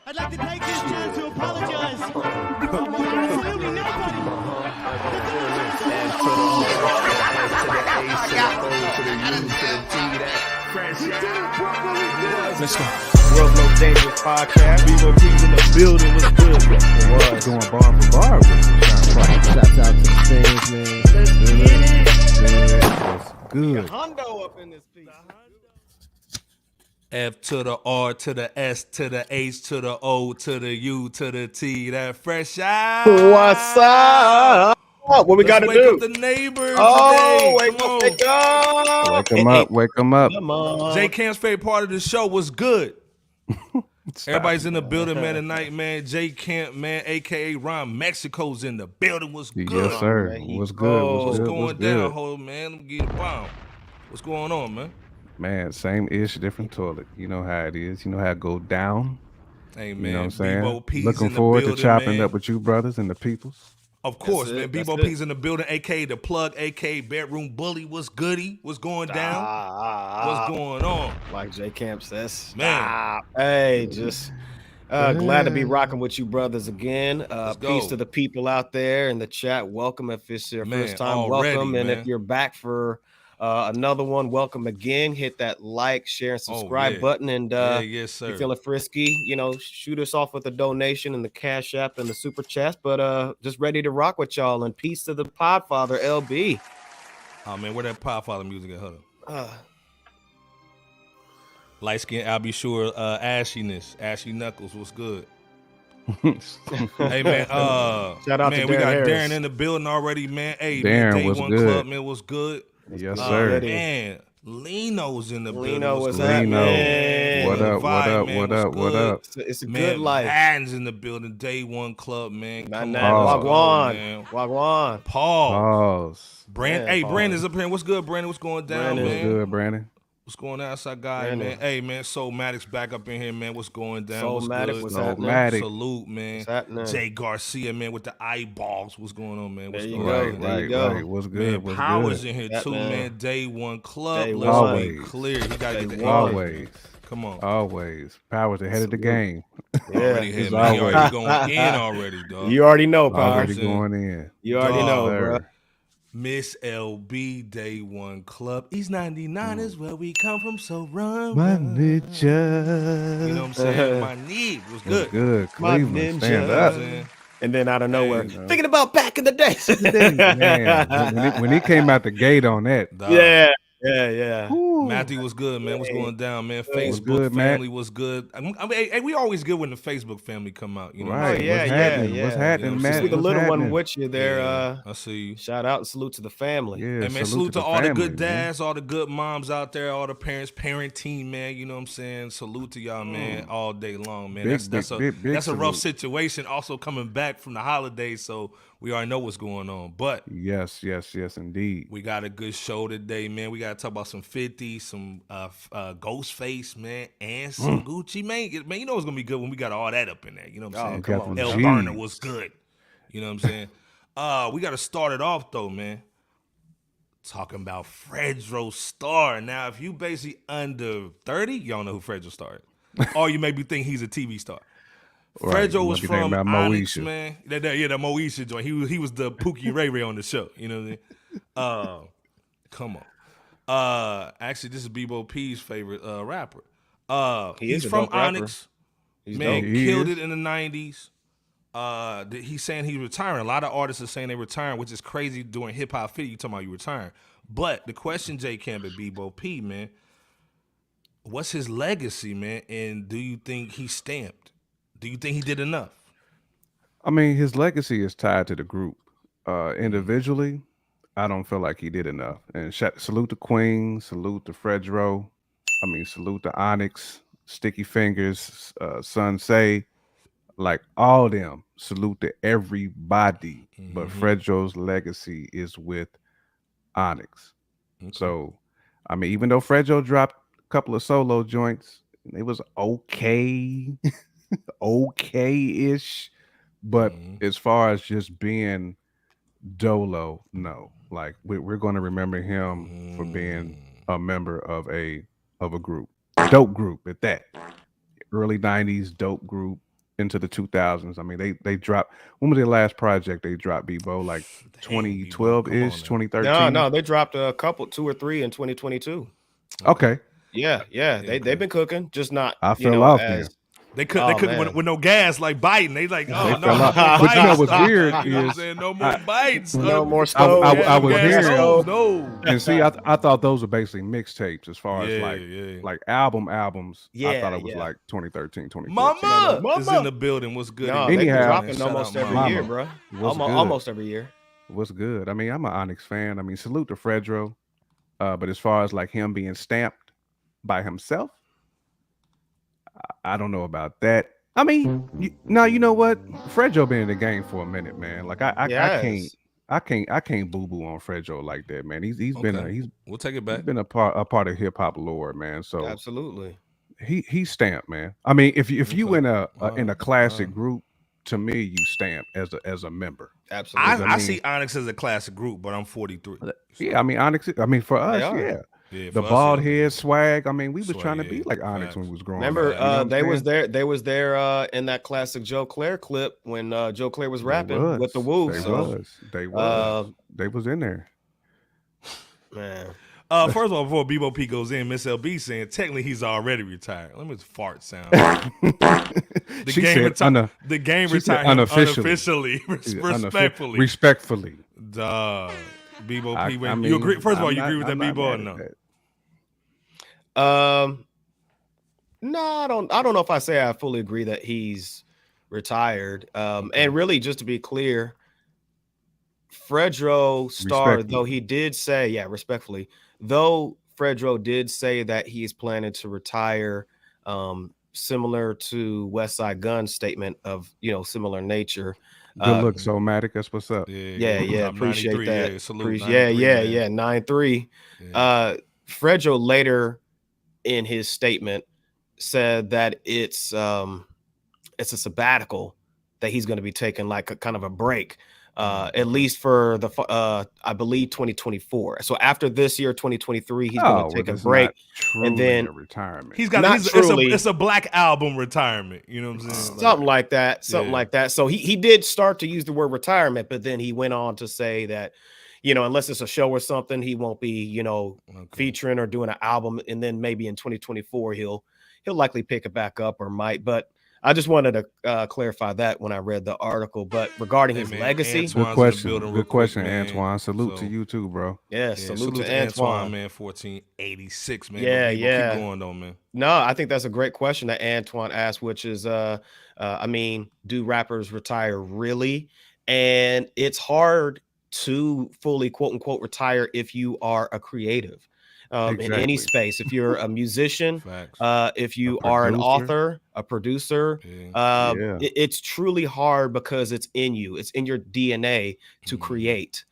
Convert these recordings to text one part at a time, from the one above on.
I'd like to take this chance to apologize to absolutely nobody. Let's go. World's Most Dangerous Podcast. BOP's in the building. What's good? It was going bar for bar with some Shouts out to the fans, man. Let's get it. What's good? Hondo up in this piece. F to the R to the S to the H to the O to the U to the T. That fresh out. What's up? What we got to wake do? up the neighbors. Oh, today. wake Come up, on. wake up. Wake them up, wake them up. Come on. J Camp's favorite part of the show was good. Everybody's in the building, man, tonight, man. J Camp, man, a.k.a. Ron Mexico's in the building. What's good? Yes, sir. man. What's good? What's What's What's good? going What's down, good? hold man? Let me get a bomb. What's going on, man? Man, same ish, different toilet. You know how it is. You know how it go down. Hey, man. You know what I'm saying? Bebo P's Looking in the forward building, to chopping man. up with you brothers and the peoples. Of course, That's man. it, that's Bebo it. P's in the building, a.k.a. The Plug, a.k.a. Bedroom Bully. What's goody? What's going down? What's going on? Like J Camp says. Man. Hey, just glad to be rocking with you brothers again. Let's Peace go. to the people out there in the chat. Welcome if it's your Man, first time. already, Welcome. And man. if you're back for another one, welcome again. Hit that like, share, and subscribe yeah. button. And Yes, if sir. you're feeling frisky, you know, shoot us off with a donation in the Cash App and the Super Chat. But just ready to rock with y'all. And peace to the Podfather, LB. Oh, man, where that Podfather music at? Hold on. Uh, Light skin, I'll be sure. Ashiness, Ashy Knuckles. What's good? Hey, man. Shout out man, to we got Darren Darren Harris. in the building already, man. Hey, Darren, man, Day what's One good? Club, man, what's good? Yes, Oh, sir. that is- Man, Lino's in the building. Lino, what's good? happening? Man, What up, what vibe, up, man, what what's up, what good? up? It's a Man, good life. Madden's in the building. Day One Club, man. Nah, Come nah, on, let's go, Wagwan. man. Wagwan. Paul. Pause. Brand, Yeah, hey, Paul. Brandon's up here. What's good, Brandon? What's going down, Brandon. What's man? good, Brandon? What's going on outside, guy, Brandon. man? Hey, man, Soul Maddox back up in here, man. What's going down? What's Soulmatic, good? what's happening? Salute, Soulmatic. man. What's happening? Jay Garcia, man, with the eyeballs. What's going on, man? What's There you going go. on? There you go. Right. What's Man, good? What's Power's good? in here That too, man. man. Day One Club. Day Let's one. be Always. clear. He got to get Day the one. Always. Come on. Always. Power's ahead of the game. Already Yeah. here, It's man. He already always. going in already, dog. You already know, Power. Already saying? going in. You already Dog. know, Sir. bro. Miss LB, Day One Club. East 99 is where we come from, so run. My run. ninja. You know what I'm saying? My need was What's good. good? My Cleveland, stand ninja. You know what I'm up. saying? And then out of nowhere, Hey, thinking about back in the day. Man, when he came out the gate on that, Dog. Yeah. whew, Matthew was good, man. What's going down, man? What's Facebook good, Matt? family was good. I mean, hey, we always good when the Facebook family come out. You know, right? Oh, yeah, What's yeah, happening? yeah. What's You know happening, what I'm Matt? See saying? the What's little one happening? with you there. Yeah, I see you. Shout out and salute to the family. Yeah, Hey, man, salute to the all the family, good man. dads, all the good moms out there, all the parents, parent team, man. You know what I'm saying? Salute to y'all, man, all day long, man. Big, That's big a rough salute. situation. Also coming back from the holidays, so we already know what's going on. But Yes, indeed. we got a good show today, man. We got to talk about some 50, some Ghostface, man, and some Gucci, man. Man, you know it's going to be good when we got all that up in there. You know what I'm Oh, saying? come Got on. them El G's. Burner was good. You know what I'm saying? We got to start it off, though, man. Talking about Fredro Starr. Now, if you basically under 30, y'all know who Fredro Starr is. Or you maybe think he's a TV star. Right, Fredro you was might be thinking from about Onyx, Moesha. man. The Moesha joint. He was the Pookie Ray Ray on the show. You know what I mean? Come on. Actually, this is Bebo P's favorite rapper. He He's is a from dope rapper. Onyx. He's Man, dope. He killed is. it in the 90s. He's saying he's retiring. A lot of artists are saying they're retiring, which is crazy during hip hop 50. You talking about you retiring. But the question, J Camp and Bebo P, man, what's his legacy, man? And do you think he stamped? Do you think he did enough? I mean, his legacy is tied to the group. Individually, I don't feel like he did enough. And salute to Queen, salute to Fredro. I mean, salute to Onyx, Sticky Fingers, Sun Say, like all them. Salute to everybody. But Fredro's legacy is with Onyx. So, I mean, even though Fredro dropped a couple of solo joints, it was okay, okay-ish. But as far as just being Dolo, no. Like we're going to remember him for being a member of a group, dope group at that. Early '90s dope group. into the 2000s. I mean, they dropped. When was their last project they dropped, Bebo? Like Dang, Bebo, 2012 come on ish, now. 2013. No, they dropped a couple, 2 or 3 in 2022. Okay, Yeah, they've been cooking, just not I fell off then. as. They could Oh, they couldn't man. with no gas like biting. They like, oh They no, fell no off. more But you know bites. what's weird You know what I'm is saying? No more bites. No more I stoves. was gas hearing, stoves, no. and see, I thought those were basically mixtapes as far as Yeah. like albums. I Yeah, thought it was yeah. like 2013, 2014. Mama Mama. is in the building. What's good? No, in they your be Anyhow, building, dropping man? Shout almost out every Mama. year, bro. What's good? Almost every year. What's good? I mean, I'm an Onyx fan. I mean, salute to Fredro. But as far as like him being stamped by himself, I don't know about that. I mean, you know what? Fredro been in the game for a minute, man. Like I Yes. can't boo boo on Fredro like that, man. He's been Okay. he's We'll take it back. been a part of hip hop lore, man. So Absolutely. he's stamped, man. I mean, if you Okay. in a classic group, to me, you stamp as a member. Absolutely. I see Onyx as a classic group, but I'm 43. Yeah, I mean Onyx. I mean for us, are. yeah. Yeah, The for us, bald yeah. head swag. I mean, we was Swag, trying to yeah. be like Onyx Facts. when we was growing Remember, up. You know what I'm they was saying? there in that classic Joe Claire clip when Joe Claire was rapping They with the Woo. They So, They was in there. man, First of all, before Bebo P goes in, Miss LB saying technically he's already retired. Let me just fart sound. The She game said retired. The game she said retired him unofficially. respectfully. Respectfully. Duh. Bebo I P. mean, you agree? First of all, I'm you agree with that, I'm not Bebo, or mad no? at that. no, I don't know if I say I fully agree that he's retired. And really, just to be clear, Fredro Starr, Respectfully. though he did say, yeah, respectfully, though Fredro did say that he's planning to retire, similar to West Side Gun's statement of similar nature. Good look, Somatic. That's what's up. Yeah, Top appreciate 93, that. Yeah, salute. Yeah, 93, man. 9-3. Yeah. Fredro later in his statement said that it's a sabbatical that he's going to be taking, like a kind of a break, at least for the I believe 2024. So after this year, 2023, he's going to take a break, and then a retirement. He's got Not truly. it's a Black Album retirement. You know what I'm saying? something like that. Something Yeah. like that. So he did start to use the word retirement, but then he went on to say that, unless it's a show or something, he won't be, featuring or doing an album. And then maybe in 2024, he'll likely pick it back up or might. But I just wanted to clarify that when I read the article. But regarding his man, legacy, Antoine's Good in the question. building real Good question, quick, man. Antoine. Salute So, to you too, bro. yeah, salute to Antoine. man. 1486, man. Yeah, But Bebo, yeah. Keep going though, man. No, I think that's a great question that Antoine asked, which is, I mean, do rappers retire really? And it's hard to fully quote unquote retire if you are a creative. In any Exactly. space, if you're a musician, Facts. if you are an producer. author, a producer, Yeah. it's truly hard because it's in you, it's in your DNA to create.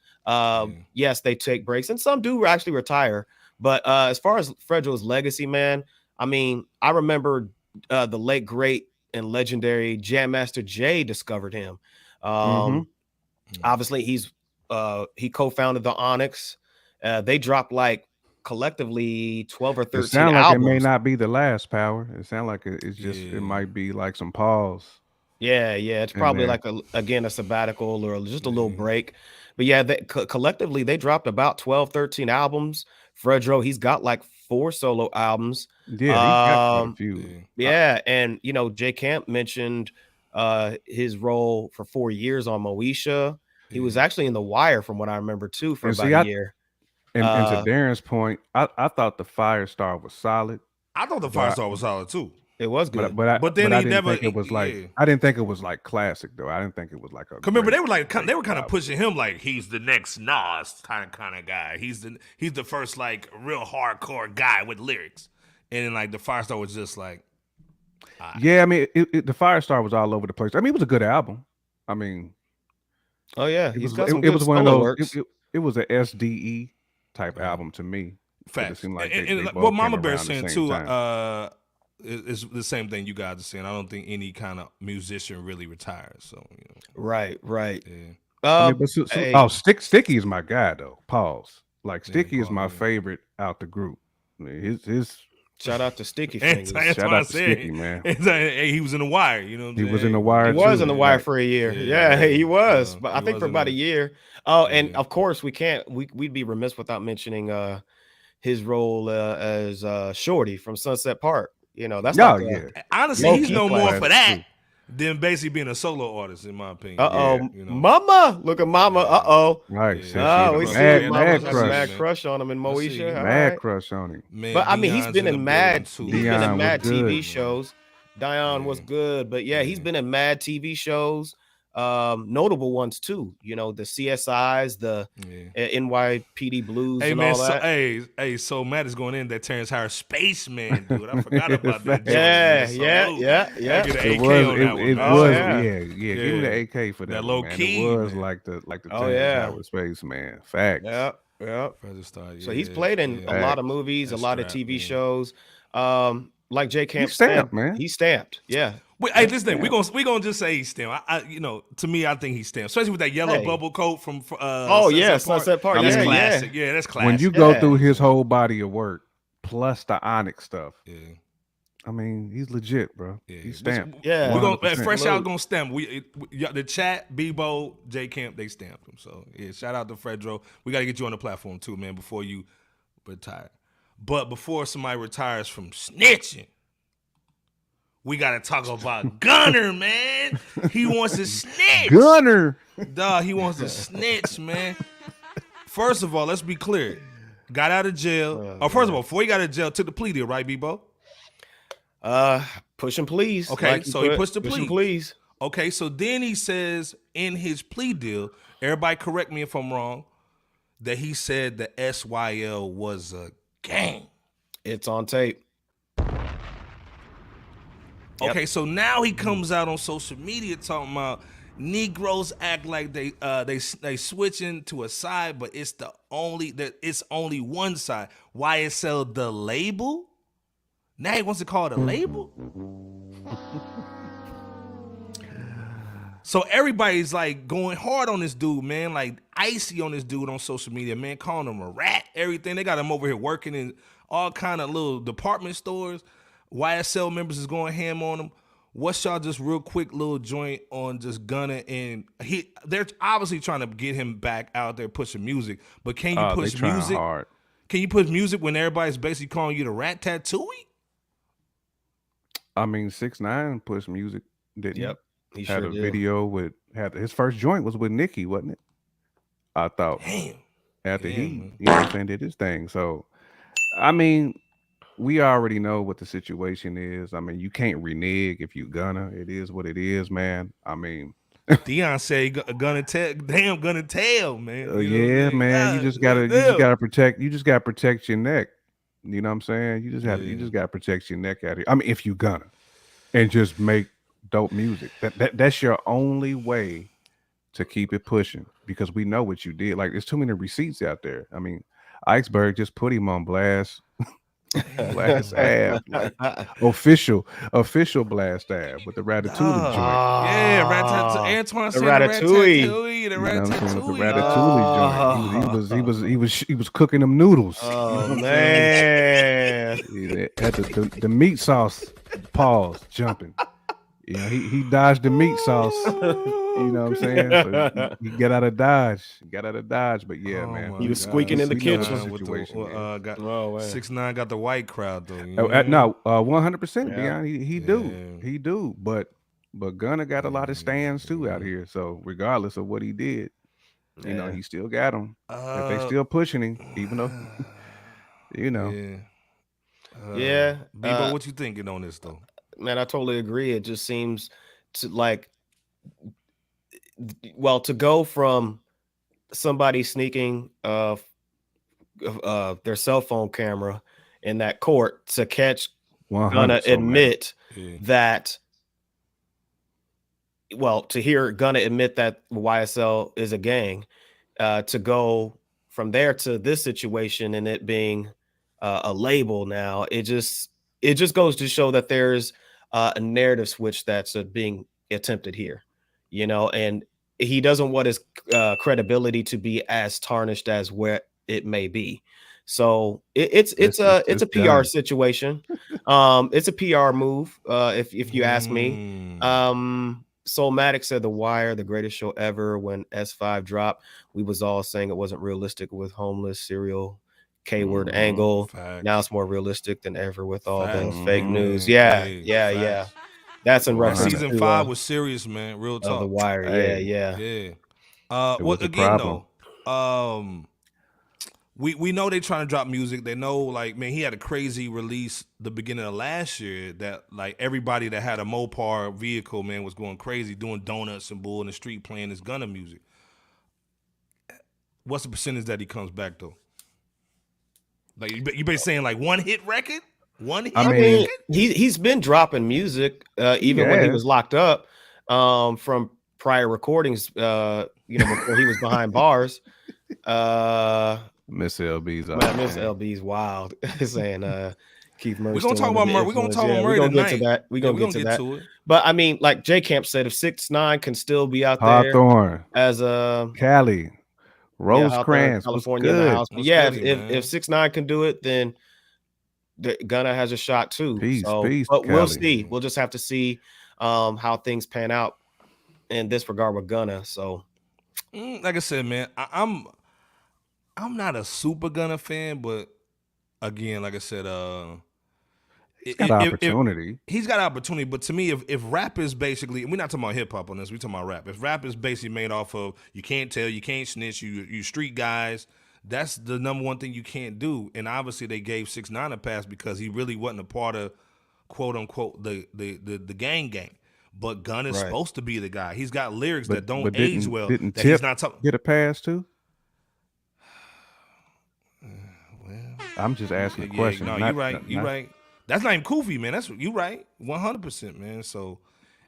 Yes, they take breaks, and some do actually retire. But as far as Fredro's legacy, man, I mean, I remember the late great and legendary Jam Master Jay discovered him. Obviously, he co-founded the Onyx. They dropped like collectively 12 or 13 It sounds like albums. it may not be the last Power. It sounds like it's just Yeah. it might be like some pause. Yeah, it's in probably there. like a sabbatical or just a little break. But yeah, collectively they dropped about 12, 13 albums. Fredro, he's got like 4 solo albums. Yeah, he got quite a few. Yeah, and J Camp mentioned his role for 4 years on Moesha. He was actually in The Wire, from what I remember too, for And about see, a year. And to Darren's point, I thought the Firestar was solid. I thought the Firestar was solid too. It was good. But then I he didn't never- think it was like yeah. I didn't think it was like classic though. I didn't think it was like a. Remember, great- they were kind of album. pushing him like he's the next Nas kind of guy. He's the first like real hardcore guy with lyrics, and then like the Firestar was just like, Yeah, I mean, the Firestar was all over the place. I mean, it was a good album. I mean, Oh yeah, it he's was got some it good was one of solo those. works. It was a SDE type album to me. But it facts. seemed like and they like, both what came Mama around Bear's the saying same too, time. is the same thing you guys are saying. I don't think any kind of musician really retires. So Right. yeah. I mean, but Hey, Sticky is my guy though. Pause. Like Sticky is Paul, my yeah. favorite out the group. I mean, his Shout out to Sticky That's Fingers. Shout why I out to said, Sticky, man. it's like, hey, he was in the wire. You know what I'm He saying? was in the wire, He was too. in the wire Right. for a year. Yeah, Yeah, he was. But I he think for was in about a the- year. Oh, and Yeah. of course we'd be remiss without mentioning his role as Shorty from Sunset Park. You know, that's Oh, like yeah. Honestly, Low he's key no more class, for that too. than basically being a solo artist, in my opinion. uh-oh, you know. mama. Look at mama. Yeah. Uh-oh. Right. Yeah. Said she Oh, had we a see mad, mama mad has a mad crush. crush on him and I see. Moesha. All Mad right. crush on him. Man, But I mean, he's Dion's been the in mad. building, too. He's been in Dion was mad TV good. shows. Dion was Yeah. good, but yeah, he's Yeah. been in mad TV shows. Notable ones too. You know, the CSIs, the Yeah. NYPD Blues, Hey and man, all so that. so Matt is going in that Terrence Howard Spaceman dude. I forgot about that. Fact. joint, Yeah, man. So, yeah, ooh, yeah, gotta yeah. get an It AK was, on that one, it man. Oh, was, yeah. yeah. Give me the AK for that, That one, low man. key, It was man. like the Oh, Terrence yeah. Howard Space, man. Facts. Yeah, yeah. Fredro Starr, So he's yeah, played in yeah. a lot of Facts. movies, That's a lot of strap, TV man. shows. Like J Camp He's stamped, said, man. he's stamped. Yeah. Wait, hey, this thing we gonna just say he's stamped. To me, I think he's stamped, especially with that yellow Hey. bubble coat from Oh yeah, Sunset Park. I That's mean, classic. Yeah, that's classic. When you go Yeah. through his whole body of work, plus the Onyx stuff, yeah, I mean, he's legit, bro. yeah. He's stamped. Yeah. We're gonna 100%. Fresh Out Salute. gonna stamp. The chat, Bebo, J Camp, they stamped him. So yeah, shout out to Fredro. We gotta get you on the platform too, man, before you retire. But before somebody retires from snitching, we gotta talk about Gunner, man. He wants to snitch. Gunner. Dog, he wants to snitch, man. First of all, let's be clear. Got out of jail. First of all, before he got out of jail, took the plea deal, right, Bebo? Push him, please. Okay, Like so he pushed the push him, please. please. Okay, so then he says in his plea deal, everybody correct me if I'm wrong, that he said the SYL was a gang. It's on tape. Okay, so now he comes out on social media talking about Negroes act like they switching to a side, but it's only one side. YSL the label? Now he wants to call it a label? So everybody's like going hard on this dude, man, like icy on this dude on social media, man, calling him a rat, everything. They got him over here working in all kind of little department stores. YSL members is going ham on him. What's y'all just real quick little joint on just Gunna, and they're obviously trying to get him back out there pushing music, but can you They push trying music? hard. Can you push music when everybody's basically calling you the rat tattooey? I mean, 6ix9ine pushed music, didn't Yep. He Had sure a did. video his first joint was with Nicki, wasn't it? I thought Damn. after Yeah, he, man. you know what I'm saying, did his thing. So, I mean, we already know what the situation is. I mean, you can't renege if you Gunna. It is what it is, man. I mean, Dion said gonna tell, damn gonna tell, man. You know what yeah, I mean? man. You God just gotta damn. protect your neck. You know what I'm saying? You just gotta protect your neck out here. I mean, if you Gunna and just make dope music, that's your only way to keep it pushing, because we know what you did. Like, there's too many receipts out there. I mean, Iceberg just put him on blast. Blast ab, like official blast ab with the Ratatouille joint. Yeah, Antoine The said Ratatouille. the You know what I'm saying? With the Ratatouille. Ratatouille joint. He was cooking them noodles. Oh man. Yeah, at the meat sauce, pause, jumping. You know, he dodged the meat sauce. You know what I'm saying? So he got out of dodge. But yeah, Oh, man. my He was God. squeaking in the We know what kitchen. the situation is. Oh, man. 6ix9ine got the white crowd though. You Oh, know? no, 100%, Yeah. Dion. He do. But Gunna got a lot of stands too out here. So regardless of what he did, you know, he still got them. If they still pushing him, even though, you know. Yeah. Yeah. Bebo, what you thinking on this though? Man, I totally agree. It just seems to to go from somebody sneaking their cell phone camera in that court to catch 100, Gunna so mad. admit Yeah. that, to hear Gunna admit that YSL is a gang, to go from there to this situation and it being a label now, it just goes to show that there's a narrative switch that's being attempted here, you know, and he doesn't want his credibility to be as tarnished as where it may be. So it's a PR done. situation. It's a PR move, if you ask me. Soulmatic said The Wire, the greatest show ever. When S5 dropped, we was all saying it wasn't realistic with homeless serial K-word angle. Facts. Now it's more realistic than ever with all the Facts. fake news. Yeah, Yeah. facts. That's in That reference season to 5 was serious, man. Real of The talk. Wire. Hey. Yeah. It was a Again problem. though, we know they trying to drop music. They know, like, man, he had a crazy release the beginning of last year that, like, everybody that had a Mopar vehicle, man, was going crazy, doing donuts and bull in the street, playing his Gunna music. What's the percentage that he comes back though? Like, you been saying like one hit record? I mean, he's been dropping music even when he was locked up from prior recordings. Before he was behind bars. Miss LB's out. Man, Miss LB's wild. Saying Keith Murray. We're gonna talk about Murray. We're gonna talk about Murray tonight. We're gonna get to that. To it. But I mean, like J Camp said, if 6ix9ine can still be out Hawthorne, there as a Cali, Rosecrans, California in the house. But if 6ix9ine can do it, then Gunna has a shot too. Peace, but we'll Cali. see. We'll just have to see how things pan out in this regard with Gunna. So, like I said, man, I'm not a super Gunna fan, but again, like I said, he's got opportunity. He's got opportunity, but to me, if rap is basically, we're not talking about hip hop on this, we're talking about rap. If rap is basically made off of you can't tell, you can't snitch, you street guys, that's the number one thing you can't do. And obviously they gave 6ix9ine a pass because he really wasn't a part of quote unquote the gang. But Gunna is supposed to be the guy. He's got lyrics that don't age well. Didn't that Tip he's not talking. Get a pass too? I'm just asking a question. No, you're right. You're right. That's not even Koofy, man. That's you right. 100%, man. So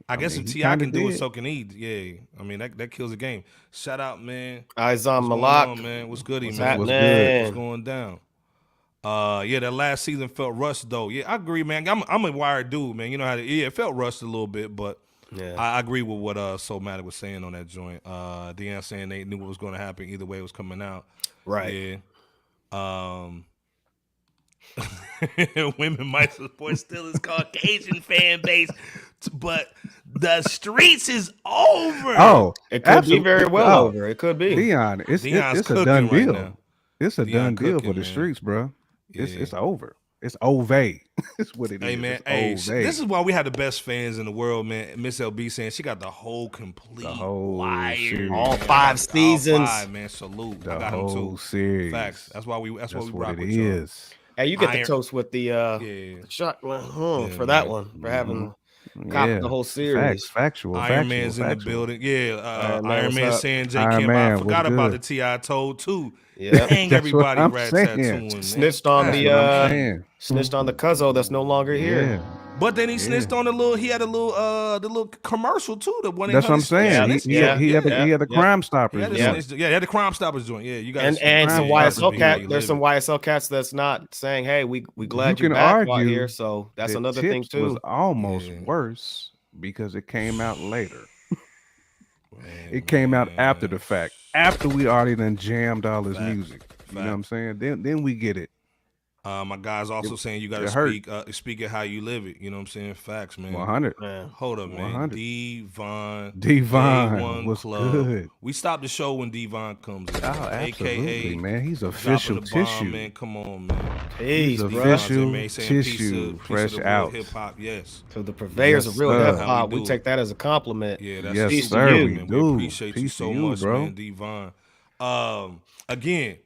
I guess if T.I. can do it, so can he. Yeah. I mean, that kills the game. Shout out, man. Izam Malak. Man. What's good, man? Happening? What's good? What's going down? That last season felt rushed though. Yeah, I agree, man. I'm a wired dude, man. You know how it felt rushed a little bit, but I agree with what Soulmatic was saying on that joint. Deanne saying they knew what was going to happen either way it was coming out. Right. Yeah. Women might support still his Caucasian fan base, but the streets is over. Oh, it could be very well over. It could be. Dion, it's a done deal. Now. It's a done deal for the streets, bro. It's over. It's Ove. It's what it is. Hey, man. It's Ove. This is why we have the best fans in the world, man. Miss LB saying she got the whole wire. series. All 5 seasons. All 5, man. Salute. The I got him whole too. series. Facts. That's why we rock what with it y'all. is. Hey, you get the toast with the shot for that one, for having the whole series. Factual. Iron Man's in the building. Yeah, Iron Man saying J. Kim. I forgot about the T.I. told too. Yeah, dang, everybody rat tattooing. Snitched on the Cuzzo that's no longer here. Yeah. But then he snitched on he had the little commercial too. That's what I'm saying. He had the Crime Stoppers. He had the Crime Stoppers joint. Yeah, you got and some YSL cats. There's some YSL cats that's not saying, "Hey, we glad you're back out here." So that's another thing too. Was almost worse because it came out later. It came out after the fact, after we already done jammed all his music. You know what I'm saying? Then we get it. My guy's also saying you got to speak it how you live it. You know what I'm saying? Facts, man. 100. Hold up, man. 100. Devon was Club. good. We stop the show when Devon comes in. Oh, absolutely, AKA, man. He's official tissue. Man, come on, man. He's official tissue. Fresh out. Hip hop, yes. To the purveyors of real hip hop, we take that as a compliment. Yeah, that's yes, sir. you, We man. do. We appreciate you so much, bro. man, Devon. Again.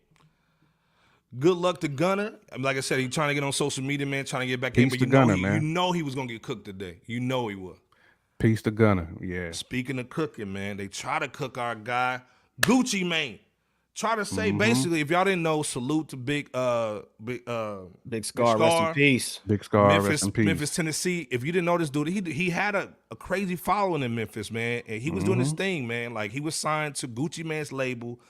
Good luck to Gunna. Like I said, he's trying to get on social media, man, trying to get back in. But you know he was going to get cooked today. You know he would. Peace to Gunna, yeah. Speaking of cooking, man, they try to cook our guy, Gucci Maine. Try to say, basically, if y'all didn't know, salute to Big Scarr, rest in peace. Big Scarr, Memphis, rest in peace. Memphis, Tennessee. If you didn't know this dude, he had a crazy following in Memphis, man. And he was doing his thing, man. Like, he was signed to Gucci Mane's label.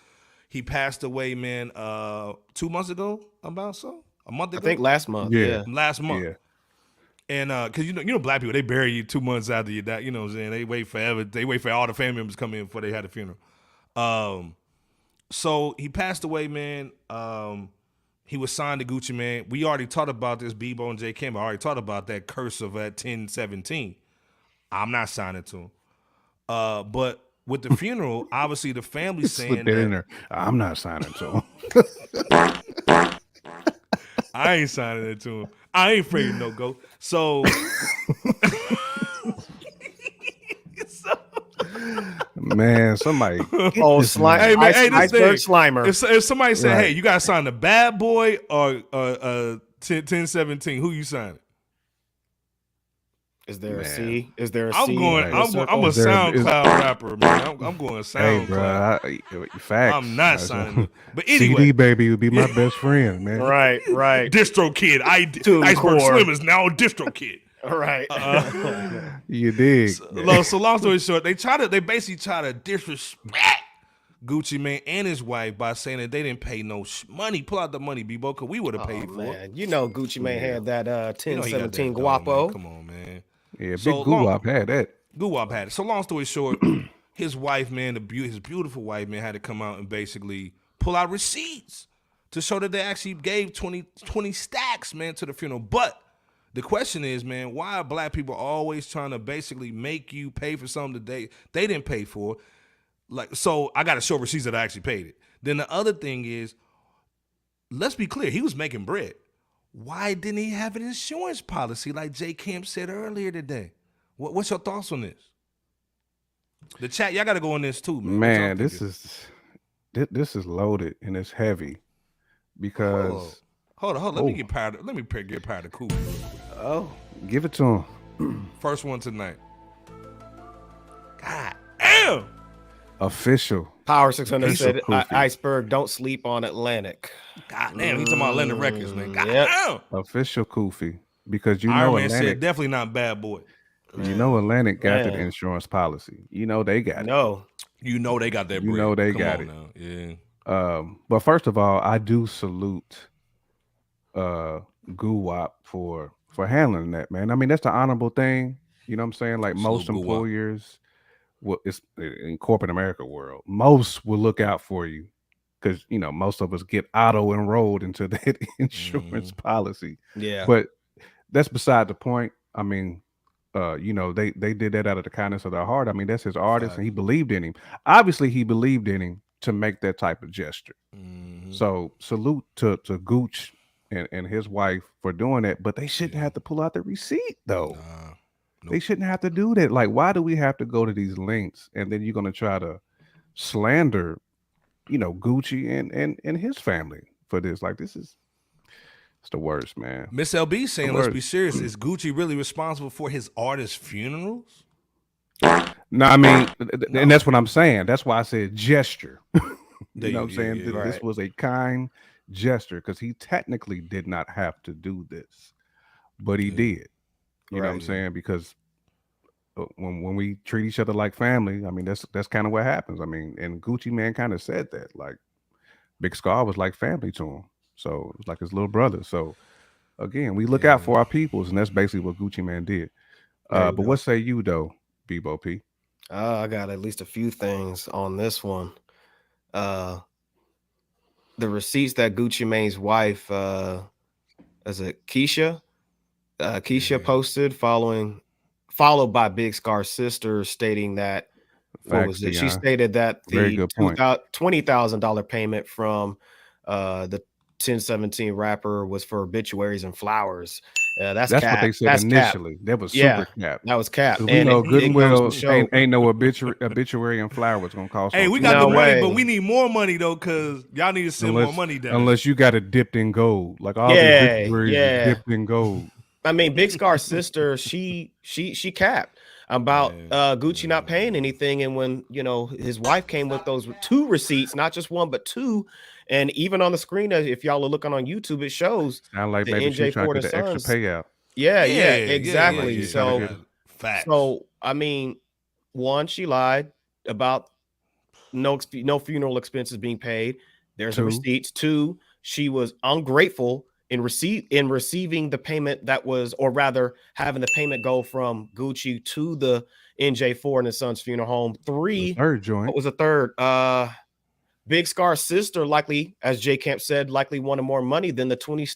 He passed away, man, 2 months ago, a month ago? I think last month. Yeah. Last month. Yeah. And because you know black people, they bury you 2 months after you die. You know what I'm saying? They wait forever. They wait for all the family members to come in before they had a funeral. So he passed away, man. he was signed to Gucci Mane. We already talked about this, Bebo and J. Campbell. I already talked about that curse of at 10-17. I'm not signing to him. But with the funeral, obviously the family saying Slip that in that there. I'm not signing to him. I ain't signing it to him. I ain't afraid of no go. So, Man, somebody. Oh, this slime. hey man, hey, this Iceberg thing. Slimer. If somebody said, Right. "Hey, you gotta sign the Bad Boy or 10-17," who you signing? Is there a Man. C? Is there a I'm C? going. in the I'm circle? a Is there- is- SoundCloud rapper, man. I'm going Hey, SoundCloud. bro. Facts. I'm not That's signing a- it. But anyway, CD baby would be my best friend, man. Right. Distro Kid. TuneCore. Iceberg Slim is now Distro Kid. All right. You dig? So long story short, they basically try to disrespect Gucci Mane and his wife by saying that they didn't pay no money. Pull out the money, Bebo, because we would have paid for it. Man, you know Gucci Mane had that You know he got 10-17 that dough, guapo. man. Come on, man. Yeah, big So Guwap had that. Guwap had it. So long story short, his wife, man, his beautiful wife, man, had to come out and basically pull out receipts to show that they actually gave 20 stacks, man, to the funeral. But the question is, man, why are black people always trying to basically make you pay for something that they didn't pay for? Like, so I got to show receipts that I actually paid it. Then the other thing is, let's be clear, he was making bread. Why didn't he have an insurance policy like J. Camp said earlier today? What's your thoughts on this? The chat, y'all got to go on this too, man. Man, this is loaded and it's heavy because Hold on. Let me get powder. Let me get powder cool. Oh, give it to him. First one tonight. God damn. Official. Power 600 Piece said, of poofy. Iceberg, don't sleep on Atlantic. God damn. He talking about Atlantic Records, man. God Yep. damn. Official Koofy. Because you Iron know Man Atlantic. said definitely not Bad Boy. You know Atlantic got that Man. insurance policy. You know they got it. No. You know they got that You bread. know they Come got on it. Now. Yeah. But first of all, I do salute Guwap for handling that, man. I mean, that's the honorable thing. You know what I'm saying? Like most Salute Guwap. employers, well, it's in corporate America world, most will look out for you because you know most of us get auto enrolled into that insurance policy. Yeah. But that's beside the point. I mean, you know, they did that out of the kindness of their heart. I mean, that's his artist, and he believed in him. Obviously, he believed in him to make that type of gesture. So salute to Gooch and his wife for doing that, but they shouldn't have to pull out the receipt though. They shouldn't have to do that. Like, why do we have to go to these links and then you're gonna try to slander, you know, Gucci and his family for this? Like, it's the worst, man. Miss LB saying, The let's worst. be serious. Is Gucci really responsible for his artist funerals? No, I mean, and that's what I'm saying. That's why I said gesture. There You know what I'm saying? yeah, This right. was a kind gesture because he technically did not have to do this, but he did. You know what I'm Right. saying? Because when we treat each other like family, I mean, that's kind of what happens. I mean, and Gucci Man kind of said that. Like, Big Scarr was like family to him. So it was like his little brother. So again, we look out for our peoples, and that's basically what Gucci Man did. There you But go. what say you though, Bebo P? I got at least a few things on this one. The receipts that Gucci Mane's wife, is it Keisha? Keisha posted followed by Big Scar's sister stating that what Facts, was it? She Dion. stated that Very the good point. $20,000 payment from the 1017 rapper was for obituaries and flowers. That's That's cap. what they said That's cap. initially. That was Yeah, super cap. that was cap. 'Cause we know good and it goes well to show- ain't no obituary and flower was gonna cost. Hey, no we $2. got No the money, way. but we need more money though, because y'all need to send more money down. Unless you got it dipped in gold, like all Yeah, the obituaries yeah. is dipped in gold. I mean, Big Scar's sister, she capped about Gucci not paying anything, and when you know his wife came with those 2 receipts, not just 1 but 2, and even on the screen, if y'all are looking on YouTube, it shows Sound like the maybe she's trying NJ4 to the get the extra Sons. payout. Yeah, Yeah, exactly. yeah. So, Facts. so I mean, 1, she lied about no funeral expenses being paid. There's 2. a receipts. 2, she was ungrateful in receiving the payment that was, or rather having the payment go from Gucci to the NJ4 and his son's funeral home. 3, The third joint. what was the third? Big Scar's sister likely, as J Camp said, likely wanted more money than the 20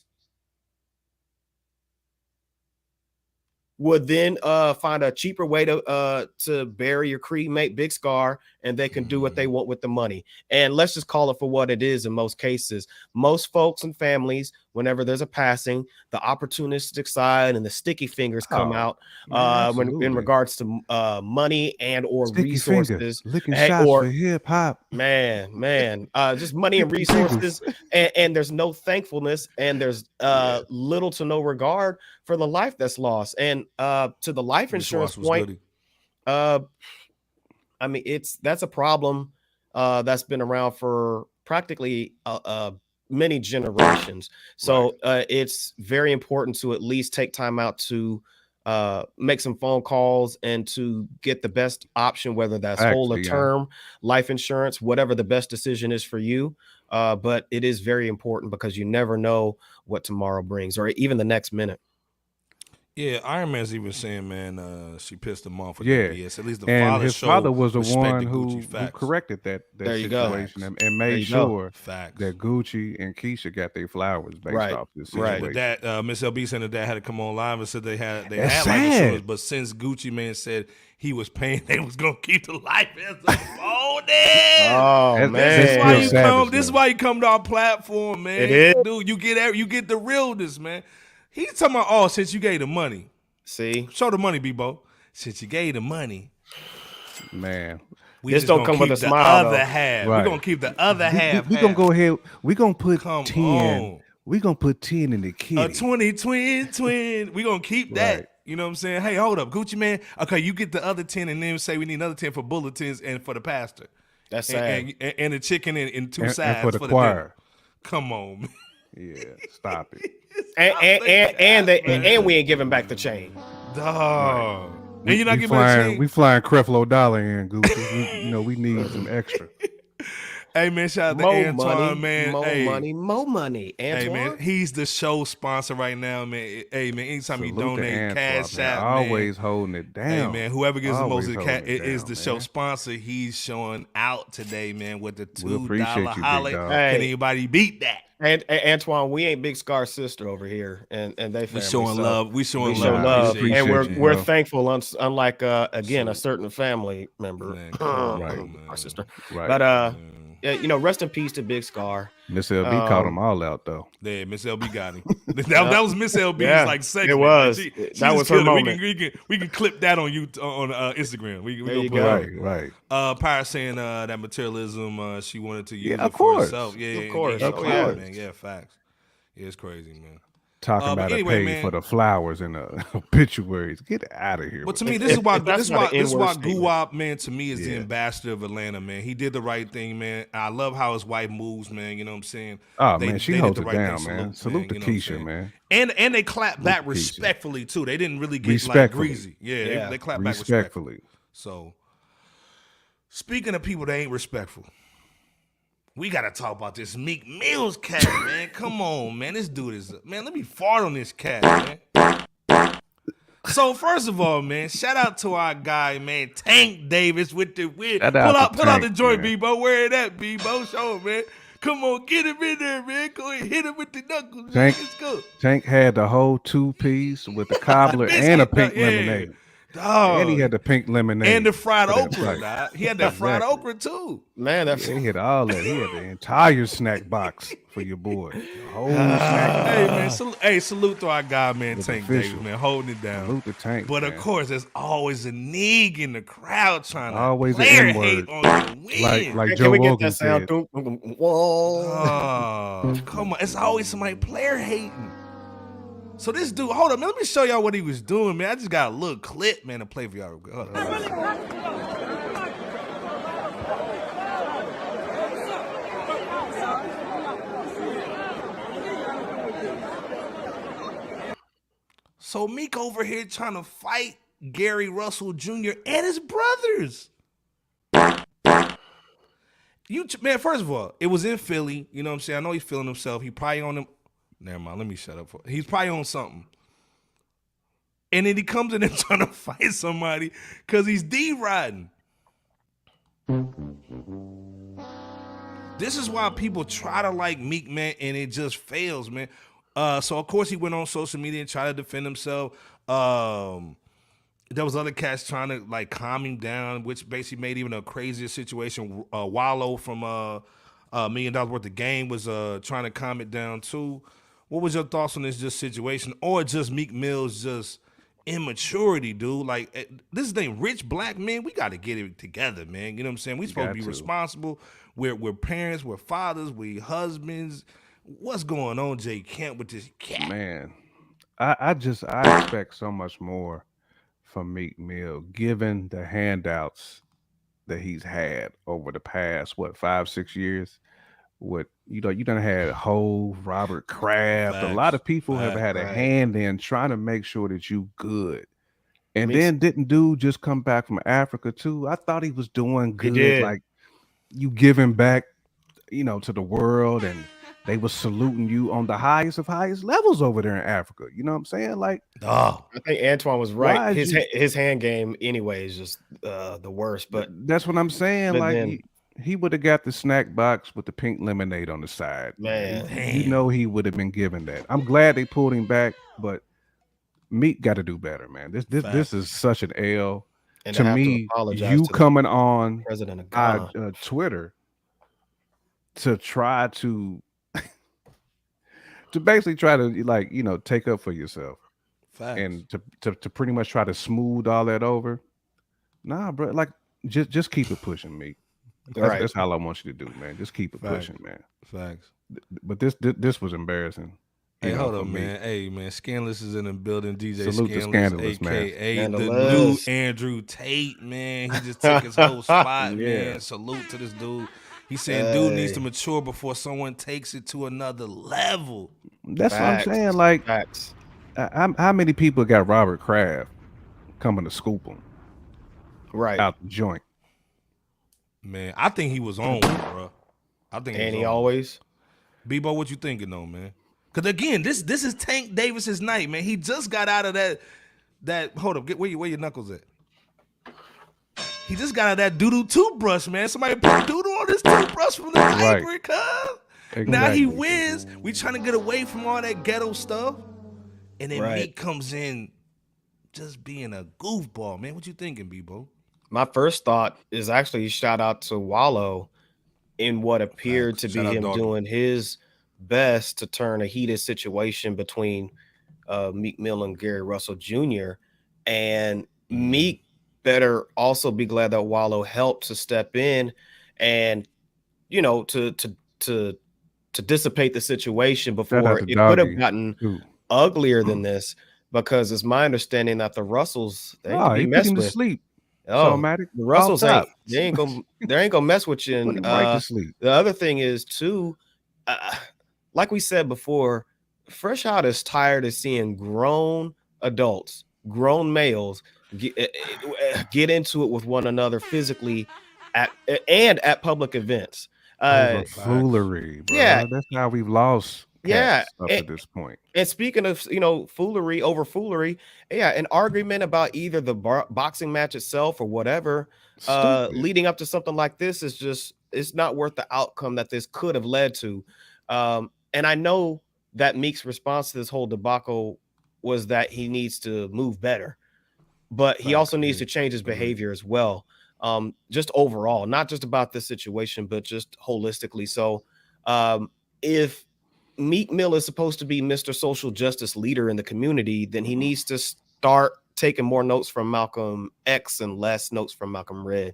would then find a cheaper way to bury or cremate Big Scarr, and they can do what they want with the money. And let's just call it for what it is in most cases. Most folks and families, whenever there's a passing, the opportunistic side and the sticky fingers come out in regards to money and or sticky resources. Licking shots or for hip-hop. Man, just money and resources, and there's no thankfulness, and there's little to no regard for the life that's lost. And to the life insurance point, I mean, that's a problem that's been around for practically many generations. So it's very important to at least take time out to make some phone calls and to get the best option, whether that's whole or term life insurance, whatever the best decision is for you. But it is very important because you never know what tomorrow brings or even the next minute. Yeah, Iron Man's even saying, man, she pissed him off with BS. At least the and his father was the one who corrected that situation and made sure that Gucci and Keisha got their flowers based off this situation. But that Miss LB said that had to come on live and said they had life insurance, but since Gucci Man said he was paying, they was gonna keep the life as a bonus. Oh man, this is why you come to our platform, man. It is, dude. You get the realness, man. He's talking about, since you gave the money. See? Show the money, Bebo. Since you gave the money. Man. We this don't come with a smile, other half. Right. We're going to keep the other half. We're going to go ahead. We're going to put 10. We're going to put 10 in the kitty. A 20 twin. We're going to keep that. Right. You know what I'm saying? Hey, hold up. Gucci Man. Okay, you get the other 10 and then say we need another 10 for bulletins and for the pastor. That's sad. And the chicken in two sides. And for the choir. Come on, man. Yeah, stop it. And we ain't giving back the chain. Dog. And you're not giving back the chain? We flying Creflo Dollar in, Gucci. We need some extra. Hey, man, shout out to Antoine, man. More money. Antoine. Hey, man, he's the show sponsor right now, man. Hey, man, anytime you donate, cash out, man. Always holding it down. Hey, man, whoever gives the most of the cash is the show sponsor. He's showing out today, man, with the $2 holler. Can anybody beat that? And Antoine, we ain't Big Scar's sister over here, and they family. We showing love, and we're thankful. Unlike again a certain family member, our sister. Right. But rest in peace to Big Scarr. Miss LB caught them all out though. Yeah, Miss LB got him. that was Miss LB's like segment. It was. That was her moment. We can clip that on Instagram. We there you go. Right. Pyre saying that materialism she wanted to use it for herself. Yeah, of course. Man. Yeah, facts. Yeah, it's crazy, man. Talking about pay for the flowers and the obituaries. Get out of here. But to me, this is why Guwap, man, to me is the ambassador of Atlanta, man. He did the right thing, man. I love how his wife moves, man. You know what I'm saying? Oh, man, she holds it down, man. Salute to Keisha, man. And they clap back respectfully, too. They didn't really get like greasy. Yeah, they clap back respectfully. So, speaking of people that ain't respectful, we got to talk about this Meek Mill's cat, man. Come on, man. This dude is... Man, let me fart on this cat, man. So, first of all, man, shout out to our guy, man, Tank Davis with the... Pull out the joint, Bebo. Where it at, Bebo? Show him, man. Come on, get him in there, man. Go ahead, hit him with the knuckles. Let's go. Tank had the whole 2-piece with the cobbler and a pink lemonade. Oh, and he had the pink lemonade and the fried okra. He had that fried okra too. Man, he had all that. He had the entire snack box for your boy. Whole snack. Hey man, salute to our guy, man, Tank Davis, man, holding it down. Salute to Tank. But man. Of course, there's always a nig in the crowd trying to always an N-word on the win. Like Joe Rogan said. Whoa! Oh, come on, it's always somebody player hating. So this dude, hold up, man. Let me show y'all what he was doing, man. I just got a little clip, man, to play for y'all. So Meek over here trying to fight Gary Russell Jr. and his brothers. Man, first of all, it was in Philly. You know what I'm saying? I know he's feeling himself. He probably on him. Never mind, let me shut up. He's probably on something. And then he comes in and trying to fight somebody because he's D-riding. This is why people try to like Meek, man, and it just fails, man. So of course he went on social media and tried to defend himself. There was other cats trying to like calm him down, which basically made even a crazier situation. Wallow from $1 million worth of game was trying to calm it down too. What was your thoughts on this just situation, or just Meek Mill's just immaturity, dude? Like this thing, rich black men, we got to get it together, man. You know what I'm saying? We supposed to be responsible. We're parents, we're fathers, we husbands. What's going on, Jay Camp, with this cat? Man, I expect so much more from Meek Mill, given the handouts that he's had over the past 5-6 years. You done had Hove, Robert Kraft. Facts. A lot of people have had a hand in trying to make sure that you good. And then didn't dude just come back from Africa too? I thought he was doing good. He did. Like you giving back, to the world, and they was saluting you on the highest of highest levels over there in Africa. You know what I'm saying? Like, I think Antoine was right. Why is His hand game anyway is just the worst. But that's what I'm saying. but Like then- he would have got the snack box with the pink lemonade on the side. Man. He would have been given that. I'm glad they pulled him back, but Meek got to do better, man. This is such an L. and To have me, apologize you to the coming on president of Ghana. Twitter to try to basically try to take up for yourself. Facts. And to pretty much try to smooth all that over. Nah, bro. Like just keep it pushing, Meek. That's all I want you to do, man. Just keep it pushing, man. Facts. But this was embarrassing. Hey, hold up, man. Hey, man. Scandalous is in the building. DJ Salute to Scandalous, Scandalous, man. a.k.a. the new Scandalous. Andrew Tate, man. He just took his whole spot, man. Salute to this dude. He's saying dude needs to mature before someone takes it to another level. That's Facts. what I'm saying. Like, Facts. how many people got Robert Kraft coming to scoop him Right. out the joint? Man, I think he was on one, bro. I think And he was on. always. Bebo, what you thinking though, man? Because again, this is Tank Davis's night, man. He just got out of that. Hold up, where your knuckles at? He just got out of that doo-doo toothbrush, man. Somebody put doo-doo on this toothbrush from the library, cuz. Now he Exactly. wins. We trying to get away from all that ghetto stuff. And then Right. Meek comes in just being a goofball, man. What you thinking, Bebo? My first thought is actually shout out to Wallow in what appeared to be Shout out, him doggy. doing his best to turn a heated situation between Meek Mill and Gary Russell Jr. And Meek better also be glad that Wallow helped to step in and to dissipate the situation Shout before out it to could have Doggy, gotten too. uglier than this, because it's my understanding that the Russells they ain't Oh, gonna be he put messed him to with. sleep. Oh, Somatic. the Russells off ain't top. they ain't gonna mess with you. Put And him right to sleep. the other thing is too, like we said before, FRSHOUT is tired of seeing grown adults, grown males get into it with one another physically at public events. Foolery, bro. yeah. That's how we've lost Yeah, cats up to this point. And speaking of foolery over foolery, an argument about either the boxing match itself or whatever Stupid. leading up to something like this is just, it's not worth the outcome that this could have led to. And I know that Meek's response to this whole debacle was that he needs to move better, but he also needs to change his behavior as well. Just overall, not just about this situation, but just holistically. So if Meek Mill is supposed to be Mr. Social Justice leader in the community, then he needs to start taking more notes from Malcolm X and less notes from Malcolm Red.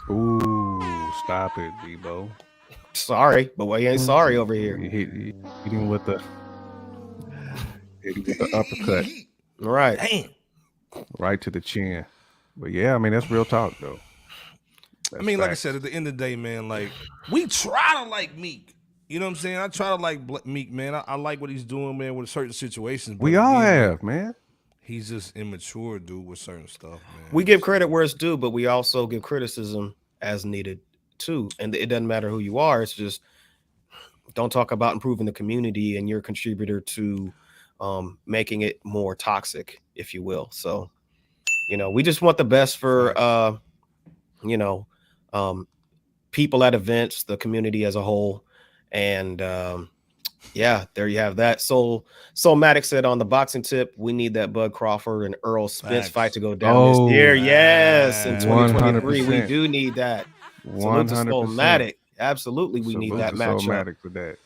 Ooh, stop it, Debo. Sorry, but we ain't sorry over here. Hit him with the uppercut All right. Damn. right to the chin. But yeah, I mean that's real talk though. I mean, like I said, at the end of the day, man, like we try to like Meek. You know what I'm saying? I try to like Meek, man. I like what he's doing, man, with certain situations. But we all again, have, man. He's just immature, dude, with certain stuff, man. We give credit where it's due, but we also give criticism as needed too. And it doesn't matter who you are. It's just don't talk about improving the community and you're a contributor to making it more toxic, if you will. So, you know, we just want the best for, people at events, the community as a whole. And yeah, there you have that. Soulmatic said on the boxing tip, we need that Bud Crawford and Earl Spence Facts. fight to go down this year. Yes, in Facts. 2023, we 100%. do need that. Salute to 100%. Soulmatic. Absolutely, we need Salute that to matchup. Soulmatic for that.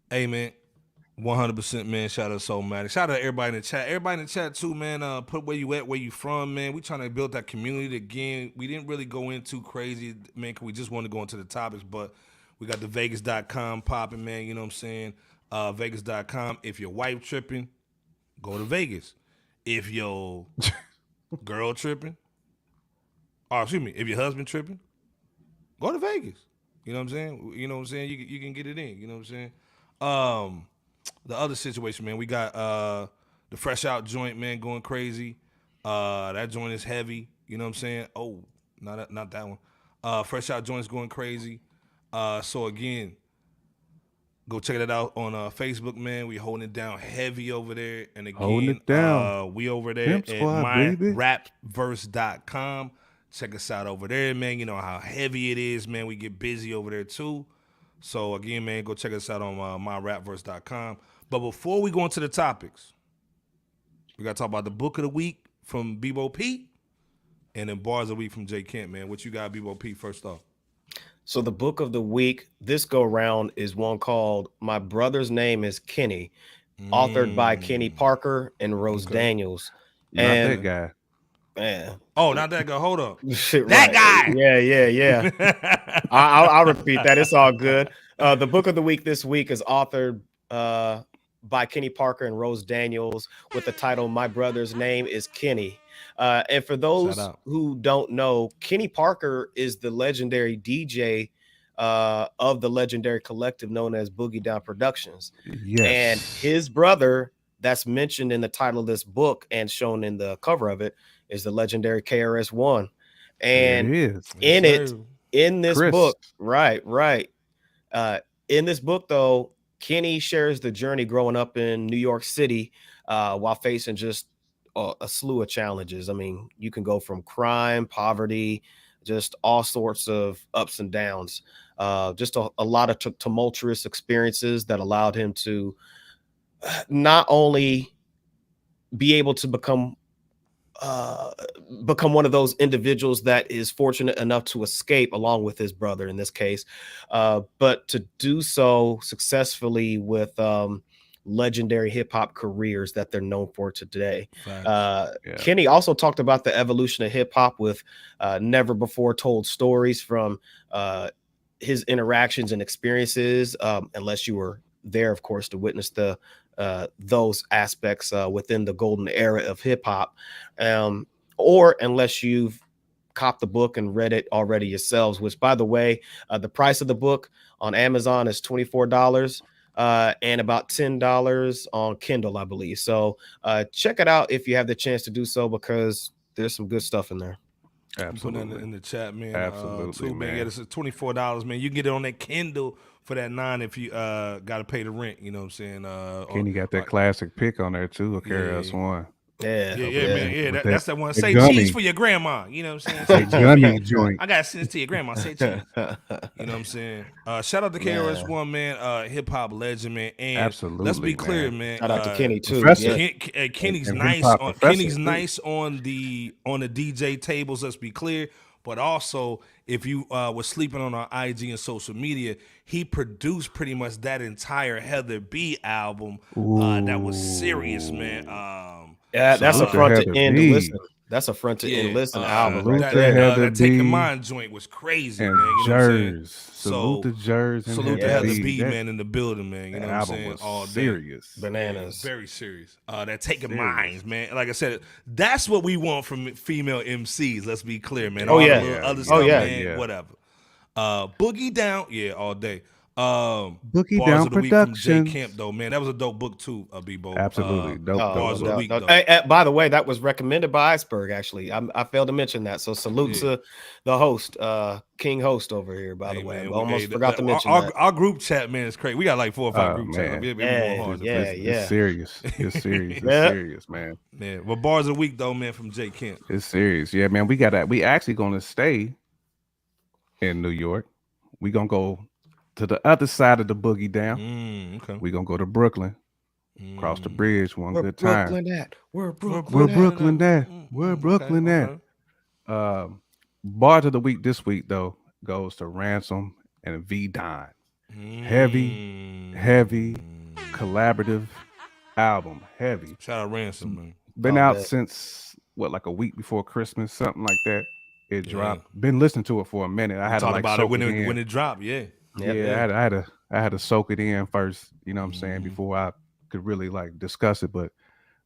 Hey, man. 100%, man. Shout out to Soulmatic. Shout out to everybody in the chat. Everybody in the chat, too, man. Put where you at, where you from, man. We trying to build that community again. We didn't really go in too crazy, man, because we just want to go into the topics, but we got the Vegas.com popping, man. You know what I'm saying? Vegas.com. If your wife tripping, go to Vegas. If your girl tripping, or excuse me, if your husband tripping, go to Vegas. You know what I'm saying? You know what I'm saying? You can get it in. You know what I'm saying? The other situation, man, we got the FRSHOUT joint, man, going crazy. That joint is heavy. You know what I'm saying? Oh, not that one. FRSHOUT joint is going crazy. So again, go check that out on Facebook, man. We holding it down heavy over there. And again, Holding it down. We over there Pimp at Squad, baby. myrapverse.com. Check us out over there, man. You know how heavy it is, man. We get busy over there too. So again, man, go check us out on myrapverse.com. But before we go into the topics, we got to talk about the book of the week from Bebo P and then bars of the week from J Kent, man. What you got, Bebo P, first off? So the book of the week this go round is one called My Brother's Name is Kenny, authored by Kenny Parker and Rose Daniels. Not And that guy. man, Oh, not that guy. Hold up. shit, That right. guy. Yeah. I'll repeat that. It's all good. The book of the week this week is authored by Kenny Parker and Rose Daniels with the title My Brother's Name is Kenny. And for those who don't know, Kenny Parker is the legendary DJ of the legendary collective known as Boogie Down Productions. Yes. And his brother that's mentioned in the title of this book and shown in the cover of it is the legendary KRS-One. And in this Chris. book, right. In this book, though, Kenny shares the journey growing up in New York City while facing just a slew of challenges. I mean, you can go from crime, poverty, just all sorts of ups and downs. Just a lot of tumultuous experiences that allowed him to not only be able to become one of those individuals that is fortunate enough to escape along with his brother in this case, but to do so successfully with legendary hip-hop careers that they're known for today. Kenny also talked about the evolution of hip-hop with never before told stories from his interactions and experiences, unless you were there, of course, to witness those aspects within the golden era of hip-hop, or unless you've copped the book and read it already yourselves, which, by the way, the price of the book on Amazon is $24 and about $10 on Kindle, I believe. So check it out if you have the chance to do so, because there's some good stuff in there. Absolutely. Put that in the chat, man. Absolutely, man. Yeah, this is $24, man. You can get it on that Kindle for that $9 if you got to pay the rent. You know what I'm saying? Kenny got that classic pick on there too. Yeah, man. Yeah, that's that one. Say gummy. cheese for your grandma. You know what I'm saying? Say gummy joint. I gotta send this to your grandma. Say cheese. You know what I'm saying? Shout out to KRS-One, man. Hip hop legend, man. And absolutely, let's be clear, man. Shout out to Kenny too. Kenny's and nice. Kenny's nice on the DJ tables. Let's be clear. But also, if you was sleeping on our IG and social media, he produced pretty much that entire Heather B album. That was serious, man. Yeah, that's a front to end listen. That's a front to end listen album. Right that Take a Mind joint was crazy, and man. You know what I'm saying? Salute to Jers. Salute to Heather B, man, in the building, man. You know what I'm saying? All serious. Bananas. Very serious. That Take a Mind, man. Like I said, that's what we want from female MCs. Let's be clear, man. Other stuff, man, whatever. Boogie Down, all day. Boogie Bars Down of the Week from J Productions. Camp, though, man. That was a dope book too, Bebo. Absolutely. Dope. Bars of the Week, though. By the way, that was recommended by Iceberg, actually. I failed to mention that. So salute to the host, King Host over here, by the way. Man, I almost forgot to mention that. Our group chat, man, is crazy. We got like 4 or 5 group chats. It's serious. It's serious, man. Yeah, but Bars of the Week, though, man, from J Kent. It's serious. Yeah, man. We actually gonna stay in New York. we gonna go to the other side of the boogie down. Okay. We gonna go to Brooklyn. Cross the bridge, one Where good time. Brooklyn at? Where Brooklyn Where at? Brooklyn at? Where Brooklyn at? Okay. Bars of the week this week though goes to Ransom and V Don. Heavy collaborative album. Heavy. Shout out Ransom, man. Been Oh, out bet. since what, like a week before Christmas, something like that. It Yeah. dropped. Been listening to it for a minute. I had to Talked like about soak it when it it in. when it dropped. Yeah. Yeah. I had to soak it in first, you know what I'm saying, before I could really like discuss it. But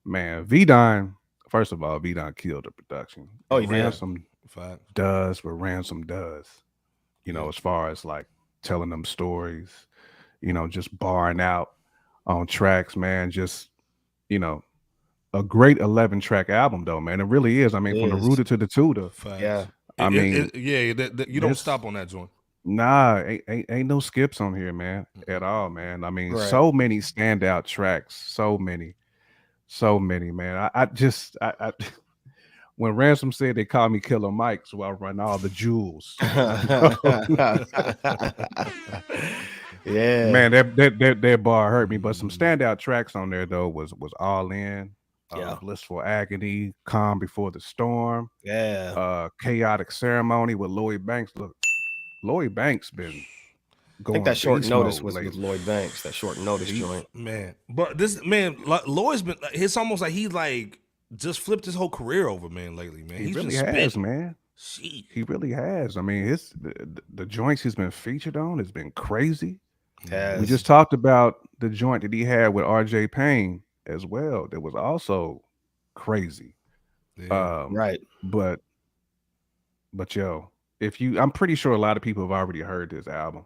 man, V Don, first of all, V Don killed the production. Oh, And he did. Ransom Facts. does what Ransom does, you know, as far as like telling them stories, you know, just barring out on tracks, man. Just, you know, a great 11-track album though, man. It really is. I mean, It from the is. Rooted to the Tudor. Facts. Yeah. I mean, you don't this- stop on that joint. Nah, ain't no skips on here, man, at all, man. I mean, Right. so many standout tracks, so many, man. I just when Ransom said they called me Killer Mike, so I run all the jewels. Yeah. Man, that bar hurt me. But some standout tracks on there though was All In, Yeah. Blissful Agony, Calm Before the Storm, Yeah. Chaotic Ceremony with Lloyd Banks. Look, Lloyd Banks been I going think that short beast notice mode was lately. with Lloyd Banks. That short notice joint. Man, but this man, Lloyd's been. It's almost like he like just flipped his whole career over, man. Lately, man. He He's really just has, spitting. man. Sheesh. He really has. I mean, the joints he's been featured on has been crazy. Has. We just talked about the joint that he had with RJ Payne as well. That was also crazy. Yeah. Right. But yo, I'm pretty sure a lot of people have already heard this album.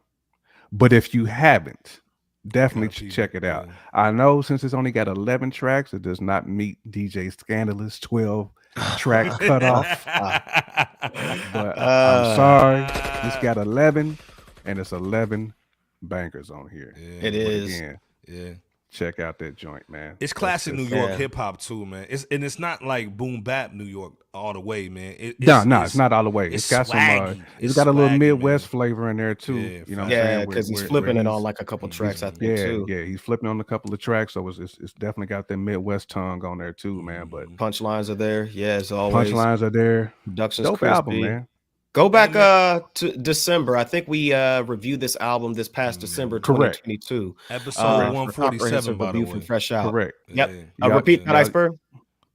But if you haven't, definitely Gotta peep check it, it out. yeah. I know since it's only got 11 tracks, it does not meet DJ Scandalous 12 track cutoff. But I'm sorry, it's got 11, and it's 11 bangers on here. Yeah. It But is. again, Yeah. check out that joint, man. It's classic New just- York yeah. hip hop too, man. It's not like boom bap New York all the way, man. It's not all the way. it's It's got some. swaggy. It's It's got a little swaggy, Midwest man. flavor in there too. Yeah, You know, what I'm Yeah, saying? because he's Where flipping it he's- on like a couple tracks, I think, Yeah, too. yeah, he's flipping on a couple of tracks, so it's definitely got that Midwest tongue on there too, man. But Punchlines are there. Yeah, as always. punchlines are there. Production's Dope crispy. album, man. Go back to December. I think we reviewed this album this past December Correct. 2022. Episode For 147, comprehensive by the review way. from Fresh Out. Correct. Yep. Yeah. Yup. Repeat that, Yup. Iceberg.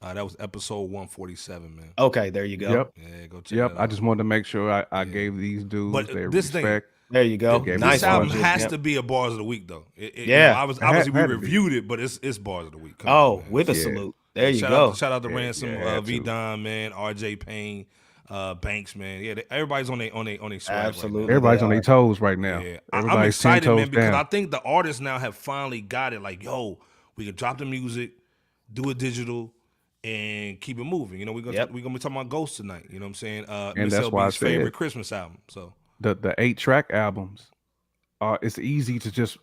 That was episode 147, man. Okay, there you go. Yep. Yeah, go check Yep. that I out. just wanted to make sure I gave these dudes But their this thing- respect. There you go. Okay, Nice This album one. has Yep. to be a bars of the week, though. Yeah. Obviously we had to be. reviewed it, but it's bars of the week. Come Oh, on, man. with a Yeah. salute. There you shout go. Out, shout out to Yeah, Ransom, yeah, had V to. Don, man, RJ Payne, Banks, man. Yeah, everybody's on their swag. Absolutely. Right Everybody's They on are. their toes right now. now. Yeah, I'm Everybody's 10 excited, man, toes because down. I think the artists now have finally got it. Like, yo, we can drop the music, do it digital, and keep it moving. You know, we're gonna be talking about Ghost tonight. You know what I'm saying? And that's why I LB's said- favorite Christmas album. So The 8-track albums, it's easy to just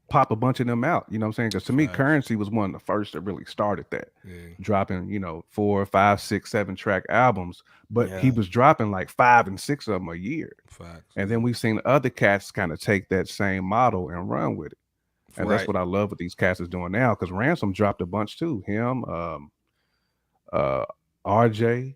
pop a bunch of them out. You know what I'm saying? Because to me, Facts. Currency was one of the first that really started that. yeah, Dropping, 4, 5, 6, 7-track albums, but he Yeah. was dropping like 5 and 6 of them a year. facts. And then we've seen other cats kind of take that same model and run with it. And that's Right. what I love what these cats is doing now. Because Ransom dropped a bunch too. Him, RJ.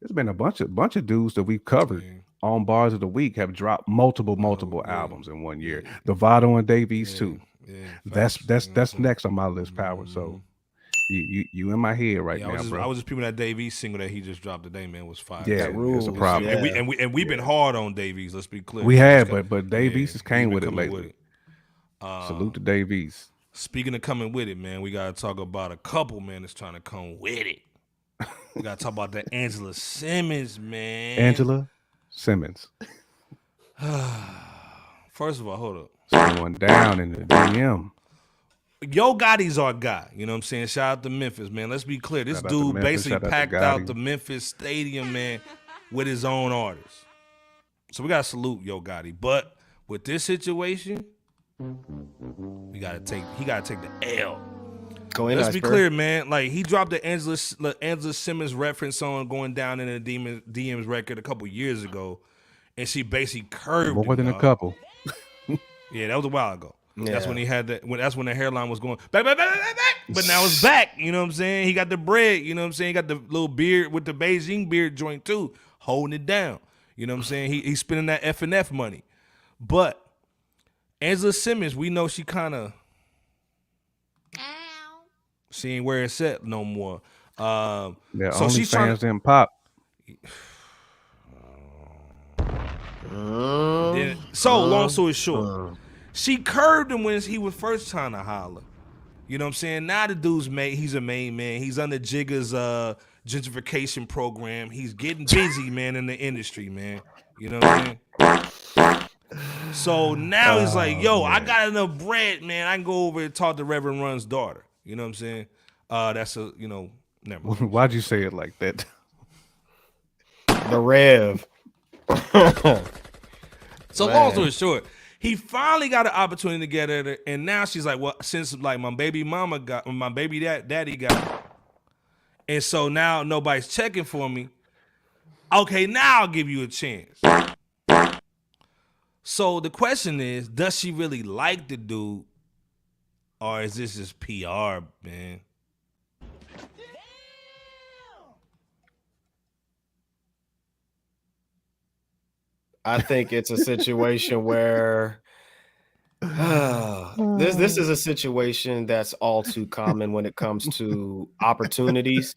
There's been a bunch of dudes that we've covered Yeah. on Bars of the Week have dropped multiple yeah. albums in one year. The Vado and Davies too. Yeah, That's facts. You know what I'm that's saying? next on my list, Power. So you in my head right Yeah, now, I bro. was just peeping that Davies single that he just dropped today, man, was fire. Yeah, too. it's a rules, problem. yeah. And we've been hard on Davies. Let's be clear. We He's have, got- but Davies has came he's with been it coming lately. with it. Salute to Davies. Speaking of coming with it, man, we gotta talk about a couple, man, that's trying to come with it. We gotta talk about that Angela Simmons, man. Angela Simmons. First of all, hold up. Someone down in the DM. Yo Gotti's our guy. You know what I'm saying? Shout out to Memphis, man. Let's be clear. This Shout out to dude Memphis, basically shout out to packed out Gotti. the Memphis stadium, man, with his own artists. So we gotta salute Yo Gotti. But with this situation, he gotta take the L. Go in, Let's be Iceberg. clear, man. Like, he dropped the Angela Simmons reference song going down in the DMs record a couple years ago. and she basically curved More him, than a dog. couple. Yeah, that was a while ago. That's Yeah. when he had that. That's when the hairline was going back. But now it's back. You know what I'm saying? He got the bread. You know what I'm saying? He got the little beard with the Beijing beard joint too, holding it down. You know what I'm saying? He's spending that F&F money. But Angela Simmons, we know she kind of she ain't where it's at no more. Yeah, So only she's trying fans to. didn't pop. So long story short, she curved him when he was first trying to holler. You know what I'm saying? Now the dude's he's a Maine man. He's under Jigga's gentrification program. He's getting busy, man, in the industry, man. You know what I'm saying? So now he's like, yo, I got enough bread, man. I can go over and talk to Reverend Run's daughter. You know what I'm saying? That's a, never mind. Why'd you say it like that? The Rev. So long story short, he finally got an opportunity to get at her, and now she's like, well, since like my baby daddy got, and so now nobody's checking for me. Okay, now I'll give you a chance. So the question is, does she really like the dude, or is this just PR, man? I think it's a situation where this is a situation that's all too common when it comes to opportunities.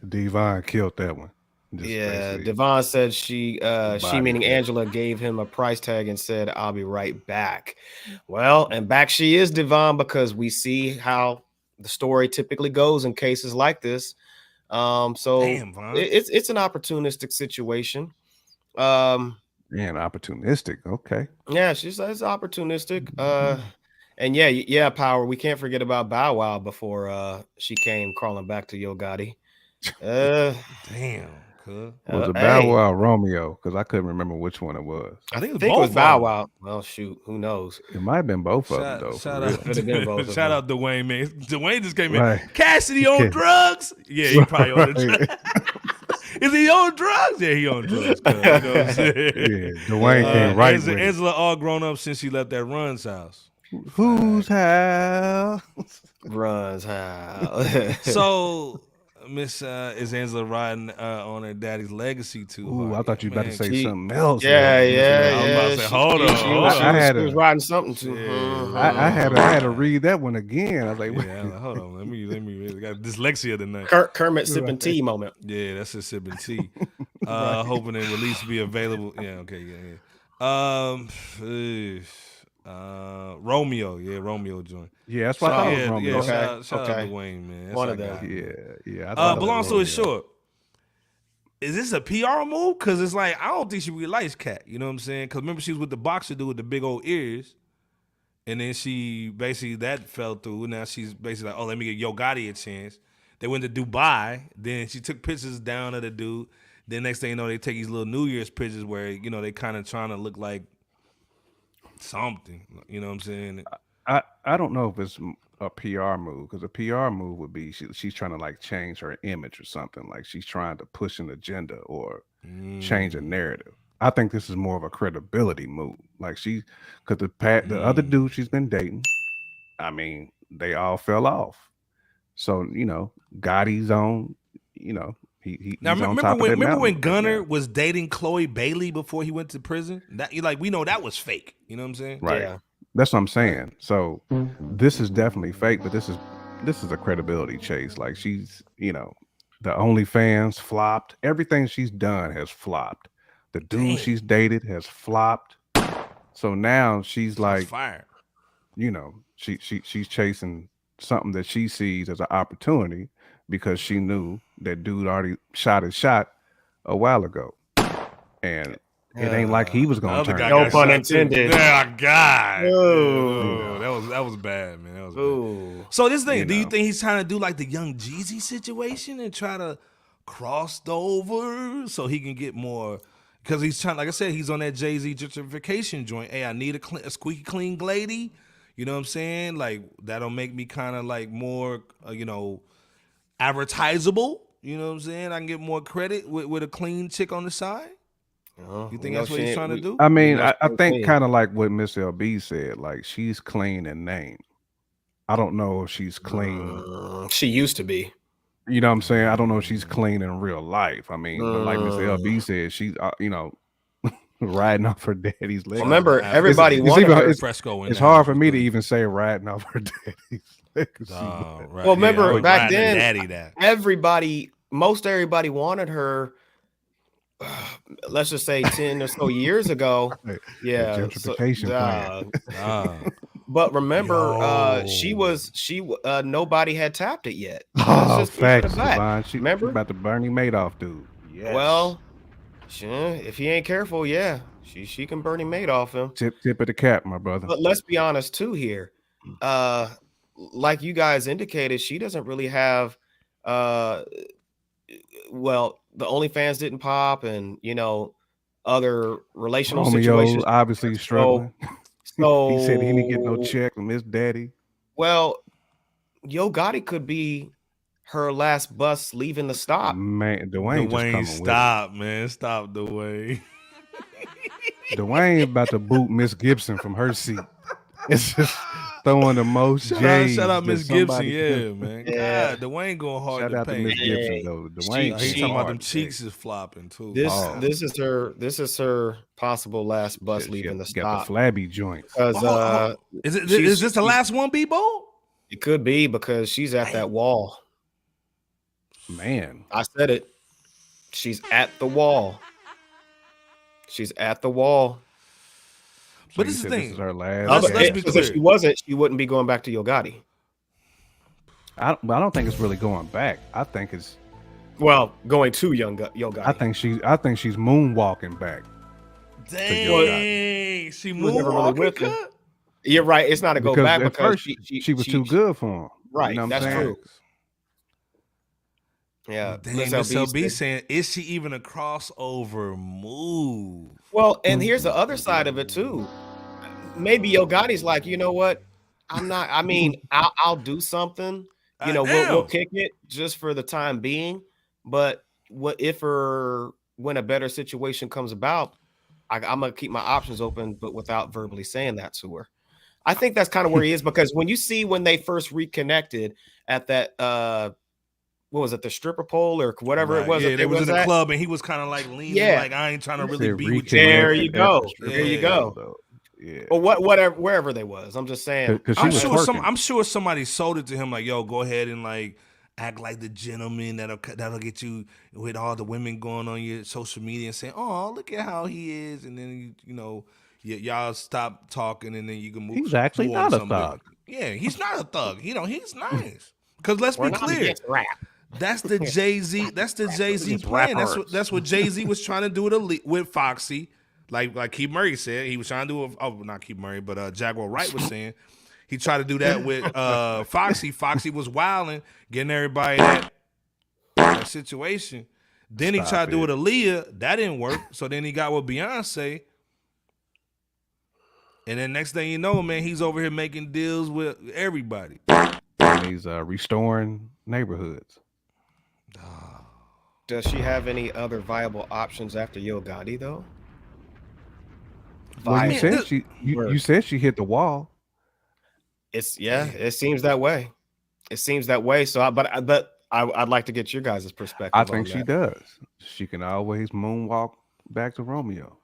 Devon killed that one. Just Yeah, basically. Devon said she meaning killed. Angela gave him a price tag and said, "I'll be right back." Well, and back she is, Devon, because we see how the story typically goes in cases like this. So Damn, Von. it's an opportunistic situation. Man, opportunistic. Okay. Yeah, she's it's opportunistic. And yeah, Power. We can't forget about Bow Wow before she came crawling back to Yo Gotti. Damn, cuz. Was it hey. Bow Wow or Romeo? Because I couldn't remember which one it was. I think it was both Bow of them. Wow. Well, shoot, who knows? It might have been both of them, though. Shout for real. out, Could have been both of shout them. out Dwayne, man. Dwayne just came Right. in. Cassidy on drugs? Yeah, he probably on the drugs. Is he on drugs? Yeah, he on drugs. Cuz, you know what I'm saying? Yeah, Dwayne came right with it. Angela all grown up since she left that Run's house. Whose house? Runs how? So, Miss is Angela riding on her daddy's legacy too Ooh, hard? I thought you were about to Man, say she- something else. Yeah. I was about to say, hold on, She hold was, on. she I was, had she was a- riding something too. Yeah. I had to read that one again. I was like, Yeah, hold on. Let me. I got dyslexia tonight. Kermit sipping tea moment. Yeah, that's a sipping tea. Hoping the release be available. Yeah, okay, Romeo, Romeo joint. yeah, that's what I thought it was Yeah, Romeo. Okay, shout out okay. to Wayne, man. That's One our of them. guy. Yeah. I thought But it long was story Romeo. short, is this a PR move? Because it's like, I don't think she really likes Cat. You know what I'm saying? Because remember, she was with the boxer dude with the big old ears. And then she basically, that fell through. Now she's basically like, oh, let me get Yo Gotti a chance. They went to Dubai. Then she took pictures down of the dude. Then next thing you know, they take these little New Year's pictures where, they kind of trying to look like something. You know what I'm saying? I don't know if it's a PR move, because a PR move would be she's trying to like change her image or something. Like she's trying to push an agenda or change a narrative. I think this is more of a credibility move. Like because the other dude she's been dating, I mean, they all fell off. So Gotti's on. He's Now on remember top of that when mountain right Gunna now. was dating Chloe Bailey before he went to prison? That we know that was fake. You know what I'm saying? Right. Yeah. That's what I'm saying. So this is definitely fake, but this is a credibility chase. Like she's, the OnlyFans flopped. Everything she's done has flopped. The dude she's dated has flopped. So now she's like, Fire. she's chasing something that she sees as an opportunity because she knew that dude already shot his shot a while ago. And it ain't like he was gonna turn. No got pun shot, too. intended. Yeah, God. Ooh. That was bad, man. That was bad. Ooh. So this thing, You do you know. think he's trying to do like the Young Jeezy situation and try to cross over so he can get more? Because he's trying, like I said, he's on that Jay-Z gentrification joint. Hey, I need a squeaky clean lady. You know what I'm saying? Like that'll make me kind of like more, advertisable. You know what I'm saying? I can get more credit with a clean chick on the side. You think that's what he's trying to do? I mean, I think kind of like what Miss LB said. Like she's clean in name. I don't know if she's clean. She used to be. You know what I'm saying? I don't know if she's clean in real life. I mean, but like Miss LB said, she's riding off her daddy's legacy. Remember, everybody wanted her. It's hard for me to even say riding off her daddy's legacy. Right. Well, remember back then, most everybody wanted her. Let's just say 10 or so years ago. Yeah, gentrification plan. But remember, nobody had tapped it yet. Oh, facts, she remember about to Bernie Madoff dude. Yes. Well, if he ain't careful, she can Bernie Madoff him. Tip of the cap, my brother. But let's be honest too here. Like you guys indicated, she doesn't really have. Well, the OnlyFans didn't pop, and other relational situations. Obviously struggling. So he said he didn't get no check from his daddy. Well, Yo Gotti could be her last bus leaving the stop. Man, Dwayne stop, man. Stop, Dwayne. Dwayne about to boot Miss Gibson from her seat. It's just throwing the most Shout out Miss Gibson, man. God, Dwayne going hard. Shout out to Miss Gibson though. Dwayne, he talking about them cheeks is flopping too. This is her possible last bus leaving the stop. Got the flabby joints. Because is this the last one, B-Bo? It could be because she's at that wall. Man, I said it. She's at the wall. She's at the wall. But this is the thing. This is her last. Let's be clear. If she wasn't, she wouldn't be going back to Yo Gotti. I don't think it's really going back. I think it's going to Yo Gotti. I think she's moonwalking back. Dang, she moonwalking. Really You're right. It's not a go back because she was too good for him. Right. You know that's true. Yeah. Miss LB saying, is she even a crossover move? Well, and here's the other side of it too. Maybe Yo Gotti's like, you know what? I'll do something. We'll kick it just for the time being. But when a better situation comes about, I'm gonna keep my options open, but without verbally saying that to her. I think that's kind of where he is, because when they first reconnected at that what was it, the stripper pole or whatever it was? Yeah, they was in the club and he was kind of like leaning, like I ain't trying to really be with you. There you go. There you go. Yeah. Or whatever, wherever they was. I'm just saying. I'm sure somebody sold it to him like, yo, go ahead and like act like the gentleman that'll get you with all the women going on your social media and saying, oh, look at how he is, and then y'all stop talking and then you can move. He's actually not a thug. Yeah, he's not a thug. He's nice. Because let's be clear. That's the Jay-Z. That's the Jay-Z plan. That's what Jay-Z was trying to do with Foxy. Like Keith Murray said, he was trying to do not Keith Murray, but Jaguar Wright was saying he tried to do that with Foxy. Foxy was wilding, getting everybody that situation. Then he tried to do it with Aaliyah. That didn't work. So then he got with Beyonce. And then next thing you know, man, he's over here making deals with everybody. And he's restoring neighborhoods. Does she have any other viable options after Yo Gotti though? Well, you said she hit the wall. It seems that way. It seems that way. So, I'd like to get your guys' perspective. I think she does. She can always moonwalk back to Romeo.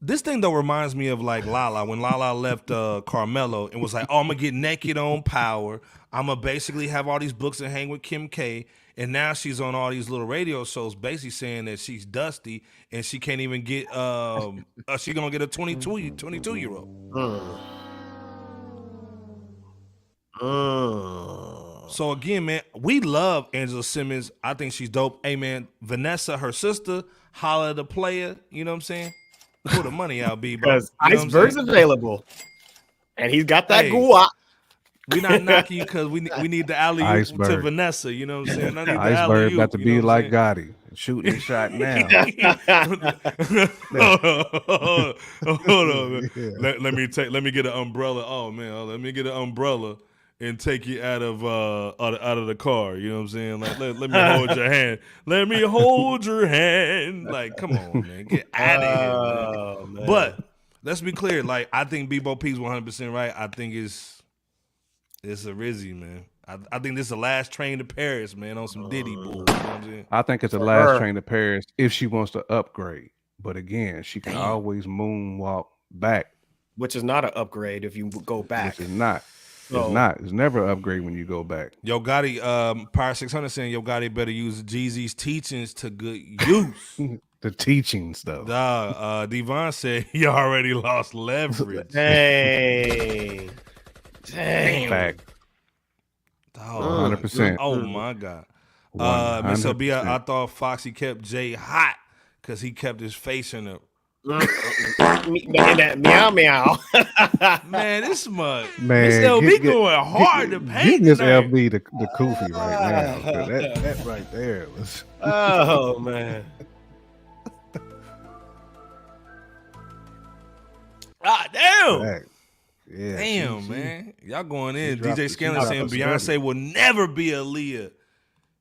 This thing though reminds me of like Lala when Lala left Carmelo and was like, "Oh, I'm gonna get naked on Power. I'm gonna basically have all these books and hang with Kim K." And now she's on all these little radio shows, basically saying that she's dusty and she can't even get. She's gonna get a 22-year-old. So again, man, we love Angela Simmons. I think she's dope. Hey, man, Vanessa, her sister, holla the player. You know what I'm saying? Pull the money out, B. Because Iceberg's available, and he's got that guap. We're not knocking you because we need the alley to Vanessa. You know what I'm saying? I need Iceberg about to be like Gotti, shooting the shot now. Hold on. Let me get an umbrella. Oh man, let me get an umbrella and take you out of the car. You know what I'm saying? Like, let me hold your hand. Let me hold your hand. Like, come on, man. Get out of here, man. But let's be clear. Like, I think Bebo P's 100% right. I think it's a Rizzy, man. I think this is the last train to Paris, man, on some Diddy bull. You know what I'm saying? I think it's the last train to Paris if she wants to upgrade. But again, she can always moonwalk back. Which is not an upgrade if you go back. Which is not. It's not. It's never an upgrade when you go back. Yo Gotti, Power 600 saying Yo Gotti better use Jeezy's teachings to good use. The teachings, though. Devon said he already lost leverage. Dang. Fact. 100%. Oh my God. So B, I thought Foxy kept Jay hot because he kept his face in the meow meow. Man, this mug. Man, This LB going hard to paint. This LB the Koofy right now. That right there was. Oh man. Ah, damn. Fact. Yeah, Damn, man. Y'all going in. dropped DJ it. Scanlon She saying dropped Beyonce will never be Aaliyah.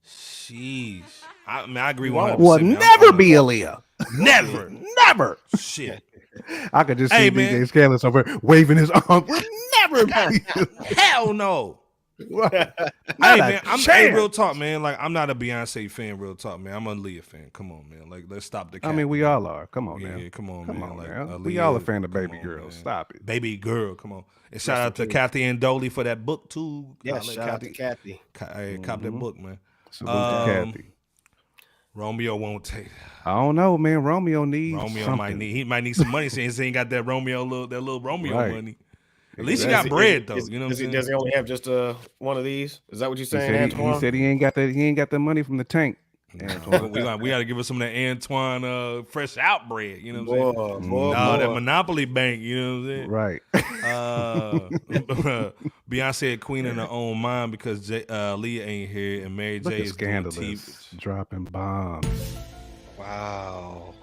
Sheesh. I agree 100%. Will never be Aaliyah. Never. Never. Shit. I could just Hey, see man. DJ Scanlon over waving his arm. Will never be. Hell no. Hey, man, hey, real talk, man. Like, I'm not a Beyonce fan, real talk, man. I'm a Aaliyah fan. Come on, man. Like, let's stop the cap. I mean, we all are. Come on, Yeah, man. come on, Come man. on, Like, man. We Aaliyah, all a fan of come Baby on, Girl. man. Stop it. Baby Girl, come on. And shout out to Kathy and Dolly for that book, too. Yeah, shout out to Kathy. Hey, cop that book, man. Salute to Kathy. Romeo won't take. I don't know, man. Romeo needs Romeo something. he might need some money since he ain't got that little Romeo Right. money. At least he got bread though. You know what I'm saying? Does he only have just one of these? Is that what you're He saying, said Antoine? he said he ain't got the money from the tank. Antoine. we got to give us some of that Antoine fresh out bread. You know what I'm saying? Boy, That Monopoly Bank. You know what I'm saying? Right. Beyonce a queen in her own mind because Leah ain't here and Mary Look J at is doing TV. Scandalous dropping bombs. Wow.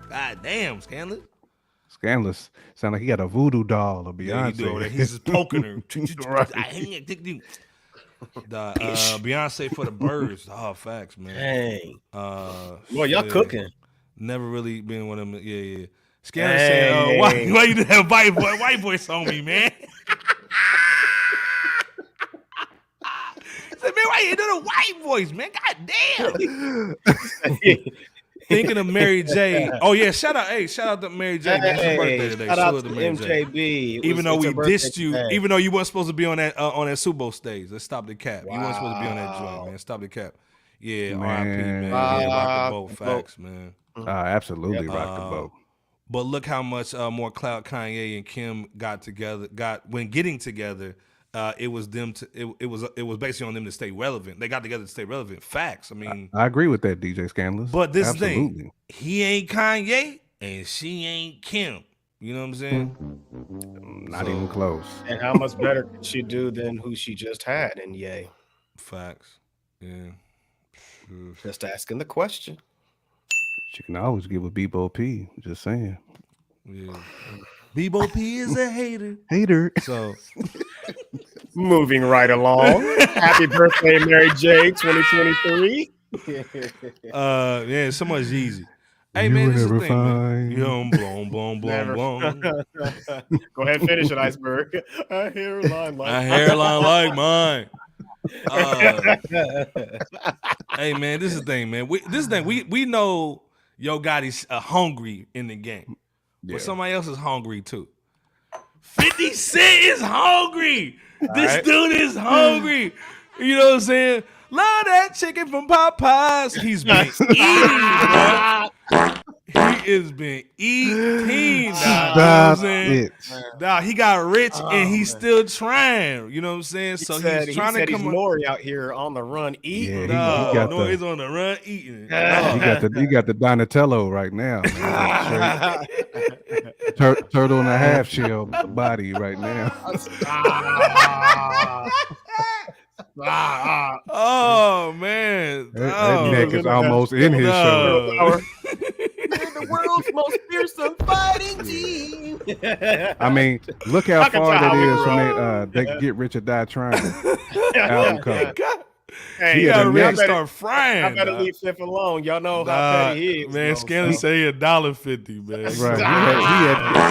God damn, Scandalous. Scandalous sound like he got a voodoo doll of Beyonce. Yeah, he do over there. He's just poking her. Right. Beyonce for the birds. Oh, facts, man. Dang. Boy, y'all yeah. cooking. Never really been one of them. Yeah. Scandalous saying, why you didn't have white voice on me, man? Say, man, why you doing a white voice, man? God damn. Thinking of Mary J. Oh yeah, shout out to Mary J. Man. It's her birthday today. Shout out to Mary J. MJB. Even though we dissed you, even though you weren't supposed to be on that Super Bowl stage. Let's stop the cap. You weren't supposed to be on that joint, man. Stop the cap. Yeah, R.I.P. man. Yeah, rock the boat. Facts, man. Absolutely rock the boat. But look how much more clout Kanye and Kim got when getting together. It was them it was basically on them to stay relevant. They got together to stay relevant. Facts. I mean, I agree with that, DJ Scandalous. But this thing, he ain't Kanye and she ain't Kim. You know what I'm saying? Not even close. And how much better could she do than who she just had in Ye? Facts. Yeah. Just asking the question. She can always get with Bebo P. Just saying. Yeah. Bebo P is a hater. Hater. So moving right along. Happy birthday, Mary J. 2023. Yeah, so much easy. Hey You man, this is never the thing, man. find- Blown. Go ahead and finish it, Iceberg. A hairline like mine. Hey man, this is the thing, man. We know Yo Gotti's hungry in the game. Yeah. But somebody else is hungry too. 50 Cent is hungry. This dude is hungry. You know what I'm saying? Love that chicken from Popeyes. He's been eating, bro. He has been eating. Stop it. Nah, he got rich and he's still trying. You know what I'm saying? So he's trying to come he's Nori out here on the run eating. Yeah, he got no, the- he's on the run eating. You got the Donatello right now. Man. Turtle and a half shell body right now. Oh man, That neck is almost in his shoulder. We're the world's most fearsome fighting team. I mean, look how I can far tell that how we is from roll. they Get Rich or Die Trying album cover. Hey, He had gotta a really neck- start I frying. better dog. leave Fifth alone. Y'all know how Nah, petty he is. man, yo, Scanner so. say he $1.50, man. Right.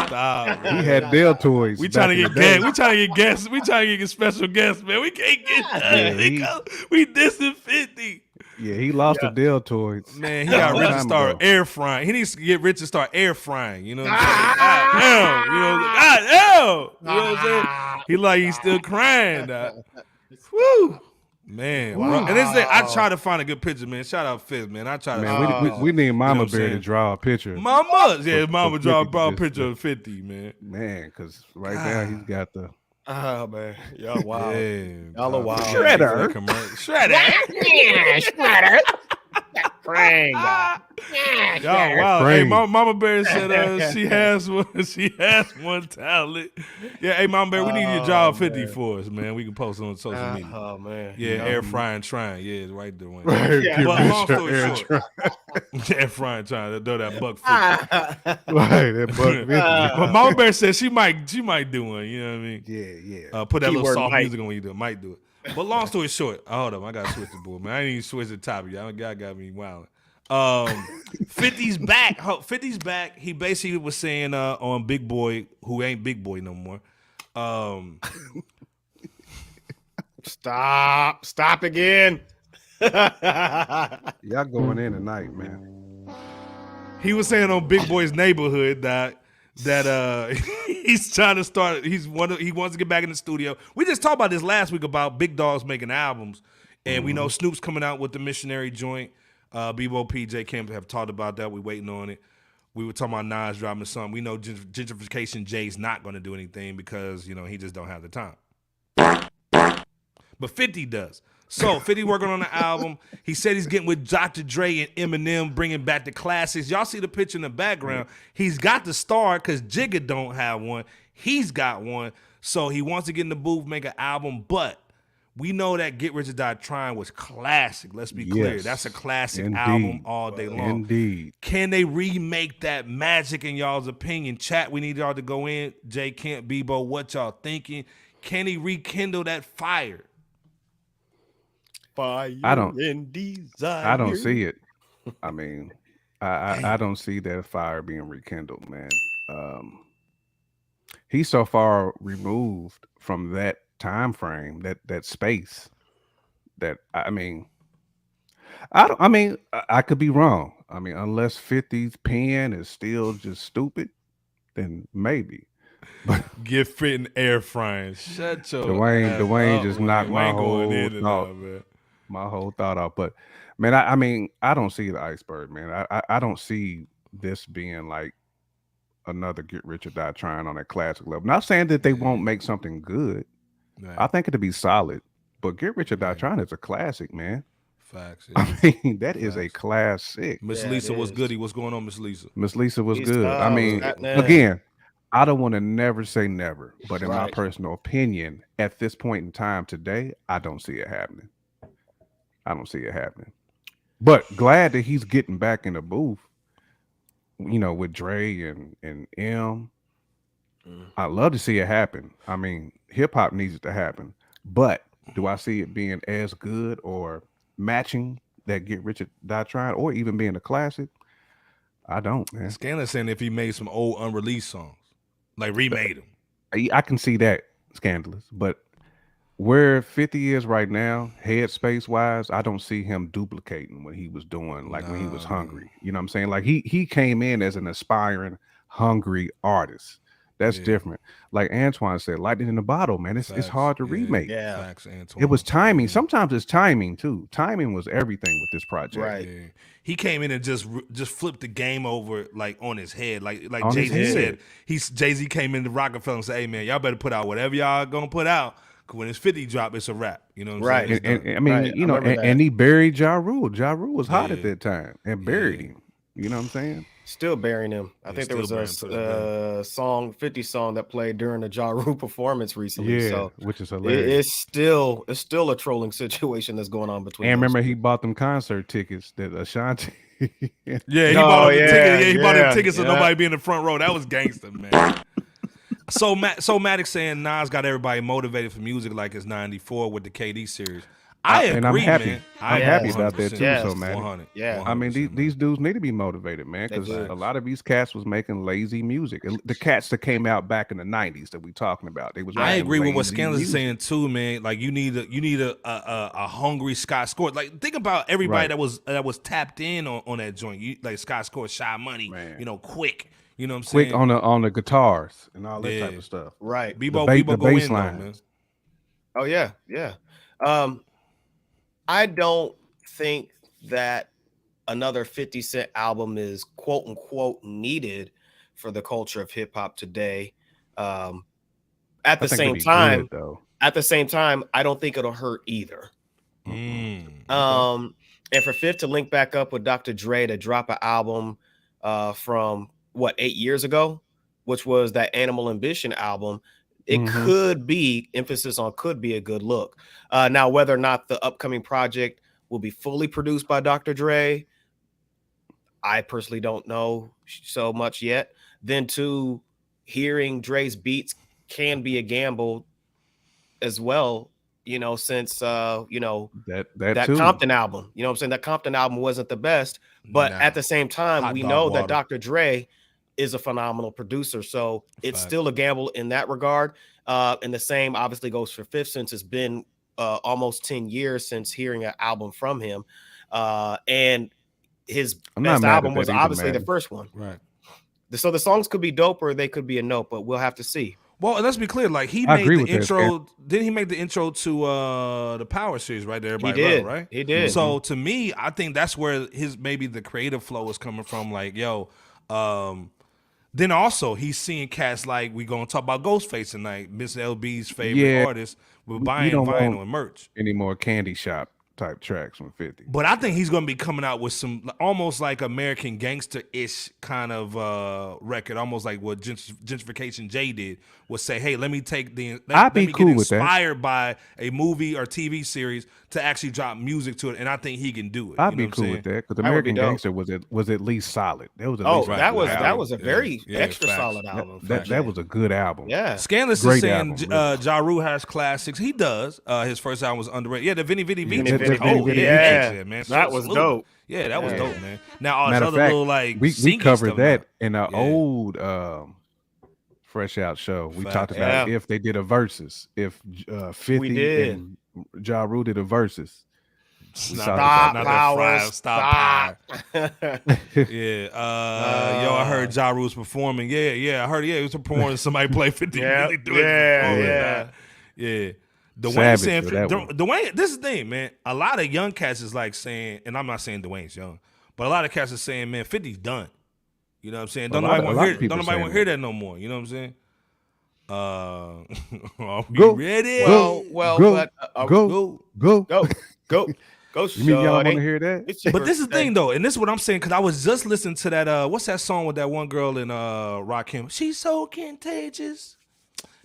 Stop. He had deltoids. We trying to back get in the guests. We trying to get guests. We trying to get special guests, man. We can't get Yeah, because we dissing 50. Yeah, he lost the deltoids. Man, he got Long rich and time start ago. air frying. He needs to get rich and start air frying. You know what I'm saying? God damn. You know, God damn. You know what I'm saying? He like he's still crying. Dog. Woo. Man, bro. And it's I try to find a good picture, man. Shout out Fizz, man. I try to Man, we need Mama what I'm Bear to saying? draw a picture. Mama. Yeah, for Mama 50 draw a just- picture of 50, man. Man, because right now he's got the Oh man, y'all wow. Yeah, Y'all are wild. Shredder. Shredder. Craig. Y'all wow. Crazy. Hey, Mama Bear said she has one. She has one talent. Yeah, hey, Mama Bear, we need you to draw 50 for us, man. We can post on social media. Oh man. Yeah, air frying trying. Yeah, it's right there. One. Yeah. But long story Air short, air frying trying to do that $1.50. right, that buck 50. But Mama Bear said she might do one. You know what I mean? yeah. Put that little Keyword soft might. music on when you do it. Might do it. But long story short, hold up, I gotta switch the board, man. I didn't even switch the topic. Y'all got me wilding. 50's back. 50's back. He basically was saying on Big Boy, who ain't Big Boy no more. Stop again. Y'all going in tonight, man. He was saying on Big Boy's Neighborhood that he's trying to start. He wants to get back in the studio. We just talked about this last week about big dogs making albums, and we know Snoop's coming out with the Missionary joint. Bebo PJ Camp have talked about that. We waiting on it. We were talking about Nas dropping something. We know Gentrification Jay's not going to do anything because he just don't have the time. But 50 does. So 50 working on the album. He said he's getting with Dr. Dre and Eminem, bringing back the classics. Y'all see the picture in the background. He's got the Starr because Jigga don't have one. He's got one. So he wants to get in the booth, make an album. But we know that Get Rich or Die Trying was classic. Let's be clear. Yes. That's a classic Indeed. album all day long. Indeed. Can they remake that magic in y'all's opinion? Chat, we need y'all to go in. Jay Kent, Bebo, what y'all thinking? Can he rekindle that fire? Fire I don't- and desire. I don't see it. I mean, I don't see that fire being rekindled, man. He's so far removed from that time frame, that space, that I could be wrong. I mean, unless 50's pen is still just stupid, then maybe. Get fit in air frying. Shut your Dwayne ass just up, knocked my Dwayne going whole in and thought. out, man. My whole thought out. But man, I mean, I don't see the iceberg, man. I don't see this being like another Get Rich or Die Trying on a classic level. Not saying that they won't make something good. Right. I think it'll be solid. But Get Rich or Die Trying is a classic, man. Facts. I mean, that is a classic. Miss Yeah, it Lisa was is. goody. What's going on, Miss Lisa? Miss Lisa was He's good. I tough. mean, Man. again, I don't want to never say never, but in my Right. personal opinion, at this point in time today, I don't see it happening. I don't see it happening. But glad that he's getting back in the booth, with Dre and M. I love to see it happen. I mean, hip hop needs it to happen. But do I see it being as good or matching that Get Rich or Die Trying, or even being a classic? I don't, man. Scanlon's saying if he made some old unreleased songs, like remade them. I can see that scandalous, but where 50 is right now, headspace wise, I don't see him duplicating what he was doing, like when he was hungry. You know what I'm saying? Like he came in as an aspiring, hungry artist. That's different. Like Antoine said, lightning in the bottle, man. It's hard to remake. Yeah. Facts, Antoine. It was timing. Sometimes it's timing too. Timing was everything with this project. Right. Yeah. He came in and just flipped the game over like on his head. Like On his Jay-Z head. said, Jay-Z came into Rockefeller and said, "Hey man, y'all better put out whatever y'all gonna put out. Cause when it's 50 drop, it's a wrap." You know what I'm Right. saying? It's And done. I mean, Right. I remember that. and he buried Ja Rule. Ja Rule was hot at Yeah. that time and buried Yeah. him. You know what I'm saying? Still burying him. I think there was still burying him, a song, 50 song that played during the Ja Rule performance recently. Yeah, So which is hilarious. it's still a trolling situation that's going on between. And those remember, two. he bought them concert tickets that Ashanti. Yeah, he Oh, bought him the yeah, ticket. Yeah, he bought him yeah, tickets so yeah. nobody be in the front row. That was gangster, man. So Maddox saying Nas got everybody motivated for music like it's 94 with the KD series. I agree, and I'm happy. man. I'm happy about that too. Yes. So, man, 100. Yeah. I mean, 100%, these dudes need to be motivated, man, They because do. a lot of these cats was making lazy music. The cats that came out back in the '90s that we talking about, they was. I writing agree with what lazy Scanlon's music. saying too, man. Like you need a hungry Scott Score. Like think about everybody Right. that was tapped in on that joint. You, like Scott Score, Shy Money, Man. you know, Quick. You know what I'm Quick saying? on the guitars and all that Yeah. type of stuff. Right. Bebo the go bass in though, lines. man. Oh yeah, yeah. I don't think that another 50 Cent album is quote unquote needed for the culture of hip hop today. At I the think same it'd be time, good, though. I don't think it'll hurt either. Okay. And for Fifth to link back up with Dr. Dre to drop an album from what 8 years ago, which was that Animal Ambition album, it could be, emphasis on could be, a good look. Now, whether or not the upcoming project will be fully produced by Dr. Dre, I personally don't know so much yet. Then two, hearing Dre's beats can be a gamble as well, you know, since that that too. Compton album, you know what I'm saying? That Compton album wasn't the best, but Nah. at the same time, Hot we dog know water. that Dr. Dre is a phenomenal producer. So it's Fact. still a gamble in that regard. And the same obviously goes for Fifth, since it's been almost 10 years since hearing an album from him. And his I'm not best mad at album was that either, obviously the man. first one. Right. So the songs could be dope or they could be a note, but we'll have to see. Well, and let's be clear. Like he I made agree the with that, intro. Didn't he make the intro to the Power series? Right there, everybody did. love, right? He did. So to me, I think that's where his maybe the creative flow is coming from. Like, yo, then also he's seeing cats like we gonna talk about Ghostface tonight, Miss LB's favorite Yeah. artist, with We buying don't vinyl want and merch. Any more candy shop type tracks from 50? But I think he's gonna be coming out with some almost like American Gangster-ish kind of record, almost like what Gentrification J did. Was say, hey, let me take I'd be me cool get with that. inspired by a movie or TV series to actually drop music to it, and I think he can do it. I'd You know be what I'm cool saying? with that because That would be American dope. Gangster was at least solid. That was at Oh, least a that good was album. a very Yeah, extra facts. solid album. That was a good album. Yeah. Scanless is Great saying album, really. Ja Rule has classics. He does. His first album was underrated. Yeah, the Vinny Vinny V. Vinny was Vinny cold. Vinny, Yeah, yeah. man. That was Salute. dope. Yeah, that was Yeah. dope, man. Now all this Matter other of fact, little like we singing covered stuff that now. in an Yeah. old Fresh Out show. We Fact. talked about Yeah. if they did a versus, if 50 did. and Ja Rule did a versus. We Not talked Stop, about that Powers. Stop. Stop. Yeah. Yo, I heard Ja Rule's performing. Yeah. I heard he was performing. Somebody play 50. Yeah, Really do it yeah, before. yeah. Yeah. Dwayne Savage saying for that one. Dwayne, this is the thing, man. A lot of young cats is like saying, and I'm not saying Dwayne's young, but a lot of cats are saying, man, 50's done. You know what I'm saying? Don't A lot nobody of want to people hear saying hear that. that no more. You know what I'm saying? Are we Go. ready? Go. Well, Go. but Go. Go. Go. go. You mean y'all want shorty. to hear that? It's your But this is the birthday. thing though, and this is what I'm saying, because I was just listening to that what's that song with that one girl in Rakim? She's so contagious.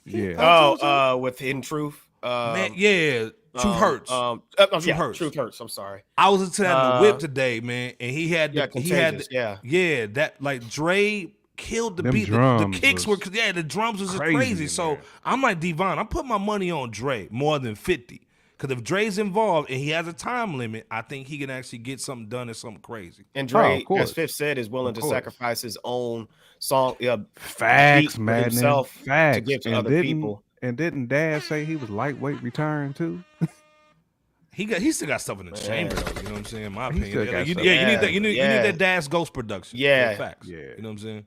Yeah. With Hidden Truth. Man, yeah. Truth hurts. Truth Hurts. Truth hurts. I'm sorry. I was into that in the whip today, man, and he had Yeah, he had Contagious, yeah. yeah, that like Dre killed the Them beat. The drums kicks were was the drums was just crazy crazy. in So there. I'm like Devon, I'm putting my money on Dre more than 50. Because if Dre's involved and he has a time limit, I think he can actually get something done and something crazy. And Oh, Dre, of course. as Fifth said, is willing Of to course. sacrifice his own song, Facts, beat for man. himself Facts. to give to And other didn't- people. And didn't Dad say he was lightweight return too? He still got stuff in the Man. chamber though. You know what I'm saying? In my He opinion. still got You, stuff. yeah, you need that. You need Yeah. that Dash Ghost production. Yeah. Facts. Yeah. You know what I'm saying?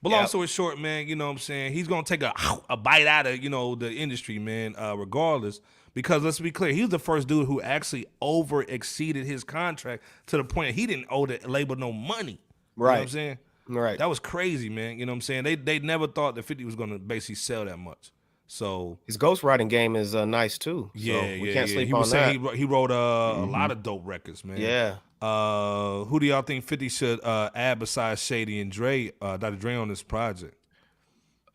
But long Yep. story short, man, you know what I'm saying? He's gonna take a bite out of, the industry, man, regardless. Because let's be clear, he was the first dude who actually over exceeded his contract to the point he didn't owe the label no money. You know what I'm Right. saying? Right. That was crazy, man. You know what I'm saying? They never thought that 50 was gonna basically sell that much. So His ghostwriting game is nice too. So yeah, we yeah, can't yeah. sleep He on was that. saying he wrote a lot of dope records, man. Yeah. Who do y'all think 50 should add besides Shady and Dre, Dr. Dre on this project?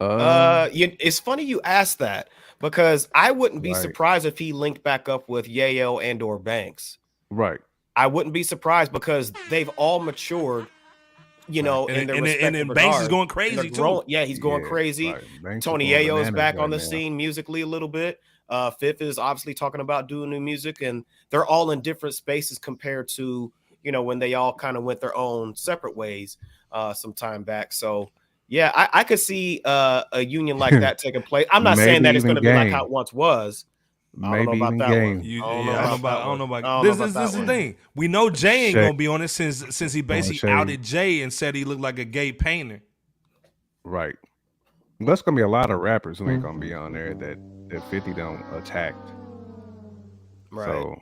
It's funny you asked that because I wouldn't be Right. surprised if he linked back up with Yayo and or Banks. Right. I wouldn't be surprised because they've all matured you know, in their respective and Banks is regard. going And crazy they're too. growing. Yeah, he's going Yeah, crazy. right. Banks is Tony going Yayo is bananas back right on the now. scene musically a little bit. Fifth is obviously talking about doing new music, and they're all in different spaces compared to, you know, when they all kind of went their own separate ways some time back. So yeah, I could see a union like that taking place. I'm not saying Maybe that it's going even to be like how Game. it once was. I don't know Maybe about even that one. Game. I don't know I about that don't know one. about I don't this. know This about is the that one. thing. We know Jay ain't Shade. gonna be on it since he basically shade. outed Jay and said he looked like a gay painter. Right. There's gonna be a lot of rappers who ain't gonna be on there that 50 don't attack. Right. So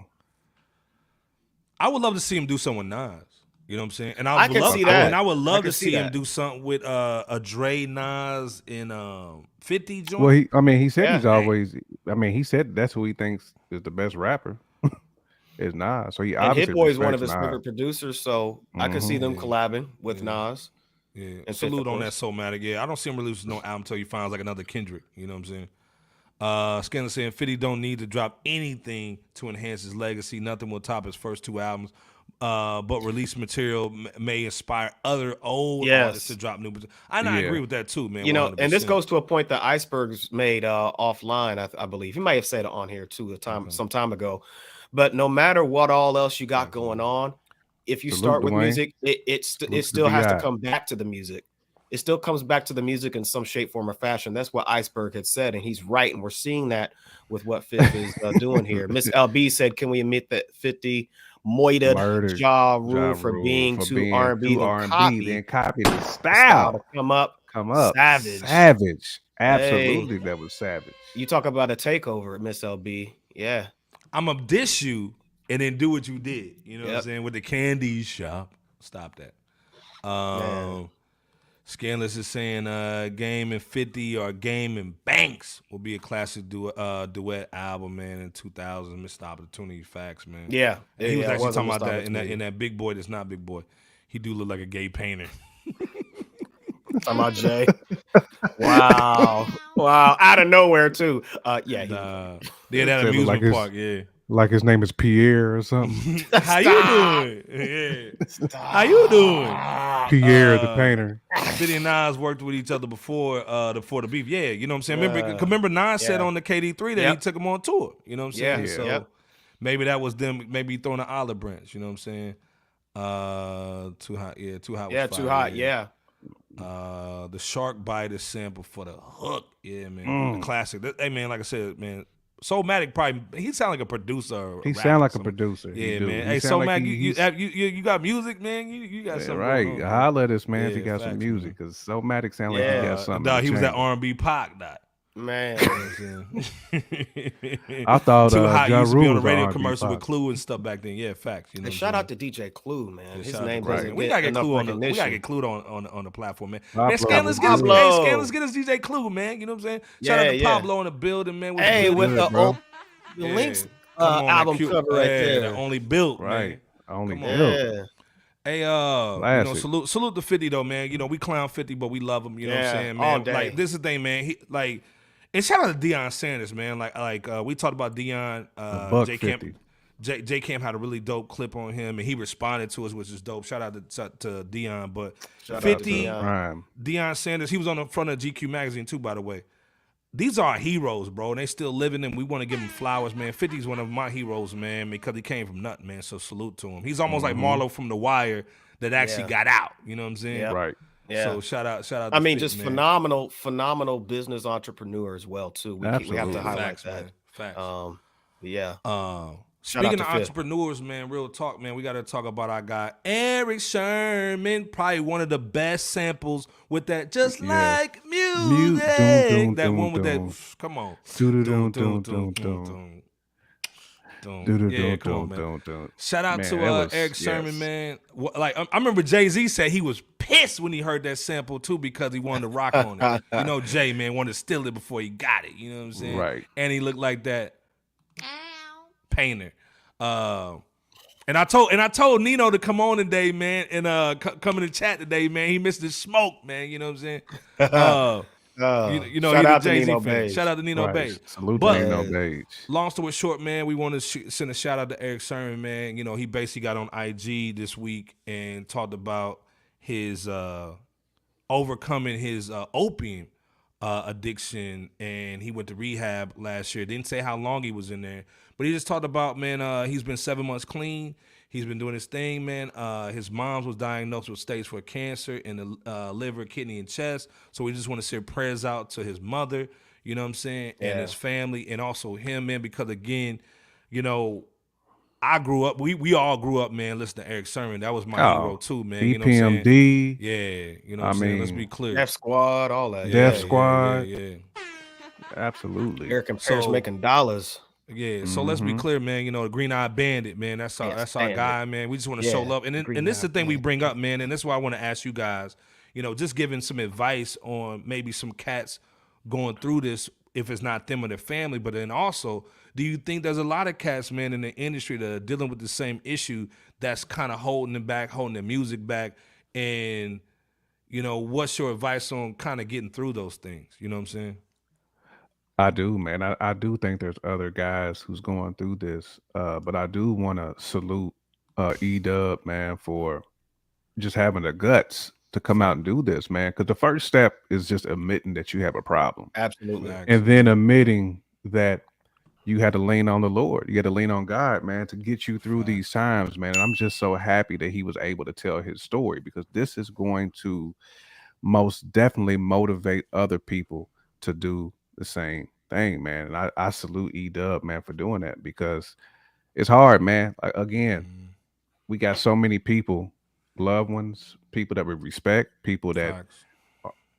I would love to see him do something with Nas. You know what I'm saying? And I would can love, see that. And I would I love can to see see him that. do something with a Dre, Nas, and 50 joint. well, he said Yeah. he's always. He said that's who he thinks is the best rapper. Is Nas. So he And obviously Hit Boy is one of respects his Nas. favorite producers, so I could see them collabing with Nas. Yeah, And Fifth, salute of on that course. Soulmatic. Yeah, I don't see him releasing no album until he finds like another Kendrick. You know what I'm saying? Scanlon saying 50 don't need to drop anything to enhance his legacy. Nothing will top his first two albums. But release material may inspire other old artists to drop new material. And I agree with that too, man. You know, 100%. and this goes to a point that Iceberg's made offline, I believe. He might have said it on here too some time ago. But no matter what all else you got going on, if you start with music, it still has to come back to the music. It still comes back to the music in some shape, form, or fashion. That's what Iceberg had said, and he's right. And we're seeing that with what Fifth is doing here. Miss LB said, "Can we admit that 50 moited Ja Rule for being too R&B, then copied the style to come up, savage, absolutely, that was savage. You talk about a takeover, Miss LB, yeah. I'm gonna diss you and then do what you did. You know what I'm saying? With the candy shop. Stop that. Scanless is saying Game and 50 or Game and Banks will be a classic duet album, man, in 2000. Missed opportunity, facts, man. Yeah. And he was actually talking about that in that Big Boy that's not Big Boy. He do look like a gay painter. Talking about Jay. Wow. Out of nowhere, too. Yeah, that amusement park, yeah. Like his name is Pierre or something. How you doing? Yeah. How you doing? Pierre the painter. 50 and Nas worked with each other before the beef. Yeah, you know what I'm saying? Remember Nas said on the KD3 that he took him on tour. You know what I'm saying? So maybe that was them maybe throwing an olive branch. You know what I'm saying? Too hot. Yeah, too hot. Yeah, too hot. Yeah. The shark bite is sample for the hook. Yeah, man. The classic. Hey, man, like I said, man. Soulmatic probably he sound like a producer. He sound like a producer. Yeah, man. Hey, Soulmatic, you got music, man. You got something. Right. Holla at us, man. If you got some music, because Soulmatic sound like he got something. Dog, he was that R&B Pac, dog. Man, I thought too hot. Ja Used to be on Rule the radio was commercial R&B with Clue and stuff back then. Yeah, facts. You know. Shout out to DJ Clue, man. His name doesn't we gotta get enough Clue on recognition. We gotta get Clue on the platform, man. Pablo. Man, Scanless get us. Pablo. Hey, Scanless get us DJ Clue, man. You know what I'm saying? Shout out to Pablo in the building, man. With the bro. old Links album cover right there. The only built, right. Man. Only built. Hey, you know, salute to 50 though, man. You know, we clown 50, but we love him. You know what I'm saying, man? All day. Like this is the thing, man. And shout out to Deion Sanders, man. Like we talked about Deion. J Camp had a really dope clip on him, and he responded to us, which is dope. Shout out to Deion, but 50 Deion Sanders. He was on the front of GQ magazine too, by the way. These are our heroes, bro, and they still living, and we want to give him flowers, man. 50 is one of my heroes, man, because he came from nothing, man. So salute to him. He's almost like Marlo from The Wire that actually got out. You know what I'm saying? Yep. Right. Yeah. So shout out. To I mean, 50, just man. phenomenal business entrepreneur as well too. We have to highlight Facts, that. Man. Facts. Shout Speaking of out to entrepreneurs, man, real talk, man, we got to talk about our guy, Erick Sherman, probably one of the best samples with that just like music. That one with that, come on. Yeah, come on, man. Shout out to Erick Sherman, man. Like I remember Jay-Z said he was pissed when he heard that sample too because he wanted to rock on it. You know, Jay, man, wanted to steal it before he got it. You know what I'm saying? Right. And he looked like that painter. And I told Nino to come on today, man, and come in the chat today, man. He missed the smoke, man. You know what I'm saying? You know, shout out he's a to Jay-Z Nino fan. Beige. Shout out to Nino Beige. Salute to Nino Beige. Long story short, man, we want to send a shout out to Erick Sherman, man. You know, he basically got on IG this week and talked about his overcoming his opium addiction, and he went to rehab last year. Didn't say how long he was in there, but he just talked about, man, he's been 7 months clean. He's been doing his thing, man. His mom was diagnosed with stage 4 cancer in the liver, kidney, and chest. So we just want to send prayers out to his mother, you know what I'm saying, and his family, and also him, man, because again, you know, I grew up, we all grew up, man, listening to Erick Sermon. That was my hero too, man. You know what I'm saying? BPMD, Yeah, you know what I'm saying? Let's be clear. Def Squad, all that. Def Yeah, Squad. yeah. Absolutely. Eric and Paris making dollars. Yeah, so let's be clear, man. You know, the Green Eye Bandit, man. That's our Bandit. guy, man. We just want to show love, and this is the thing we bring up, man. And this is why I want to ask you guys, you know, just giving some advice on maybe some cats going through this, if it's not them or their family. But then also, do you think there's a lot of cats, man, in the industry that are dealing with the same issue that's kind of holding them back, holding their music back? And, you know, what's your advice on kind of getting through those things? You know what I'm saying? I do, man. I do think there's other guys who's going through this. But I do want to salute E-Dub, man, for just having the guts to come out and do this, man. Because the first step is just admitting that you have a problem. Absolutely. And then admitting that you had to lean on the Lord. You had to lean on God, man, to get you through these times, man. And I'm just so happy that he was able to tell his story, because this is going to most definitely motivate other people to do the same thing, man. And I salute E-Dub, man, for doing that, because it's hard, man. Again, we got so many people, loved ones, people that we respect, people that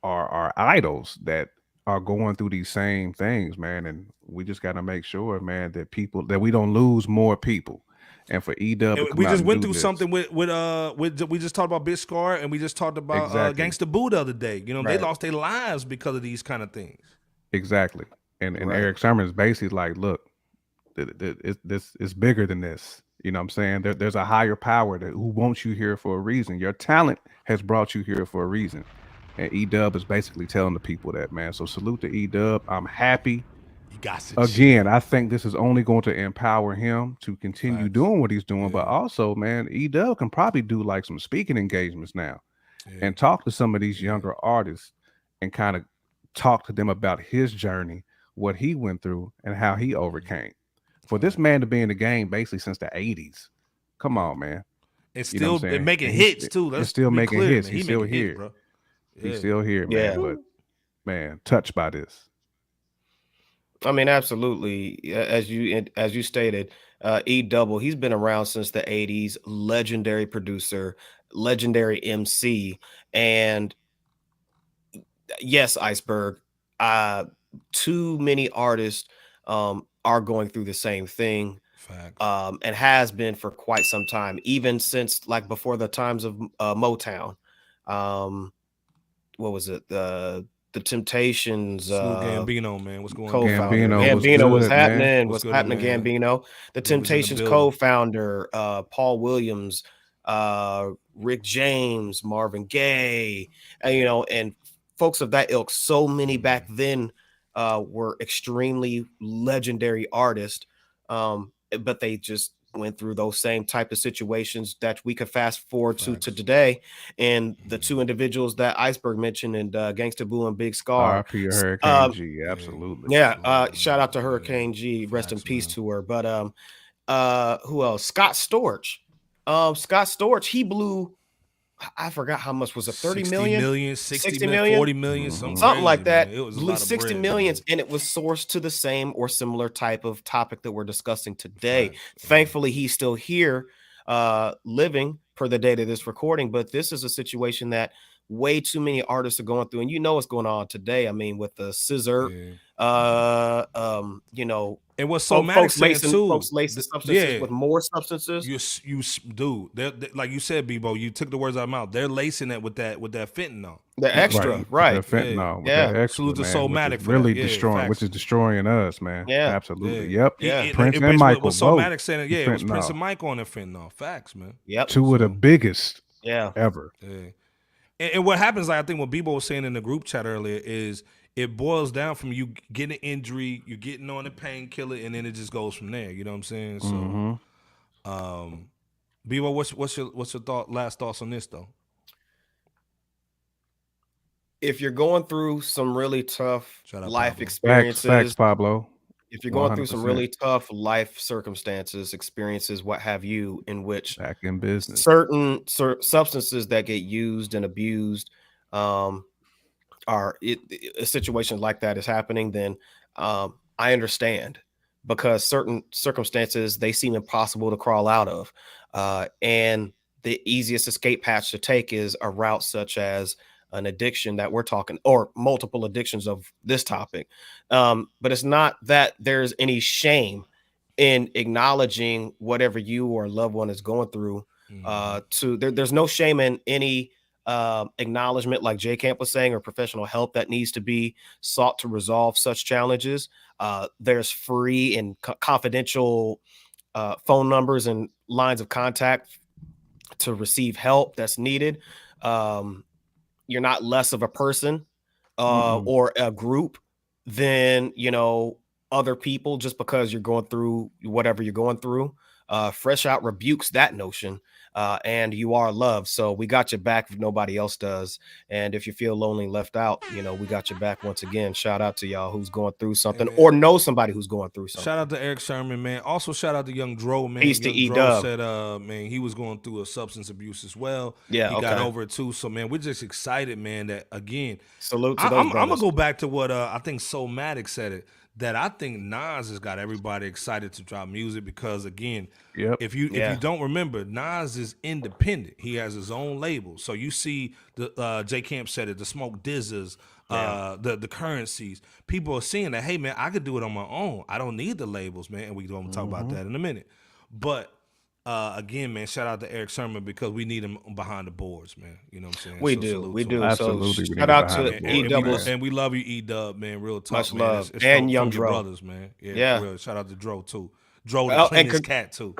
are idols that are going through these same things, man. And we just got to make sure, man, that we don't lose more people. And for E-Dub, we just went through something with we just talked about Big Scarr, and we just talked about Gangsta Boo the other day. You know, they lost their lives because of these kind of things. Exactly. And Erick Sermon is basically like, look, this is bigger than this. You know what I'm saying? There's a higher power who wants you here for a reason. Your talent has brought you here for a reason. And E-Dub is basically telling the people that, man. So salute to E-Dub. I'm happy. Again, I think this is only going to empower him to continue doing what he's doing. But also, man, E-Dub can probably do like some speaking engagements now and talk to some of these younger artists and kind of talk to them about his journey, what he went through, and how he overcame. For this man to be in the game basically since the 80s, come on, man. It's still making hits too. It's still making hits. He's still here. Bro. He's still here, man. But man, touched by this. I mean, absolutely. As you stated, E-Double, he's been around since the 80s, legendary producer, legendary MC, and yes, Iceberg, too many artists are going through the same thing. And has been for quite some time, even since like before the times of Motown. What was it? The Temptations, Gambino, man, what's going on? Gambino was happening. Man. What's happening, man? Gambino? The Temptations co-founder, Paul Williams, Rick James, Marvin Gaye, and folks of that ilk. So many back then were extremely legendary artists, but they just went through those same type of situations that we could fast forward to today. And the two individuals that Iceberg mentioned, and Gangsta Boo and Big Scarr, Hurricane G, absolutely. Shout out to Hurricane G, rest in peace to her. But who else? Scott Storch. Scott Storch, he blew, I forgot how much was it, 30 million, 60 million, 40 million, something like that. Man. It was blew 60 million, and it was sourced to the same or similar type of topic that we're discussing today. Thankfully, he's still here, living per the date of this recording. But this is a situation that way too many artists are going through, and you know what's going on today. I mean, with the scissor, and what's so mad too, folks lacing substances with more substances. You do. They're, like you said, Bebo, you took the words out of my mouth. They're lacing it with that fentanyl. The extra, right? The fentanyl, extra, salute to Soulmatic for really that. destroying, which is destroying us, man. Yeah, absolutely. Yep. Prince and Michael. What Soulmatic saying, it was Prince and Michael on the fentanyl. Facts, man. Yep. Two of the biggest, ever. Yeah. And what happens, like I think what Bebo was saying in the group chat earlier, is it boils down from you getting an injury, you getting on a painkiller, and then it just goes from there. You know what I'm saying? So, Bebo, what's your last thoughts on this though? if you're going through some really tough Shout out life Pablo. Facts, experiences, Pablo. if you're going through some 100%. really tough life circumstances, experiences, what have you, in which Back in business. certain substances that get used and abused um, a situation like that is happening, then I understand, because certain circumstances, they seem impossible to crawl out of. And the easiest escape hatch to take is a route such as an addiction that we're talking, or multiple addictions of this topic. But it's not that there's any shame in acknowledging whatever you or a loved one is going through. There's no shame in any acknowledgement, like J Camp was saying, or professional help that needs to be sought to resolve such challenges. There's free and confidential phone numbers and lines of contact to receive help that's needed. You're not less of a person or a group than, other people, just because you're going through whatever you're going through. FRSHOUT rebukes that notion, and you are loved. So we got your back if nobody else does. And if you feel lonely and left out, we got your back once again. Shout out to y'all who's going through something, or know somebody who's going through something. Shout out to Erick Sherman, man. Also, shout out to Young Dro, man. Peace to Young Dro E-Dub. said, man, he was going through a substance abuse as well. Yeah, he got okay. over it too. So, man, we're just excited, man, that, again, Salute to those I'm brothers. going to go back to what I think Somatic said it, that I think Nas has got everybody excited to drop music because, again, if you don't remember, Nas is independent. He has his own label. So you see, the J Camp said it, the Smoke Dizzers, the Currencies. People are seeing that, hey, man, I could do it on my own. I don't need the labels, man, and we're going to talk about that in a minute. But again, man, shout out to Erick Sherman because we need him behind the boards, man. You know what I'm saying? We So do. salute We to do. him. Absolutely, So we shout need out him to behind the E-Doubles. And we love you, E-Dub, man. Real talk, Much man. love. It's And from Young your Dro. brothers, man. Yeah. For real. Shout out to Dro, too. Dro, the Well, and cleanest cat, too.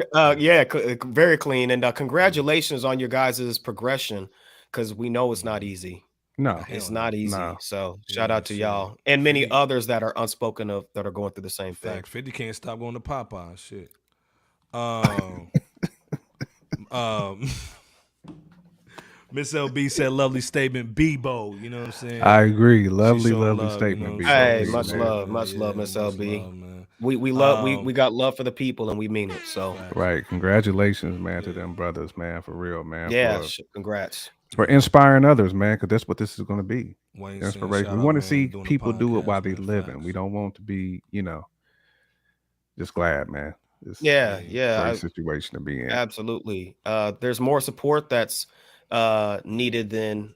Very clean. And congratulations on your guys' progression, because we know it's not easy. No, It's Hell not no. easy. No. So shout Yeah, out to shit. y'all and many 50 others that are unspoken of, that are going through the same thing. Fact. 50 can't stop going to Popeye. Shit. Miss LB said, lovely statement, Bebo. You know what I'm saying? I agree. Lovely, showing lovely love, statement. you know B. what I'm Hey, saying? much So, love, man, much love, yeah, Miss much LB. love, man. We love we got love for the people, and we mean it. So Right. Congratulations, man, to them brothers, man, for real, man. yeah, congrats. For inspiring others, man, because that's what this is going to be. Wayne saying, Inspiration. shout We out, want to man, see doing the people do it while podcast, they're man. living. Facts. We don't want to be, just glad, man. It's Yeah, a great situation to be in. absolutely. There's more support that's needed than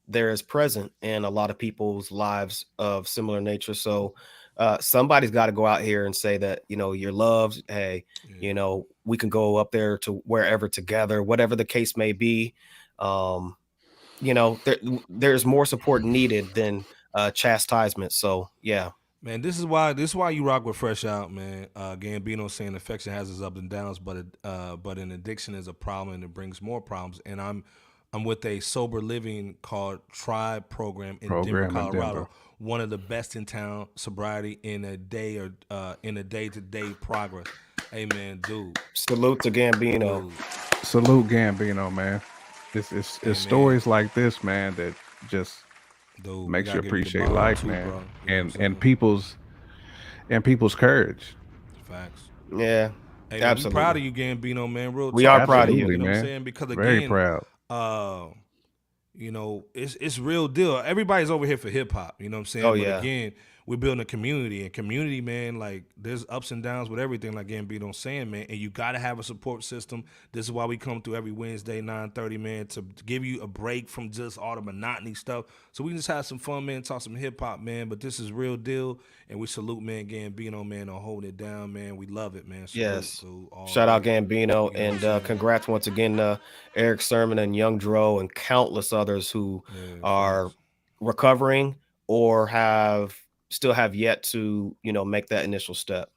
there is present in a lot of people's lives of similar nature. So somebody's got to go out here and say that, you're loved. Hey, we can go up there to wherever together, whatever the case may be. There's more support needed than chastisement. So yeah. Man, this is why you rock with FRSHOUT, man. Gambino saying affection has its ups and downs, but an addiction is a problem and it brings more problems. And I'm with a sober living called Tribe program in Denver, Colorado. One of the best in town, sobriety in a day or in a day-to-day progress. Hey man, dude. Salute to Gambino. Dude. Salute Gambino, man. It's stories like this, man, that just makes you appreciate life, man, bro. You know and people's courage. Facts. Yeah, hey, man, absolutely. I'm proud of you, Gambino, man. Real we talk, are proud of you, you know man. what I'm saying? Because again, Very proud. It's real deal. Everybody's over here for hip hop, you know what I'm saying? Oh, but yeah. again, we're building a community, and community, man, like there's ups and downs with everything, like Gambino saying, man, and you gotta have a support system. This is why we come through every Wednesday, 9:30, man, to give you a break from just all the monotony stuff. So we can just have some fun, man, talk some hip hop, man. But this is real deal, and we salute, man, Gambino, man, on holding it down, man. We love it, man. Salute, Yes. dude, all Shout out day. Gambino, You know what I'm and saying? congrats once again to Erick Sherman and Young Dro and countless others who are recovering or still have yet to make that initial step.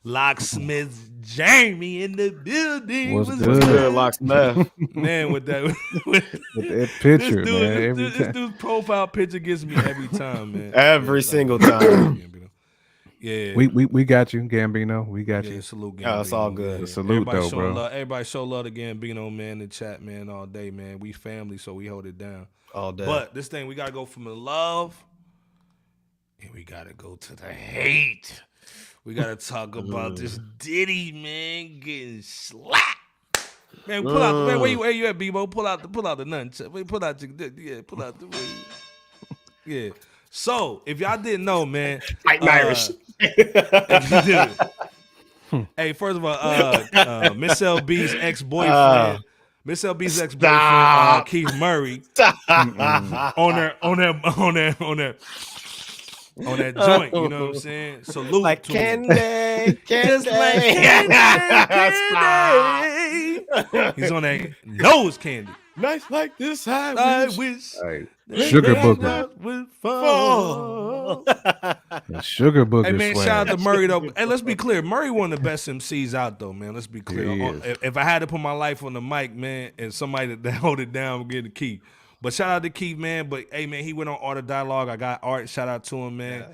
Locksmith Jamie in the building. What's What's good? good? Locksmith. Man, with that With that picture, this dude, man. Every this time. dude's profile picture gets me every time, man. Every single time. Yeah. We got you, Gambino. We got Yeah, you. salute Gambino. Oh, it's all good. Man. Salute, Everybody though, bro. Everybody show love to Gambino, man, in the chat, man, all day, man. We family, so we hold it down. All day. But this thing, we gotta go from the love, and we gotta go to the hate. We gotta talk about this Diddy, man, getting slapped. Man, pull out. Man, where you at, Bebo? Pull out the nunchuck. Wait, pull out the. Yeah. So, if y'all didn't know, man, Irish. if you didn't. Hey, first of all, Miss LB's ex-boyfriend, Keith Murray, on that joint, you know what I'm saying? Salute Like to him. candy. Just like candy. He's on that nose candy. Nice like this, I wish Hey, Sugar Booker. would fall. Sugar Booker. Hey man, swag. shout out to Murray though. Hey, let's be clear. Murray one of the best MCs out though, man. Let's be clear. He is. If I had to put my life on the mic, man, and somebody that hold it down would get the key. But shout out to Keith, man. But hey, man, he went on Art of Dialogue. I got Art. Shout out to him, man.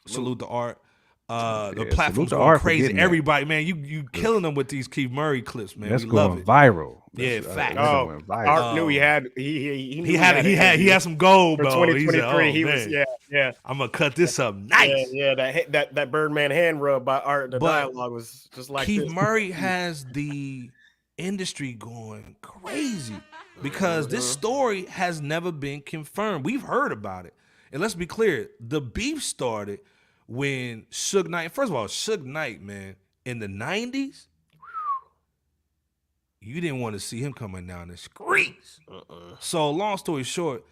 Salute to Art. The platform's to going Art for crazy. getting that. Everybody, man, you killing them with these Keith Murray clips, man. That's We love going it. viral. Yeah, That's, fact. that's Oh, going viral. Art knew he had he knew He had some gold, for bro. 2023. He was man, yeah. I'm gonna cut this up nice. Yeah, that Birdman hand rub by Art. The But dialogue was just like Keith this. Murray has the industry going crazy because this story has never been confirmed. We've heard about it. And let's be clear, the beef started when Suge Knight, first of all, Suge Knight, man, in the 90s, you didn't want to see him coming down the streets. So long story short,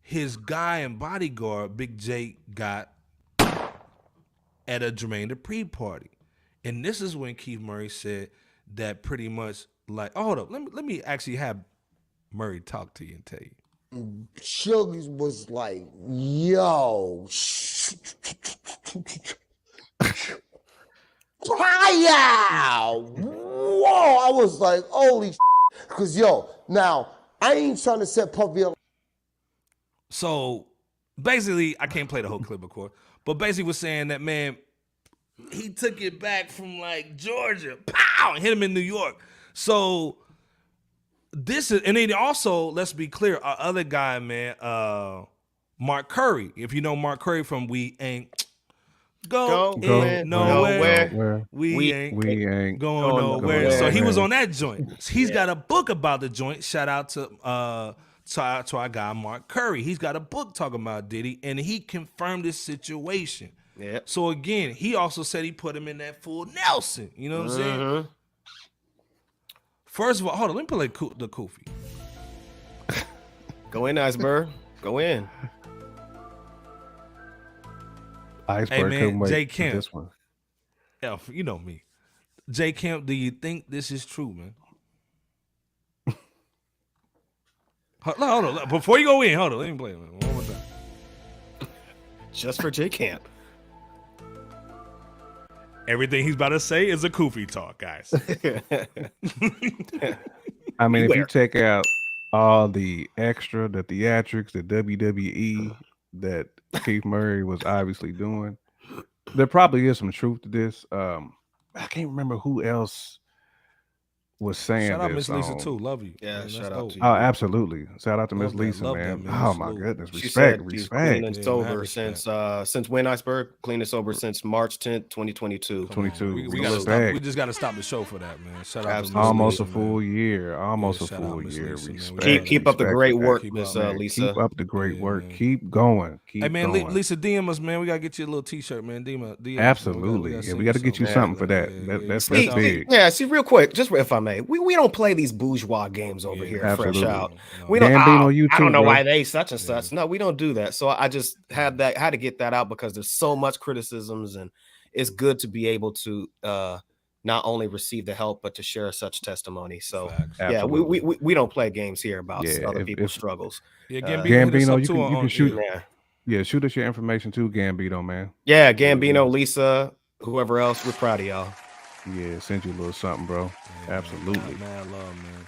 his guy and bodyguard, Big J, got at a Jermaine Dupri party. And this is when Keith Murray said that pretty much like, oh, hold up, let me actually have Murray talk to you and tell you. Suge was like, yo, wow, whoa. I was like, holy because yo, now I ain't trying to set Puffy up. So basically, I can't play the whole clip, of course, but basically was saying that, man, he took it back from like Georgia, pow, and hit him in New York. So this is, and then also, let's be clear, our other guy, man, Mark Curry. If you know Mark Curry from We Ain't Going Nowhere. We ain't We ain't going nowhere. So he was on that joint. He's got a book about the joint. Shout out to our guy Mark Curry. He's got a book talking about Diddy, and he confirmed this situation. Yeah. So again, he also said he put him in that full Nelson. You know what I'm saying? First of all, hold on. Let me play the Koofy. Go in, Iceberg. Go in. Iceberg Hey, man, couldn't wait Jay for Kemp. this one. Yeah, you know me. J. Kemp, do you think this is true, man? Hold on. Before you go in, hold on. Let me play it one more time. Just for J Camp. Everything he's about to say is a Koofy talk, guys. I mean, if Beware. you take out all the extra, the theatrics, the WWE that Keith Murray was obviously doing, there probably is some truth to this. I can't remember who else was saying Shout out this Miss Lisa on- too. Love you. Yeah, Man, shout that's out dope. to you. Oh, absolutely. Shout out to Miss Love that, Lisa, love that, man. man. Oh my Salute. goodness. She Respect, said she's clean respect. and Yeah, sober mad respect. since when Iceberg? Clean and sober since March 10th, 2022. 22. We Respect. gotta stop. We just gotta stop the show for that, man. Shout out to Miss Absolutely. Almost a Lisa, full man. year. Almost Yeah, a shout out full Miss year. Lisa, man. We Respect. Keep up the respect great for that. work, Keep Miss up, Man, Lisa. Keep up the great Yeah, work. man. Keep going. Keep Hey man, going. Lisa, DM us, man. We gotta get you a little T-shirt, man. DM us. Absolutely. Yeah, we got to get you something for that. That's big. See, real quick, just if I may, we don't play these bourgeois games over here at Fresh absolutely. Out. No. We don't. Gambino, you I too, don't know bro. why they such and such. No, we don't do that. So I just had to get that out because there's so much criticisms, and it's good to be able to not only receive the help but to share such testimony. So Facts. yeah, Absolutely. we don't play games here about Yeah, other if- people's if- struggles. Yeah, Gambino, Gambino, hit us Gambino, up you too can- on- you can shoot- Yeah, Yeah, shoot us your information too, Gambino, man. yeah, Gambino, Lisa, whoever else. We're proud of y'all. Yeah, send you a little something, bro. Absolutely. Mad love, man.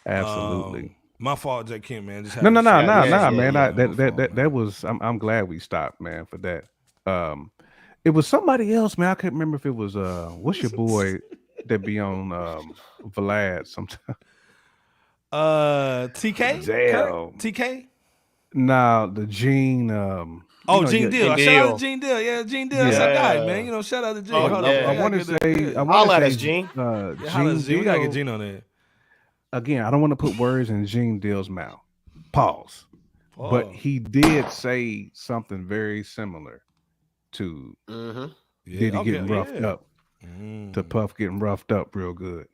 Absolutely. My fault, J. Kim, man. Just had No, to share that. man. Yeah, I, my that fault, that man. that was. I'm glad we stopped, man, for that. It was somebody else, man. I can't remember if it was what's your boy that be on Vlad sometimes. TK? Damn. TK? Now the Gene. Oh, Gene Deal. Gene Shout out Deal. to Gene Deal. Yeah, Gene Deal. That's our guy, man. You know, shout out to Gene. Oh, Hold yeah. on. I We want gotta to get say. that- I Holla want at to us, say. Gene. Yeah, holla Gene at Gene. We gotta get Deal. Gene on there. Again, I don't want to put words in Gene Deal's mouth. Pause. But he did say something very similar to Mm-hmm. Diddy getting roughed up, Mm. to Puff getting roughed up real good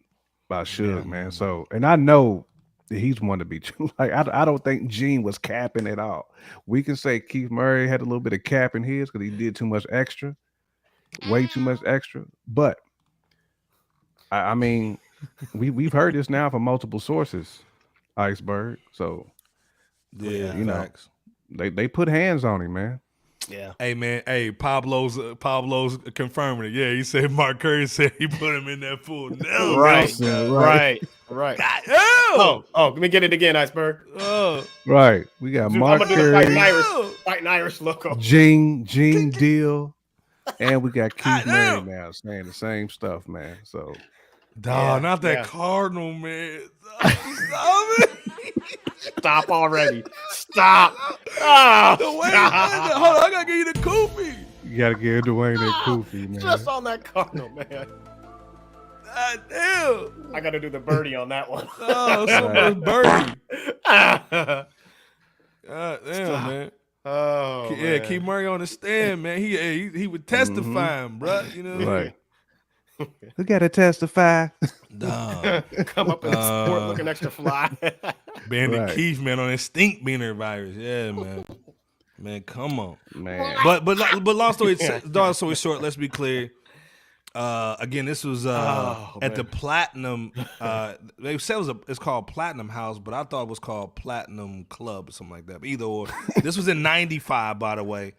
by Suge, man. So, and I know that he's one to be true. Like, I don't think Gene was capping at all. We can say Keith Murray had a little bit of cap in his because he did too much extra, way too much extra. But I mean, we've heard this now from multiple sources, Iceberg. So Yeah, you know, facts. they put hands on him, man. Yeah. Hey man, hey Pablo's confirming it. Yeah, he said Mark Curry said he put him in that full Nelson. Right. God, Oh, let me get it again, Iceberg. Right. We got I'm Mark gonna do the Curry, fighting Irish loco. Gene Deal, and we got Keith Murray damn. now saying the same stuff, man. So Dog, not that yeah. Cardinal, man. Stop it. Stop already. Stop. Oh, Wait, stop. hold on, I gotta give you the Koofy. you gotta give Dwayne that Koofy, man. Just on that Cardinal, man. God damn. I gotta do the birdie on that one. Oh, so much birdie. oh, God damn, man. yeah, Yeah, Keith Murray on the stand, man. He was testifying, bro. You know, Right. Who gotta testify? Dog. Come up in the sport looking extra fly. Bandit Right. Keith, man, on his stink beaner virus. Yeah, man. Man, come on. Man. But long story short, let's be clear. Again, this was at the Platinum. They said it's called Platinum House, but I thought it was called Platinum Club or something like that. But either or, this was in '95, by the way.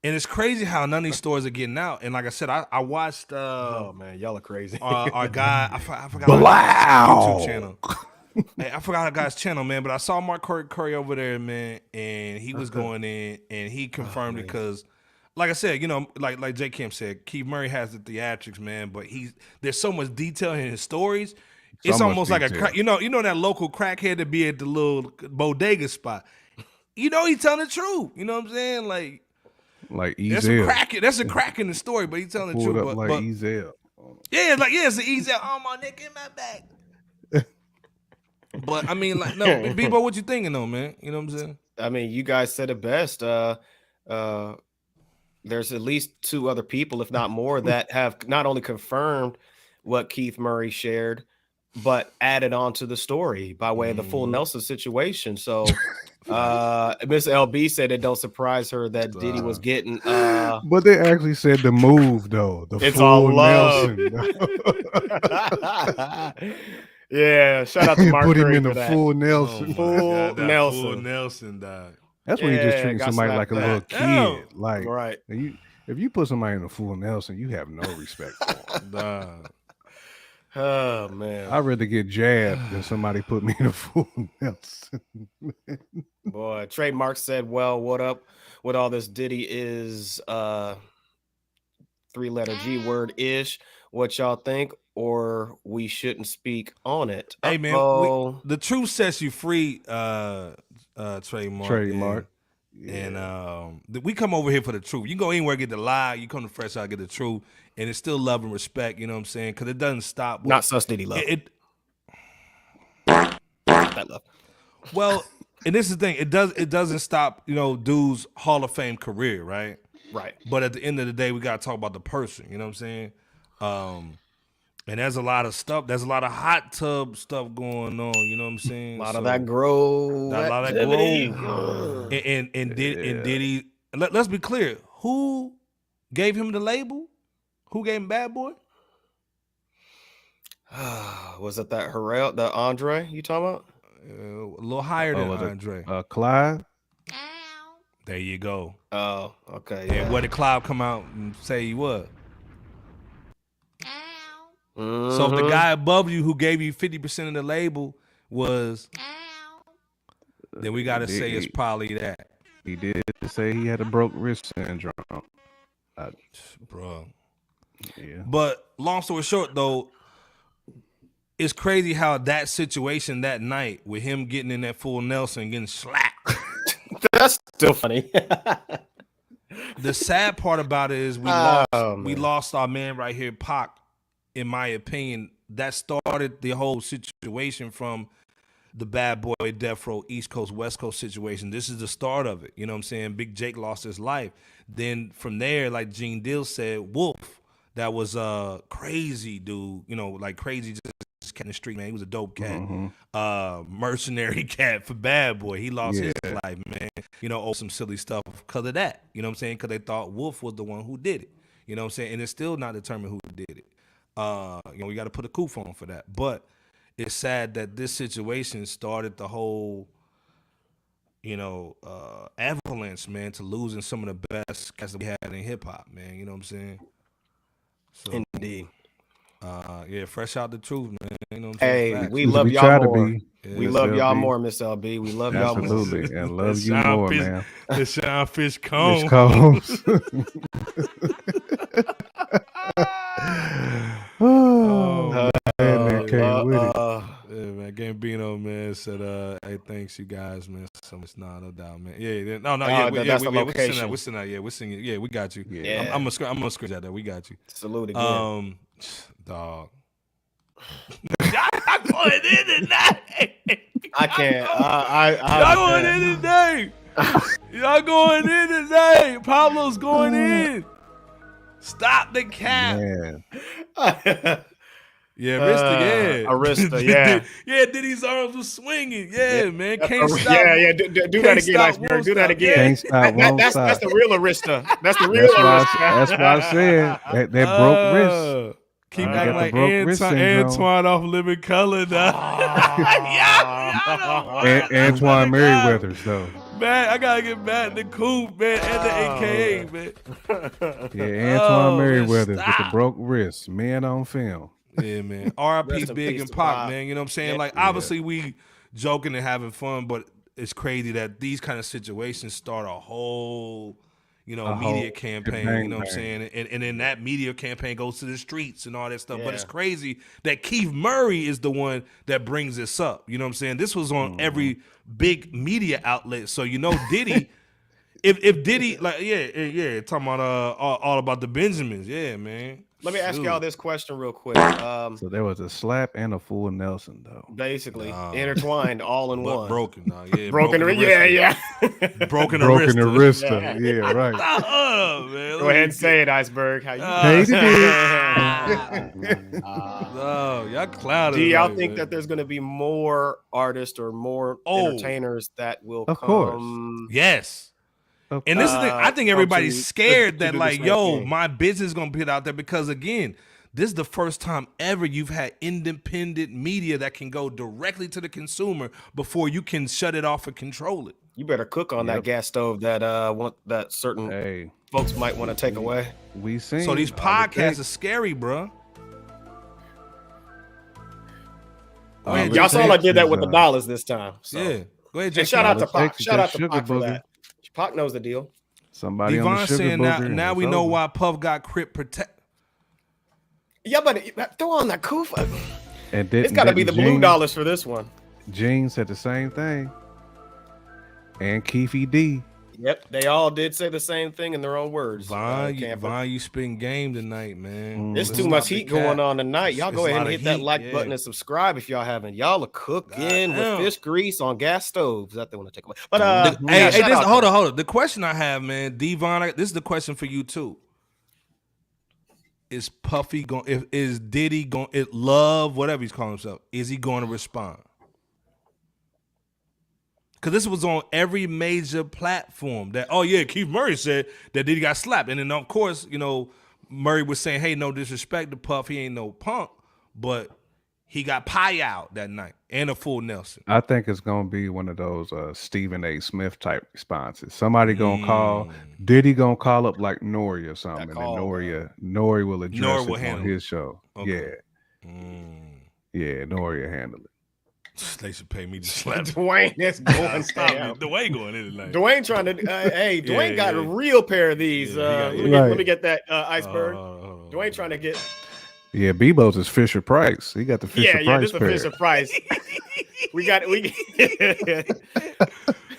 And it's crazy how none of these stories are getting out. And like I said, I watched. Oh man, y'all are crazy. Our guy, I forgot his YouTube channel. Hey, I forgot our guy's channel, man. But I saw Mark Curry over there, man, and he was going in and he confirmed it because, like I said, you know, like J. Kim said, Keith Murray has the theatrics, man. But there's so much detail in his stories. It's So almost much like detail. you know that local crackhead that be at the little bodega spot. You know he's telling the truth. You know what I'm saying? Like that's a crack in the story, but he's telling the Pulled truth. up like Ezel. Yeah, it's an easy. Oh my nigga in my back. But I mean, like, no, Bebo, what you thinking though, man? You know what I'm saying? I mean, you guys said it best. There's at least two other people, if not more, that have not only confirmed what Keith Murray shared, but added on to the story by way of the full Nelson situation. So Miss LB said it don't surprise her that Diddy was getting But they actually said the move though. The it's full all love. Nelson. Yeah, shout out to Mark Put him Curry in for the that. full Nelson. Full Nelson. Full Nelson, dog. That's when you're just Yeah, treating got somebody like slapped a little back. kid. Like Right. if you put somebody in a full Nelson, you have no respect for them. Dog. Oh man. I'd rather get jabbed than somebody put me in a full Nelson. Boy, Trademark said, well, what up with all this Diddy is 3-letter G word ish. What y'all think? Or we shouldn't speak on it. Hey man, the truth sets you free, Trademark. And we come over here for the truth. You go anywhere, get the lie. You come to Fresh Out, get the truth, and it's still love and respect. You know what I'm saying? Because it doesn't stop. Not sus Diddy love. That love. Well, and this is the thing. It doesn't stop. You know, dude's Hall of Fame career, right? Right. But at the end of the day, we gotta talk about the person. You know what I'm saying? And there's a lot of stuff. There's a lot of hot tub stuff going on. You know what I'm saying? A lot of that growth. A lot of that growth. And Diddy. Let's be clear. Who gave him the label? Who gave him Bad Boy? Was it that Harrell, the Andre you talking about? A little higher than Andre. Clive. There you go. Oh, okay. And what did Clive come out and say he was? So if the guy above you who gave you 50% of the label was, then we got to say it's probably that. He did say he had a broke wrist syndrome. Bro. Yeah. But long story short, though, it's crazy how that situation that night with him getting in that full Nelson getting slapped. That's still funny. The sad part about it is we lost our man right here, Pac. In my opinion, that started the whole situation from the Bad Boy Death Row East Coast West Coast situation. This is the start of it. You know what I'm saying? Big Jake lost his life. Then from there, like Gene Deal said, Wolf, that was crazy dude. You know, like crazy just cat in the street, man. He was a dope cat. Mercenary cat for Bad Boy. He lost his life, man. You know, some silly stuff because of that. You know what I'm saying? Because they thought Wolf was the one who did it. You know what I'm saying? And it's still not determined who did it. You know, we got to put a coup on for that. But it's sad that this situation started the whole, you know, avalanche, man, to losing some of the best cats that we had in hip hop, man. You know what I'm saying? So, Indeed. Yeah, fresh out the truth, man. You know what I'm Hey, saying? we love try y'all to more. be. We love y'all more, Miss LB. We love y'all more. Absolutely, and love you more, man. The Sean Fish Cone. Fish cones. Oh, man, came with it. Yeah, man, Gambino, man, said, hey, thanks you guys, man. So much, no doubt, man. Yeah, that's the location. We're sending out, yeah, we're singing, yeah, we got you. Yeah. I'm gonna scratch out that. We got you. Salute again. Dog. Y'all going in tonight. I can't. Y'all going in today. Y'all going in today. Pablo's going in. Stop the cap. Man. Yeah, Arista, Arista, yeah. Yeah, Diddy's arms was swinging. Yeah, man. Can't stop. Yeah. Do that again, Iceberg. Do that again. Can't stop, won't That's stop. the real Arista. That's the real Arista. That's what I said. That broke wrist. Keep got acting the like broke wrist syndrome. Antoine off Living Color now. Antoine Merriweathers, though. Man, I gotta get back in the coop, man, and the AKA, man. Yeah, Antoine Merriweathers with the stop. broke wrist. Man on film. Yeah, man. R.I.P. Rest in Big peace and to Pac, Pac. man. You know what I'm saying? Yeah. Like, obviously, we joking and having fun, but it's crazy that these kind of situations start a whole, you know, media campaign. You know what I'm saying? And then that media campaign goes to the streets and all that stuff. But it's crazy that Keith Murray is the one that brings this up. You know what I'm saying? This was on every big media outlet. So, you know, Diddy, if Diddy, like, talking about all about the Benjamins. Yeah, man. Let me ask y'all this question real quick. So there was a slap and a full Nelson, though. Basically, intertwined all in one. Broken, yeah. Broken the Broken the wrist. wrist. Yeah, right. Man, Go ahead and say it, Iceberg. How you No, y'all clouded. Do y'all right, think man. that there's going to be more artists or more entertainers that will Of come? course. Yes. And this is the thing, I think everybody's to scared that do like, this yo, thing. my business is gonna be out there because again, this is the first time ever you've had independent media that can go directly to the consumer before you can shut it off and control it. You better cook on that gas stove that that certain folks might want to take away. We seen. So these podcasts are scary, bro. Y'all saw I did that with the dollars this time. So. Yeah, go ahead. And shout out to Pac. Texas, Shout out that to Pac sugar for booger. that. Pac knows the deal. Somebody on the Devon sugar saying booger. now it's we know over. why Puff got Crip protect. Yeah, but throw on that Kufa. And It's got to be the blue dollars for this one. Gene said the same thing. And Keefy D. Yep, they all did say the same thing in their own words. Vaughn, you spitting game tonight, man. There's too much heat going on tonight. Y'all go ahead and hit that like button and subscribe if y'all haven't. Y'all are cooking with fish grease on gas stoves. That they want to take away. But hold on. The question I have, man, Devon, this is the question for you too. Is Puffy going? Is Diddy going? Love, whatever he's calling himself, is he going to respond? Because this was on every major platform that, Keith Murray said that Diddy got slapped. And then, of course, you know, Murray was saying, hey, no disrespect to Puff. He ain't no punk. But he got pie out that night and a full Nelson. I think it's going to be one of those Stephen A. Smith type responses. Somebody going to call. Diddy going to call up like Nori or something. And then Nori will address it on his show. Okay. Yeah, Nori will handle it. They should pay me to slap. Dwayne is going down. Dwayne going in tonight. Dwayne trying to. Dwayne got a real pair of these. Let me get that iceberg. Dwayne trying to get. Yeah, Bebo's is Fisher Price. He got the Fisher Yeah, Price this is pair. Fisher Price. we got we.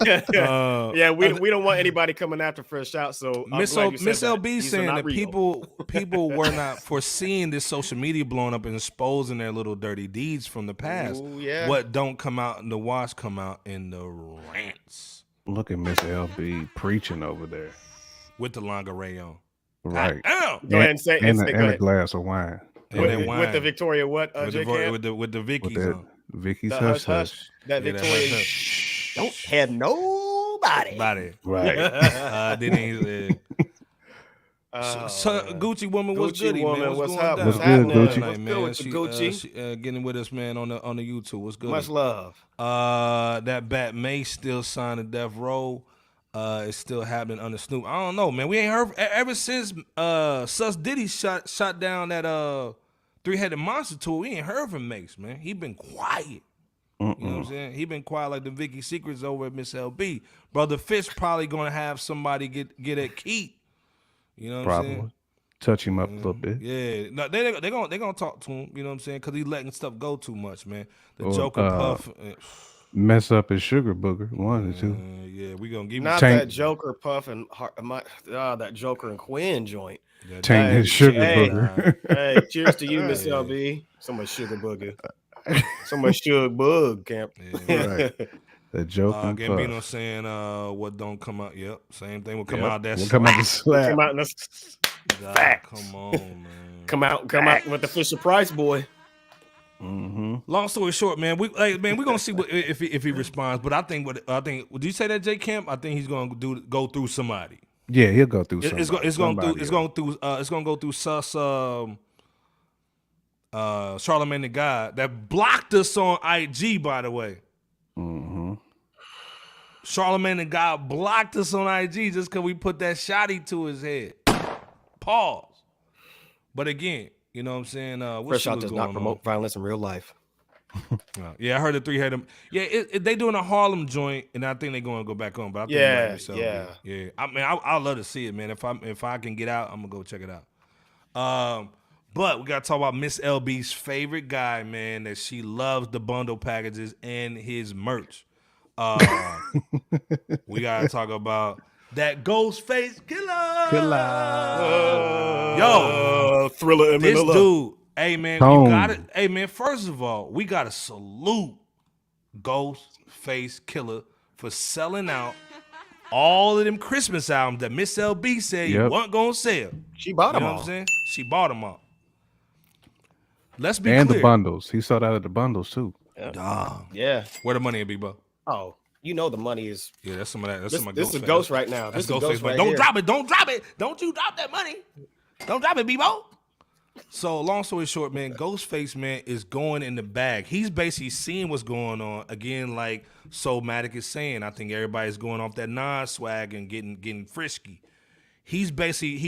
Yeah, we don't want anybody coming after FRSHOUT. So I'm Miss glad you said Miss that. LB These are saying not that real. people were not foreseeing this social media blowing up and exposing their little dirty deeds from the past. Ooh, yeah. What don't come out in the wash come out in the rants Look at Miss LB preaching over there. with the lingerie on. Right. Damn. Go ahead and say And, say- go and a ahead. glass of wine. And that with wine. the Victoria what with J the, Cam? with the With Vicky's that on. Vicky's The hush hush hush. that Yeah, that Victoria hush don't have nobody. Body. Right. Then so, Gucci woman, what's Gucci good, woman, man? what's going up? down? What's good, Gucci? What's Tonight, good man? with you, Gucci? Getting with us, man, on the YouTube. What's good? Much love. That Bat May still signed to Death Row. It's still happening under Snoop. I don't know, man. We ain't heard ever since Sus Diddy shot down that 3-Headed Monster tour. We ain't heard from Mace, man. He been quiet. You know what I'm saying? He been quiet like the Vicky Secrets over at Miss LB. Brother Fish probably gonna have somebody get at Keith. You know what I'm saying? Probably. Touch him up a little bit. Yeah, no, they gonna talk to him. You know what I'm saying? Because he letting stuff go too much, man. The Or, Joker Puff. Mess up his sugar booger. One or two. Yeah, we gonna give him Not Tank- that Joker Puff and that Joker and Quinn joint. Taint his sugar hey. booger. Hey, cheers to you, Miss LB. So much sugar booger. So much sugar bug, Camp. Right. The joke and Gambino puff. saying what don't come out. Yep, same thing will come Yep. out. That We'll come out the slap. Come out and God, facts. come on, man. come out with the Fisher Price boy. Long story short, man, we gonna see what, if he responds. But I think would you say that, J Camp? I think he's gonna go through somebody. Yeah, he'll go through It's somebody. gonna go through Sus Charlamagne the God that blocked us on IG, by the way. Charlamagne the God blocked us on IG just because we put that shotty to his head. Pause. But again, you know what I'm saying? What shit FRSHOUT was does going not on? promote violence in real life. Yeah, I heard the 3-Headed. Yeah, they doing a Harlem joint, and I think they're going to go back on. But I think Yeah, it might be so yeah. good. Yeah. I mean, I'd love to see it, man. If I can get out, I'm gonna go check it out. But we gotta talk about Miss LB's favorite guy, man. That she loves the bundle packages and his merch. We gotta talk about that Ghostface Killah. Yo, Thriller this Eminem. dude, hey man, Tone. you gotta, hey man, first of all, we gotta salute Ghostface Killah for selling out all of them Christmas albums that Miss LB said you Yep. weren't gonna sell. She bought You them know all. what I'm saying? She bought them all. Let's be And clear. the bundles. He sold out of the bundles too. Yeah. Where the money at, B-Bo? Oh, you know the money is. Yeah, that's some of that. That's This, some of this is Ghostface. Ghost right now. That's This is Ghostface. Ghost right Don't here. drop it. Don't drop it. Don't you drop that money. Don't drop it, B-Bo. So long story short, man, Ghostface, man, is going in the bag. He's basically seeing what's going on. Again, like Soulmatic is saying, I think everybody's going off that non-swag and getting frisky. He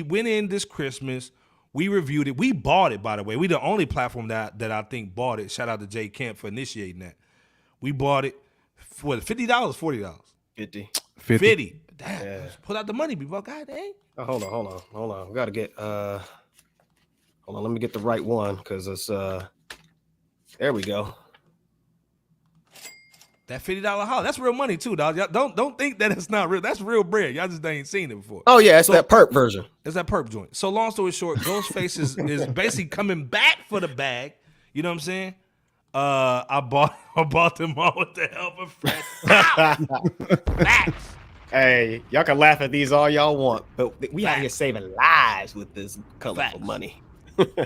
went in this Christmas. We reviewed it. We bought it, by the way. We the only platform that I think bought it. Shout out to J Camp for initiating that. We bought it for $50, $40. 50. 50. Damn. Let's put out the money, B-Bo. God dang. Oh, hold on. We gotta get hold on, let me get the right one because it's there we go. That $50 house, that's real money too, dog. Y'all don't think that it's not real. That's real bread. Y'all just ain't seen it before. Oh yeah, it's that perp version. It's that perp joint. So long story short, Ghostface is basically coming back for the bag. You know what I'm saying? I bought them all with the help of friends. Facts. Hey, y'all can laugh at these all y'all want, but we out here saving lives with this colorful Facts. money.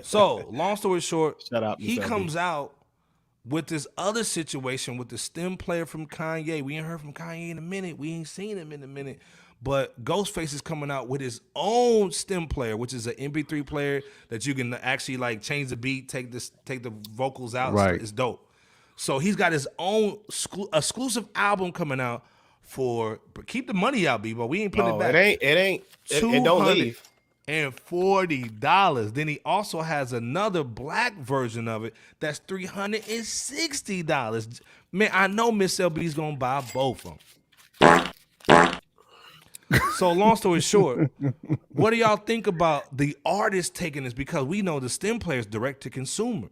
So long story short, Shut up, he Miss LB. comes out with this other situation with the stem player from Kanye. We ain't heard from Kanye in a minute. We ain't seen him in a minute. But Ghostface is coming out with his own stem player, which is an MP3 player that you can actually like change the beat, take the vocals out. Right. It's dope. So he's got his own exclusive album coming out but keep the money out, B-Bo. We ain't putting it back. It don't leave. And $40. Then he also has another black version of it that's $360. Man, I know Miss LB's gonna buy both of them. So long story short, what do y'all think about the artists taking this? Because we know the stem player is direct to consumer.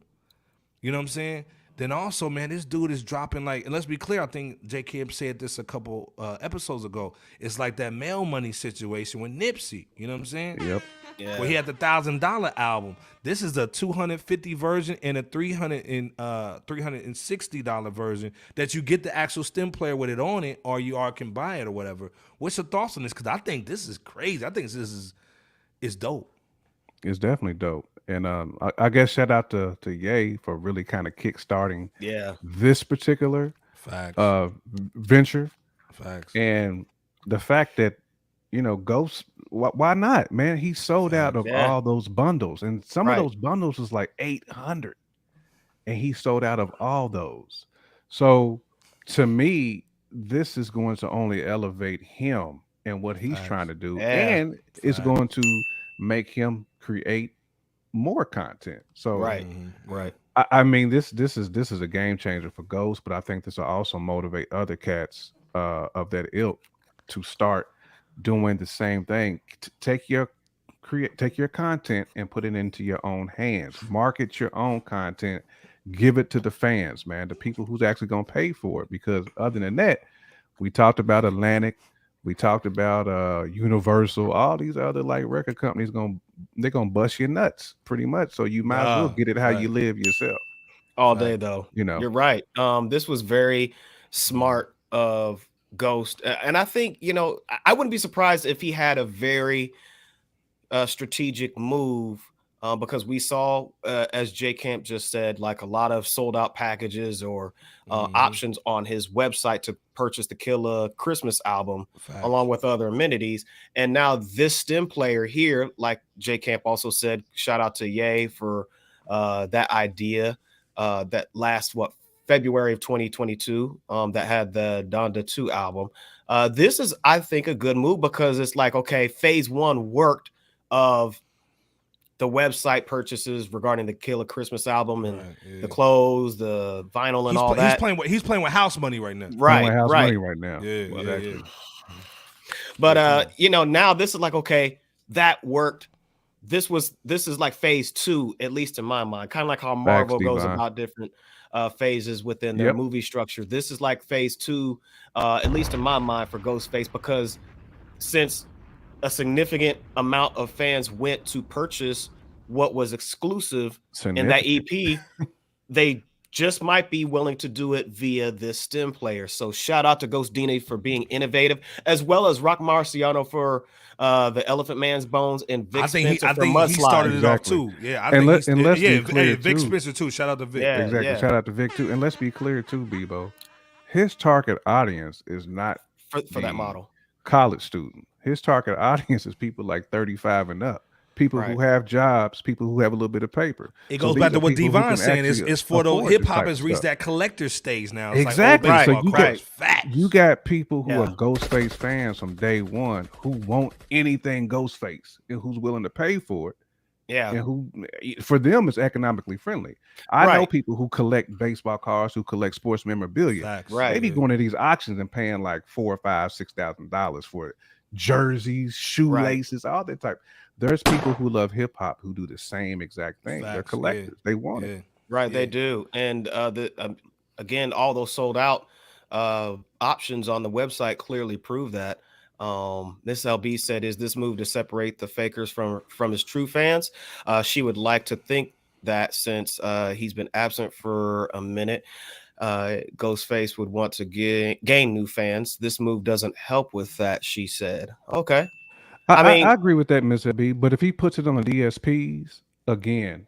You know what I'm saying? Then also, man, this dude is dropping like, and let's be clear, I think J. Kim said this a couple episodes ago. It's like that mail money situation with Nipsey. You know what I'm saying? Yep. Yeah. Where he had the $1,000 album. This is a $250 version and a $360 version that you get the actual stem player with it on it, or you can buy it or whatever. What's your thoughts on this? Because I think this is crazy. I think this is dope. It's definitely dope. And I guess shout out to Ye for really kind of kickstarting this particular Facts. venture. Facts. And the fact that, Ghost, why not, man? He sold out of all those bundles. And some of those bundles was like 800. And he sold out of all those. So to me, this is going to only elevate him and what he's trying to do. And it's going to make him create more content. So right. I mean, this is a game changer for Ghost, but I think this will also motivate other cats of that ilk to start doing the same thing. Take your content and put it into your own hands. Market your own content. Give it to the fans, man, the people who's actually going to pay for it. Because other than that, we talked about Atlantic, we talked about Universal, all these other like record companies they're gonna bust your nuts pretty much. So you might as well get it how you live yourself. All day though. You're right. This was very smart of Ghost. And I think, I wouldn't be surprised if he had a very strategic move. Because we saw, as J Camp just said, like a lot of sold out packages or options on his website to purchase the Killah Christmas album along with other amenities. And now this stem player here, like J Camp also said, shout out to Ye for that idea that last, February of 2022 that had the Donda 2 album. This is, I think, a good move because it's like, okay, phase one worked of the website purchases regarding the Killah Christmas album and the clothes, the vinyl, and all that. He's playing with house money right now. Money right now. Yeah. But now this is like, okay, that worked. This is like phase two, at least in my mind. Kind of like how Marvel goes about different phases within their movie structure. This is like phase two, at least in my mind, for Ghostface, because since a significant amount of fans went to purchase what was exclusive in that EP, they just might be willing to do it via this stem player. So shout out to Ghost Dini for being innovative, as well as Rock Marciano for the Elephant Man's Bones and Vic Spencer for Mudslide. He started it off too. Yeah, let's be clear Vic too. Spencer too. Shout out to Vic. Yeah, exactly. Shout out to Vic too. And let's be clear too, Bebo. His target audience is not for that model college student. His target audience is people like 35 and up, people who have jobs, people who have a little bit of paper. It goes back to what Devon's saying. It's for the hip hop has reached that collector stage now. It's exactly. Like, so you got people who are Ghostface fans from day one who want anything Ghostface and who's willing to pay for it. Yeah. And who, for them, is economically friendly. I know people who collect baseball cards, who collect sports memorabilia. Facts. They be going to these auctions and paying like $4,000, $5,000, $6,000 for it. Jerseys, shoelaces, all that type. There's people who love hip hop who do the same exact thing. They're collectors. They want it. Right, they do. And again, all those sold out options on the website clearly prove that. Miss LB said, is this move to separate the fakers from his true fans? She would like to think that since he's been absent for a minute, Ghostface would want to gain new fans. This move doesn't help with that, she said. Okay. I agree with that, Miss LB, but if he puts it on the DSPs, again,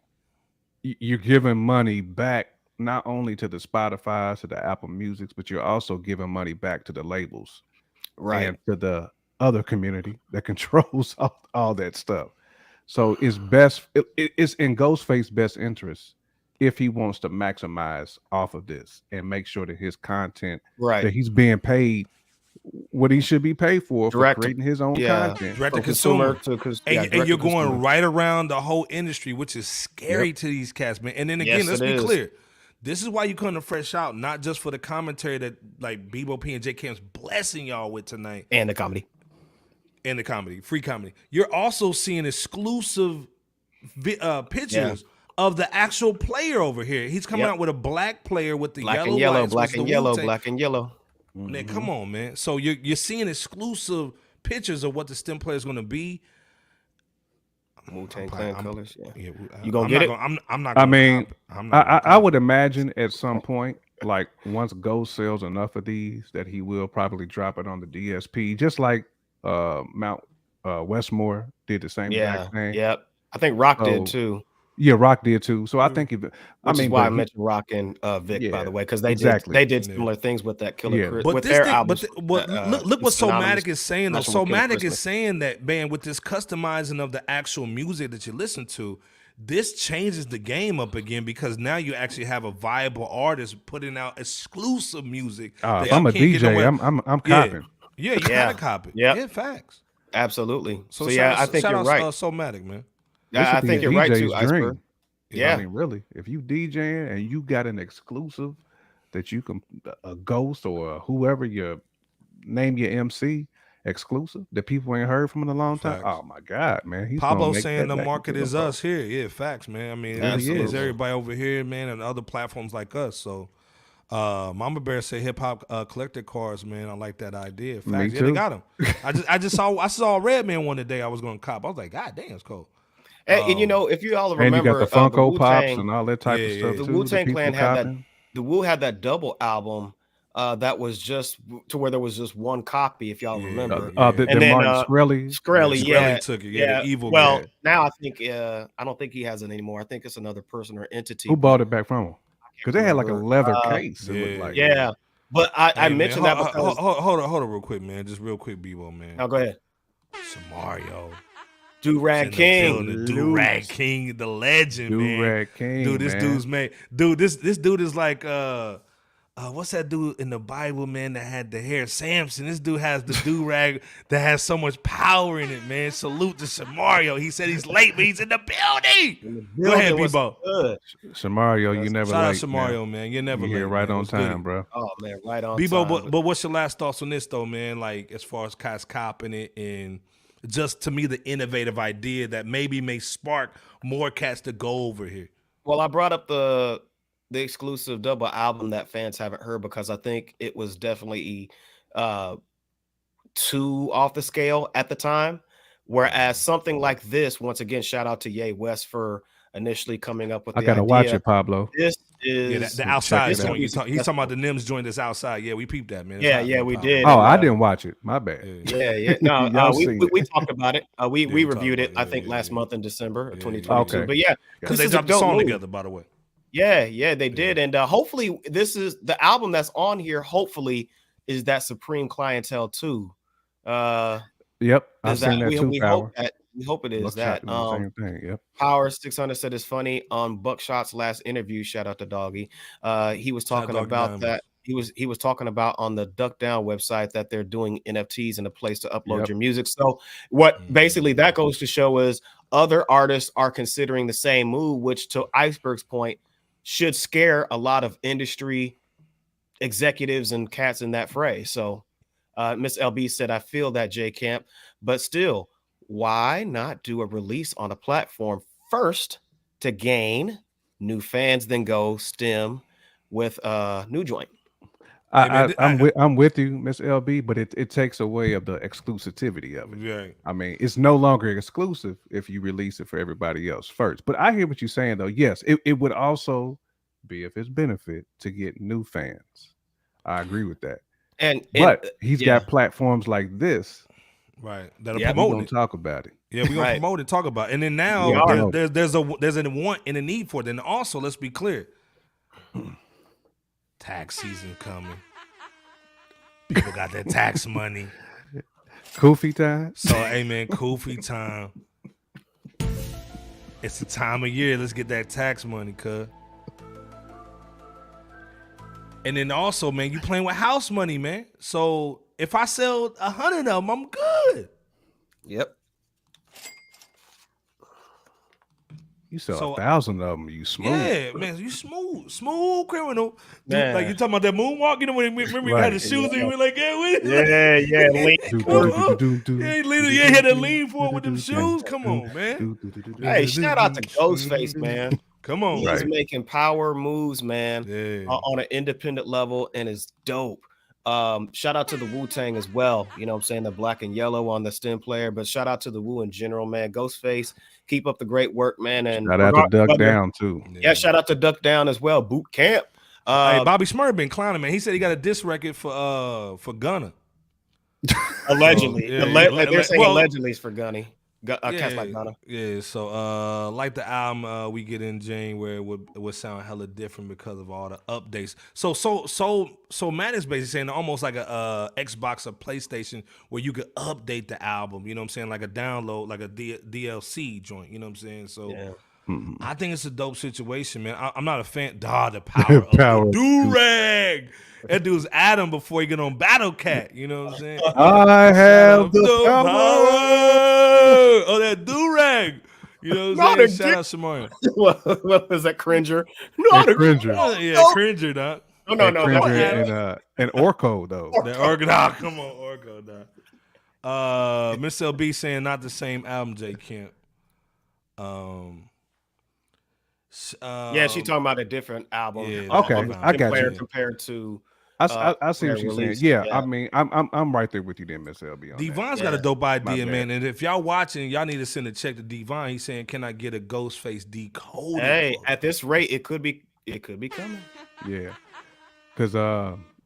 you're giving money back not only to the Spotify, to the Apple Musics, but you're also giving money back to the labels. And to the other community that controls all that stuff. So it's best, it's in Ghostface's best interest if he wants to maximize off of this and make sure that his content, that he's being paid what he should be paid for creating his own content. Direct to consumer. And you're going right around the whole industry, which is scary to these cats, man. And then again, let's be clear. This is why you come to Fresh Out, not just for the commentary that like Bebo P and J Camp's blessing y'all with tonight. And the comedy. in the comedy, free comedy. You're also seeing exclusive pictures of the actual player over here. He's coming out with a black player with the black yellow and yellow, lights, black which and the yellow, Wu-Tang. black and yellow. Man, come on, man. So you're seeing exclusive pictures of what the STEM player is going to be. Wu-Tang Clan colors. Yeah. You I'm gonna get it? I'm not. I Gonna mean, cop it. I'm not gonna I cop would imagine at some point, like once Ghost sells enough of these, that he will probably drop it on the DSP, just like Mount Westmore did the same exact thing. Yep. I think Rock So, did too. Yeah, Rock did too. So I think if Which is why I mentioned Rock and Vic, by the way, because they did similar things with that Killer But with this their thing, albums. look what Somatic is saying though. National Killer Somatic is Christmas. saying that, man, with this customizing of the actual music that you listen to, this changes the game up again because now you actually have a viable artist putting out exclusive music. If I'm a DJ, I'm copping. Yeah, you gotta cop it. Yep. Yeah, facts. Absolutely. So shout I think shout you're out, right. Somatic, man. Yeah, I think you're right too, Iceberg. Yeah, I mean, really, if you DJing and you got an exclusive that you can a Ghost or whoever your name your MC exclusive that people ain't heard from in a long time. Oh my God, man! He's Pablo make saying that the back market into is the us here. Yeah, facts, man. I mean, Absolutely. it's everybody over here, man, and other platforms like us. So, Mama Bear said hip hop collector cards, man. I like that idea. Facts. Yeah, they got them. I saw a Redman one today. I was going to cop. I was like, God damn, it's cool. And you know, if you all remember, and you got the Funko the Pops and all that type of stuff the too. Wu-Tang Clan had that. The Wu had that double album that was just to where there was just one copy. If y'all remember, and then Martin Shkreli took it. Yeah, the evil. Well, now I think I don't think he has it anymore. I think it's another person or entity. Who bought it back from him? Because they had like a leather case. But I mentioned that because hold on real quick, man. Just real quick, Bebo, man. Oh, go ahead. Samario. Do-Rag King. The Do-Rag King, the legend, man. Do-Rag King, dude, this man. dude's made. Dude, this dude is like what's that dude in the Bible, man, that had the hair? Samson. This dude has the do-rag that has so much power in it, man. Salute to Samario. He said he's late, but he's in the building. Go ahead, Bebo. Samario, you never Shout out late, Samario, man. You're never late. Right man. on time, bro. Oh, man, right on Bebo, time. but what's your last thoughts on this, though, man? Like, as far as cats copping it and just, to me, the innovative idea that maybe may spark more cats to go over here. Well, I brought up the exclusive double album that fans haven't heard because I think it was definitely too off the scale at the time. Whereas something like this, once again, shout out to Ye West for initially coming up with the idea. I gotta watch it, Pablo. This is the outside joint. He's talking about the NIMS joint that's outside. Yeah, we peeped that, man. Yeah, we did. Oh, I didn't watch it. My bad. Yeah. No, we talked about it. We reviewed it, I think, last month in December of 2022. Okay. But yeah, because they dropped the song together, by the way. Yeah, they did. And hopefully this is the album that's on here. Hopefully is that Supreme Clientele too. Yep. I've seen that too, Power. We hope it is Buckshot that. Same thing. Yep. Power 600 said it's funny on Buckshot's last interview. Shout out to Doggy. He was talking about that. He was talking about on the Duck Down website that they're doing NFTs and a place to upload your music. So what basically that goes to show is other artists are considering the same move, which to Iceberg's point should scare a lot of industry executives and cats in that fray. So Miss LB said, I feel that, J Camp, but still, why not do a release on a platform first to gain new fans, then go stem with a new joint? I'm with you, Miss LB, but it takes away of the exclusivity of it. Right. I mean, it's no longer exclusive if you release it for everybody else first. But I hear what you're saying, though. Yes, it would also be of his benefit to get new fans. I agree with that. But he's got platforms like this, right? That are promoting. We're gonna talk about it. Yeah, we're gonna promote and talk about it. And then now there's a want and a need for it. And also, let's be clear. Tax season coming. People got that tax money. Koofy time. So, hey man, Koofy time. It's the time of year. Let's get that tax money, cuz. And then also, man, you playing with house money, man. So if I sell 100 of them, I'm good. Yep. You sell So, 1,000 of them, you smooth. Yeah, man, you smooth criminal. Dude, Man. like you talking about that moonwalk? You know when remember you had the shoes and you were like, yeah, lean forward. he had to lean forward with them shoes. Come on, man. Hey, shout out to Ghostface, man. Come on, He's making power moves, man, Yeah. on an independent level, and it's dope. Shout out to the Wu-Tang as well. You know what I'm saying? The black and yellow on the stem player, but shout out to the Wu in general, man. Ghostface, keep up the great work, man. And Shout out to Duck Down too. Yeah, shout out to Duck Down as well. Boot Camp. Hey, Bobby Smurf been clowning, man. He said he got a diss record for Gunna. Allegedly. They're saying allegedly for Gunny. Cats like Gunna. Yeah, so like the album we get in January it would sound hella different because of all the updates. So Matt is basically saying almost like a Xbox or PlayStation where you could update the album, you know what I'm saying, like a download, like a DLC joint, you know what I'm saying? So I think it's a dope situation, man. I'm not a fan. The power of the do-rag. That dude's Adam before he get on Battle Cat. You know what I'm saying? I have the power. Oh, that do-rag. You know what I'm saying? Shout out Shamar. What was that, Cringer? Cringer. Yeah, Cringer, dog. No. Cringer and Orko, though. Come on, Orko, dog. Miss LB saying not the same album, J. Kemp. Yeah, she's talking about a different album. Yeah, okay, I got you. Compared to I see what you're saying. Yeah, I mean, I'm right there with you then, Miss LB. Devon's got a dope idea, man. And if y'all watching, y'all need to send a check to Devon. He's saying, "Can I get a Ghostface decoded?" Hey, at this rate, it could be coming. Yeah, because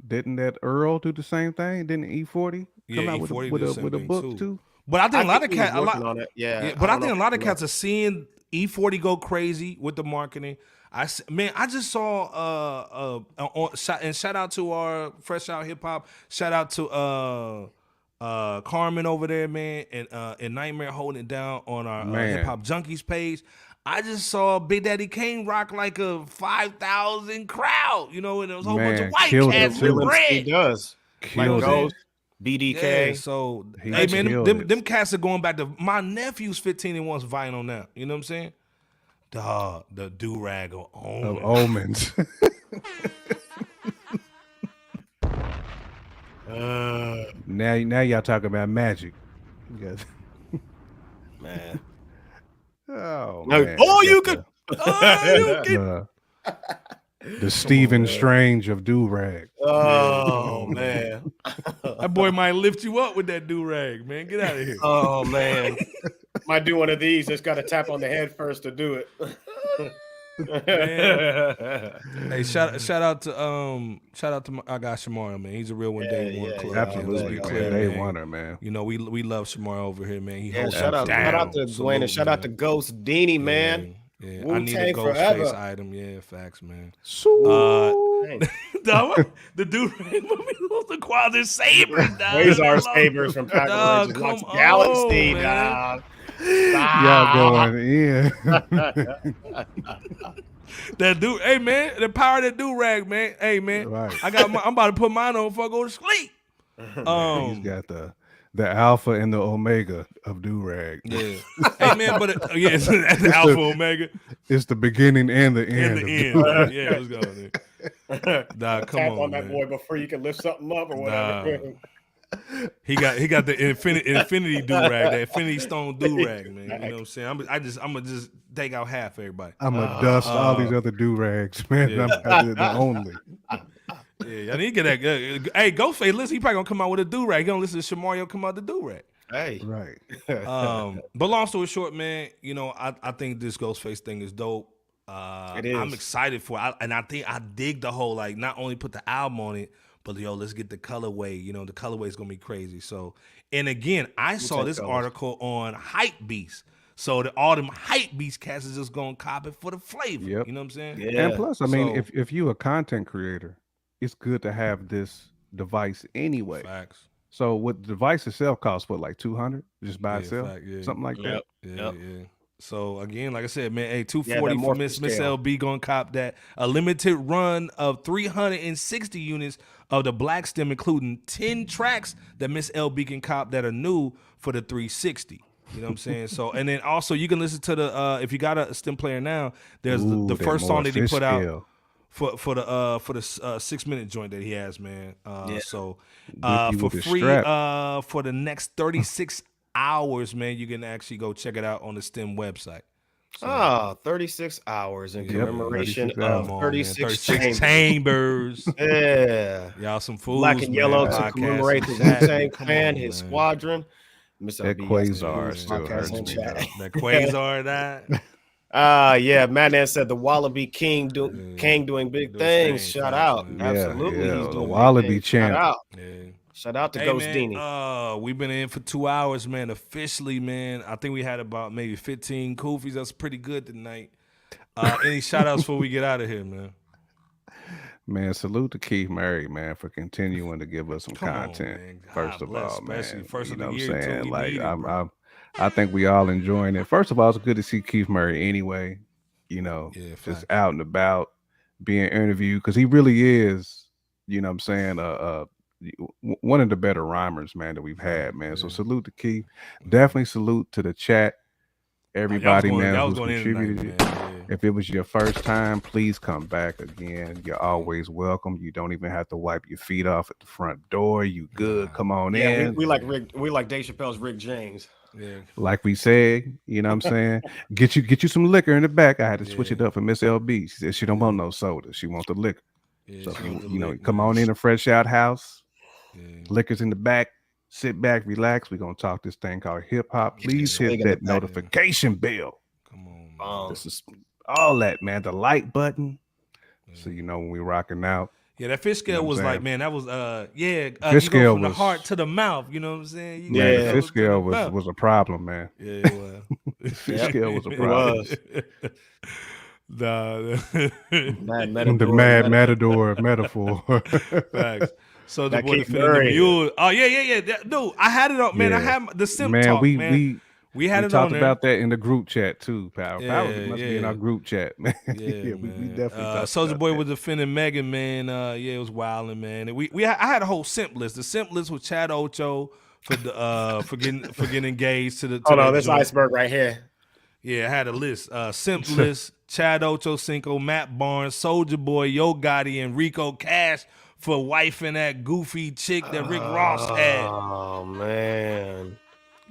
didn't that Earl do the same thing? Didn't E40 come out with a book too? But I think a lot of cats, but I think a lot of cats are seeing E40 go crazy with the marketing. I just saw and shout out to our Fresh Out Hip Hop. Shout out to Carmen over there, man, and Nightmare holding it down on our Hip Hop Junkies page. I just saw Big Daddy Kane rock like a 5,000 crowd, you know, and there was a whole bunch of white cats with red. He does. Killed Ghost, BDK. Yeah, so hey man, them cats are going back to my nephew's 15 and wants vinyl now. You know what I'm saying? The do-rag of Omens. Now y'all talking about magic. Man. Oh, no. man. You could. The Stephen Strange of do-rag. Oh, man. That boy might lift you up with that do-rag, man. Get out of here. Oh, man. Might do one of these. Just got to tap on the head first to do it. Hey, shout out to I got Shamar, man. He's a real one day one club. Absolutely, clear, they want her, man. You know, we love Shamar over here, man. Shout out to Dwayne and shout out to Ghost Dini, man. Yeah, I need a Ghostface item. Yeah, facts, man. The dude was the Quadrant Sabers, dog. Quasar Sabers from Power Rangers. Galaxy, dog. Y'all going in. That dude, hey man, the power of that do-rag, man. Hey man, right. I'm about to put mine on before I go to sleep. He's got the alpha and the omega of do-rag. Yeah. Hey man, but it's the alpha omega. It's the beginning and the end. Yeah, let's go. Nah, come on, that man. boy before you can lift something up or whatever. Nah. He got the infinity do-rag, the infinity stone do-rag, man. You know what I'm saying? I'm gonna just take out half everybody. I'm gonna dust all these other do-rags, man. Yeah. I'm the only. Yeah, I need to get that. Hey, Ghostface, listen, he probably gonna come out with a do-rag. He gonna listen to Shamario come out the do-rag. Hey, right. But long story short, man, you know, I think this Ghostface thing is dope. It is. I'm excited for it. And I think I dig the whole, like, not only put the album on it, but yo, let's get the colorway. You know, the colorway is gonna be crazy. So, and again, I saw this article on Hype Beast. So all them Hype Beast cats is just gonna cop it for the flavor. Yep. You know what I'm saying? Yeah. And plus, I mean, if you a content creator, it's good to have this device anyway. Facts. So what the device itself costs, what, like 200 just by itself? Something like that. Yeah. So again, like I said, man, hey, 240 for Miss LB gonna cop that. A limited run of 360 units of the Black Stem, including 10 tracks that Miss LB can cop that are new for the 360. You know what I'm saying? So, and then also you can listen to the if you got a stem player now, there's the That first song that he Fish put out Scale. for the 6 minute joint that he has, man. Yeah. So Whip you for with the free strap. for the next 36 hours, man, you can actually go check it out on the STEM website. So, 36 hours in Yep, commemoration 36 hours. of come on, 36 man. 36 chambers. chambers. Yeah. Y'all some fools, Black and man. yellow to Podcast commemorate the in chat, Wu-Tang man. Come Clan, on, his man. squadron. Miss That LB has to Quasar do still podcast hurts in me, chat. though. That Quasar, that. Yeah, Madman said the Wallaby King doing big Do his thing. thing, Shout facts, out. man. Absolutely. Yeah, He's the doing Wallaby big things. champ. Shout out. Yeah. Shout out to Hey, Ghost man, Dini. we've been in for 2 hours, man. Officially, man. I think we had about maybe 15 koofies. That's pretty good tonight. Any shout outs before we get out of here, man? Man, salute to Keith Murray, man, for continuing to give us some Come on, content. man. God First of bless, all, especially man, first you of know the what I'm year, too. saying? We Like, need it, bro. I think we all enjoying it. First of all, it's good to see Keith Murray anyway. You know, Yeah, just facts. out and about, being interviewed because he really is. You know what I'm saying? One of the better rhymers, man, that we've had, man. So yeah. salute to Keith. Definitely salute to the chat. Everybody, man, y'all was who's going in contributed. tonight, man. Yeah. If it was your first time, please come back again. You're always welcome. You don't even have to wipe your feet off at the front door. You good? Come on Yeah, in. we like Dave Chappelle's Rick James. Yeah. Like we said, you know what I'm saying? Get you some liquor in the back. I had to switch it up for Miss LB. She said she don't want no soda. She want the liquor. Yeah, So she you, want the you know, lick, come man. on in a fresh out house. Yeah. Liquor's in the back. Sit back, relax. We're gonna talk this thing called hip hop. Please swing hit in the that back. notification bell. Come on, man. This is all that, man. The like button. So you know when we rocking out. Yeah, that fish scale You know what was I'm like, saying? man, that was Fish you go scale from the was- heart to the mouth, you know what I'm saying? You Man, go the Yeah. fish to scale the mouth. was a problem, man. Yeah, it was. Fish scale was a It problem. was. Nah, Mad The mad matador of metaphor. facts. So the That boy Keith defending the Murray. mule. Oh yeah. Dude, I had it on, man. I Yeah. had the simp Man, talk, we man. We had it talked on there. about that in the group chat too, pal. Power Yeah, must be in yeah. our group chat, man. Yeah, we man. definitely talked Soulja about Boy that. was defending Megan, man. Yeah, it was wilding, man. And I had a whole simp list. The simp list was Chad Ocho for the for getting engaged to the. To Hold that on, this joint. iceberg right here. Yeah, I had a list. Simp list, Chad Ocho Cinco, Matt Barnes, Soulja Boy, Yo Gotti, and Rico Cash for wifing that goofy chick that Rick Ross had. Oh man.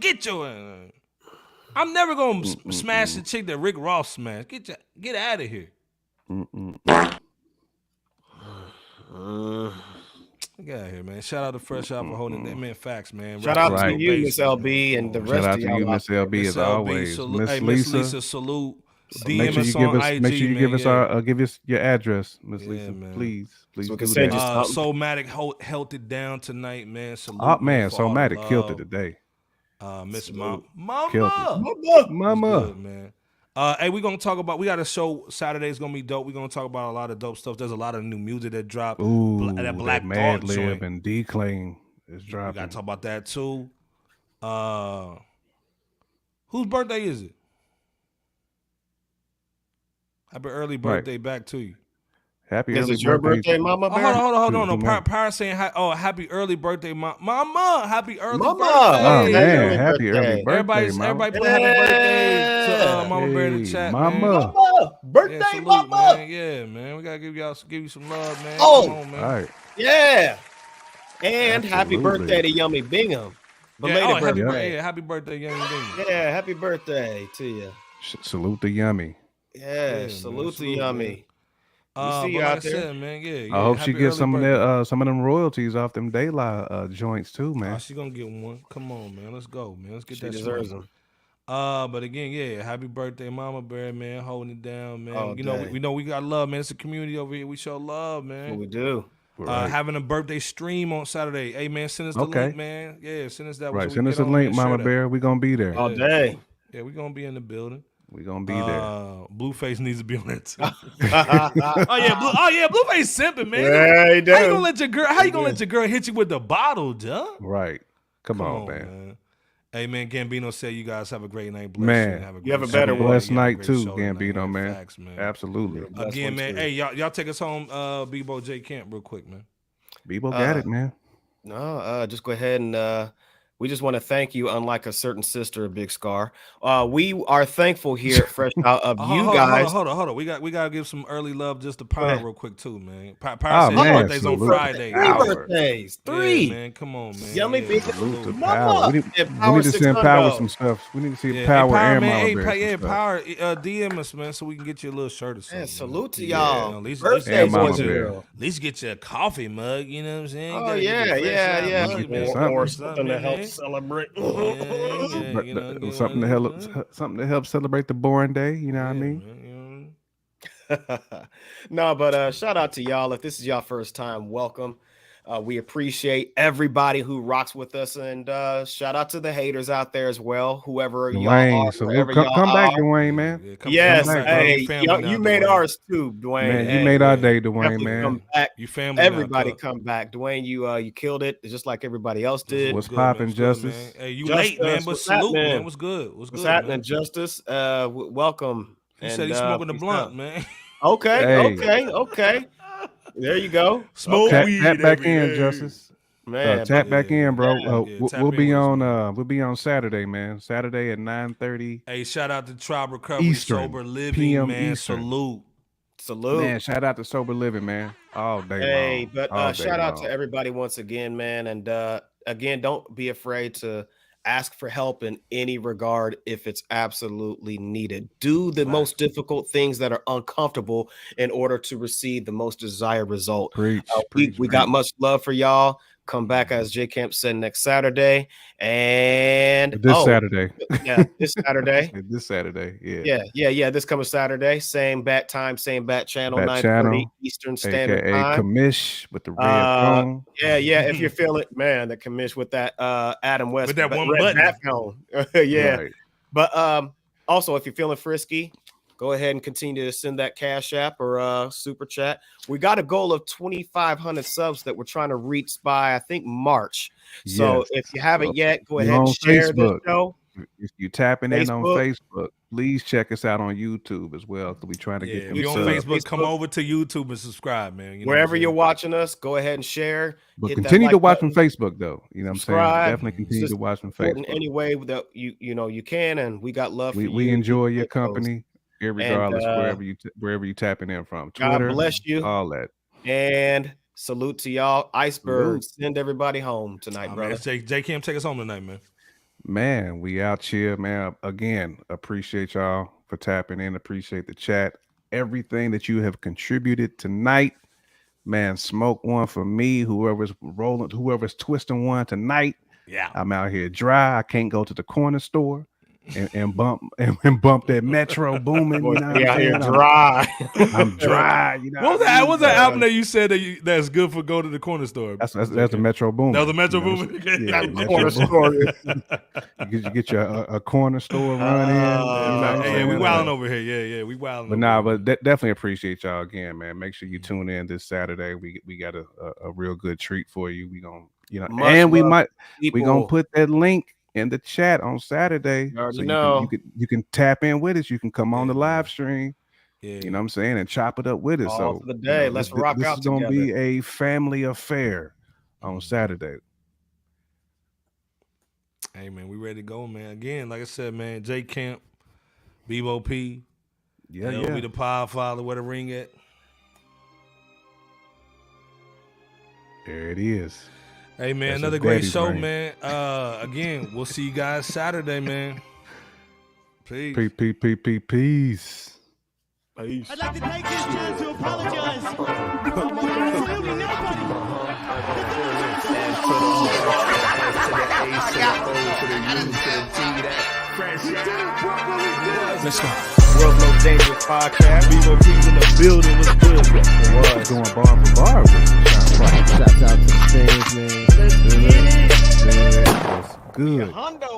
Get your I'm never gonna smash the chick that Rick Ross smashed. Get out of here. Get out of here, man. Shout out to FRSHOUT for holding that, man. Facts, man. Shout out Right. to you, Miss LB, and the Shout rest out of to y'all. you, Miss LB, Miss as LB, always. salute. Miss Hey, Lisa. Miss Lisa, salute. Make DM sure us you give on us. IG, Make sure you give us man, our. Give us your address, Miss Yeah, Lisa. man. Please So we do can send you that. something. Soulmatic held it down tonight, man. Salute, Oh man, for all the Soulmatic killed it love. today. Miss Salute. Mama. Killed it. Was Mama. good, man. Hey, we're gonna talk about. We got a show Saturday's gonna be dope. We're gonna talk about a lot of dope stuff. There's a lot of new music that dropped. Ooh, that Black Mad Thought Lib joint. and D-Claim is We dropping. gotta talk about that too. Whose birthday is it? Happy early birthday back to you. Happy Is early it your birthday, Mama Oh, Bear? hold on. No, Who, Paris saying, happy early birthday, Mama. Happy early Mama. birthday. Oh Happy man, early happy early birthday. birthday, Mama. Everybody play happy birthday to Yeah. Mama Bear in the Hey, chat, Mama. man. Mama. Birthday, Yeah, salute, Mama. man. Yeah, man. We gotta give you some love, man. Oh. Come on, man. All right. Yeah. And happy Absolutely. birthday to Yummy Bingham. Belated Happy birthday. birthday. Yeah, happy birthday, young thing. Yeah, happy birthday to you. Salute to Yummy. Yeah, man. salute to Salute, Yummy. We see But you like out I there. said, man, yeah. I hope she happy gets early some of birthday. that, some of them royalties off them Daylight joints too, Oh, man. she gonna get one. Come on, man. Let's go, man. Let's get She that deserves smoke. them. But again, yeah, happy birthday, Mama Bear, man, holding it down, man. All You know, day. we know we got love, man. It's a community over here. We show love, What man. we do. Right. Having a birthday stream on Saturday. Hey, man, send us the Okay. link, man. Yeah, send us that. so Right. we Send can us a get on link, there and Mama share that. Bear. We gonna be there. All day. Yeah, we're gonna be in the building. We gonna be there. Blueface needs to be on that too. Yeah, Blueface simping, man. he How you do. gonna let your girl? How you gonna let your girl hit you with the bottle, John? Right. Come on, man. Hey, man, Gambino said you guys have a great night. Bless Man, you, and have a you have a great better show. one. Blessed You have a night great too, show tonight, Gambino, man. Facts, man. Absolutely. Again, man. Hey, y'all take us home, Bebo J Camp, real quick, man. Bebo got it, man. No, just go ahead and We just want to thank you, unlike a certain sister of Big Scarr. We are thankful here at Fresh Out of you guys. Hold on. We gotta give some early love just to Power real quick too, man. Power Oh, said his man, birthday's on salute. Friday. 3 Power. birthdays. Yeah, 3. man. Come on, man. Yummy Yeah, beef. Salute to Mama. Power. We And need Power to send 600. Power some stuff. We need to see Yeah. Power Hey, and man, Mama hey, Bear some stuff. Power, DM us, man, so we can get you a little shirt or something. Man, salute to Yeah, y'all. at least Birthday And Mama boys and Bear. girls. At least get you a coffee mug, you know what I'm saying? Oh, Gotta get yeah, the fresh yeah, out yeah. mug, man. Something. Or Something, something to help man. celebrate. Yeah, you know, get Something to one of help, them, something to help celebrate the boring day. You know what I yeah, mean? man, you know. No, but shout out to y'all. If this is y'all first time, welcome. We appreciate everybody who rocks with us, and shout out to the haters out there as well. Whoever y'all Dwayne, are, so wherever come, y'all come back, are. Dwayne, man. Yeah, Yes, come back, bro. hey, You family now, you made Dwayne. ours too, Dwayne. Man, you Hey, made our yeah. day, Dwayne, definitely man. come back. You family Everybody now, come back, Dwayne. You killed it, just like everybody else did. What's good, man? poppin', What's good, Justice? man? Hey, you Justice, late, man, but what's salute, happening? man. What's good? What's What's good, happening, man? Justice? Welcome. He said he's smoking the peace blunt, out. man. Okay, Hey. okay. There you go. Smoke Okay. weed Tap back every in, day. Justice. Man, Tap but back in, bro. tap We'll in be with us, on. man. We'll be on Saturday, man. Saturday at 9:30 Hey, shout out to Tribe Recovery, Eastern, Sober Living, PM man. Eastern. Salute. salute. Man, shout out to Sober Living, man. All day Hey, long. but All day shout out long. to everybody once again, man. And again, don't be afraid to ask for help in any regard if it's absolutely needed. Do the most difficult things that are uncomfortable in order to receive the most desired result. Preach, We preach, got preach. much love for y'all. Come back, as J Camp said, next Saturday. And This Saturday. yeah, this Saturday. This Saturday, yeah. Yeah. This coming Saturday, same bat time, same bat channel, Bat 9:30 channel, Eastern Standard AKA Time. Commish with the red phone. Yeah. If you're feeling, man, the commish with that Adam West With that one red button. bat phone. Yeah. Right. But also, if you're feeling frisky, go ahead and continue to send that Cash App or Super Chat. We got a goal of 2,500 subs that we're trying to reach by, I think, March. So Yes. if you haven't yet, go We're ahead and on share the Facebook. show. If you tapping in on Facebook. Facebook, please check us out on YouTube as well. We're trying to Yeah, get if them you're on subs. Facebook, come over to YouTube and subscribe, man. You know Wherever what I'm you're saying? watching us, go ahead and share. But hit that continue to like watch button. from Facebook, though. You know what I'm saying? Subscribe. Definitely continue Just to watch from support in Facebook. any way that you can, and we got love for you. We enjoy your Keep it close. company, regardless wherever you tapping in from. God Twitter, bless you. all that. And salute to y'all. Iceberg, Salute. send everybody home tonight, Oh, brother. man, J Cam, take us home tonight, man. Man, we out here, man. Again, appreciate y'all for tapping in. Appreciate the chat. Everything that you have contributed tonight. Man, smoke one for me. Whoever's rolling, whoever's twisting one tonight. Yeah. I'm out here dry. I can't go to the corner store and bump that Metro booming. You know what We I'm out here saying? dry. I'm dry. You know What was what I that? mean? What's that album that you said that's good for go to the corner store? That's the Metro Boomin. That was the Metro You know what I'm Boomin? saying? Yeah, The Metro corner Boomin. store. You get your a corner store run in. You know what I'm Hey, we saying? wilding over here. Yeah, we wilding. But nah, but definitely appreciate y'all again, man. Make sure you tune in this Saturday. We got a real good treat for you. We gonna, Much and we love, gonna people. put that link in the chat on Saturday, You already so know. you can tap in with us. You can come on the Yeah, live stream. Yeah. You know what I'm saying, and chop it up with us. All So for the day. Let's rock this out is gonna together. be a family affair on Saturday. Hey, man, we ready to go, man. Again, like I said, man, J Camp, Bebo P, Yeah, LB the Power Father, where the ring at? There it is. Hey, man, That's another his great daddy's show, ring. man. Again, we'll see you guys Saturday, man. Peace. Peace. I'd like to take this time to apologize to absolutely nobody. Let's go. World Most Dangerous Podcast. Bebo P's in the building. What's good? It's going bar for bar. Shouts out to the fans, man. Good. Hondo.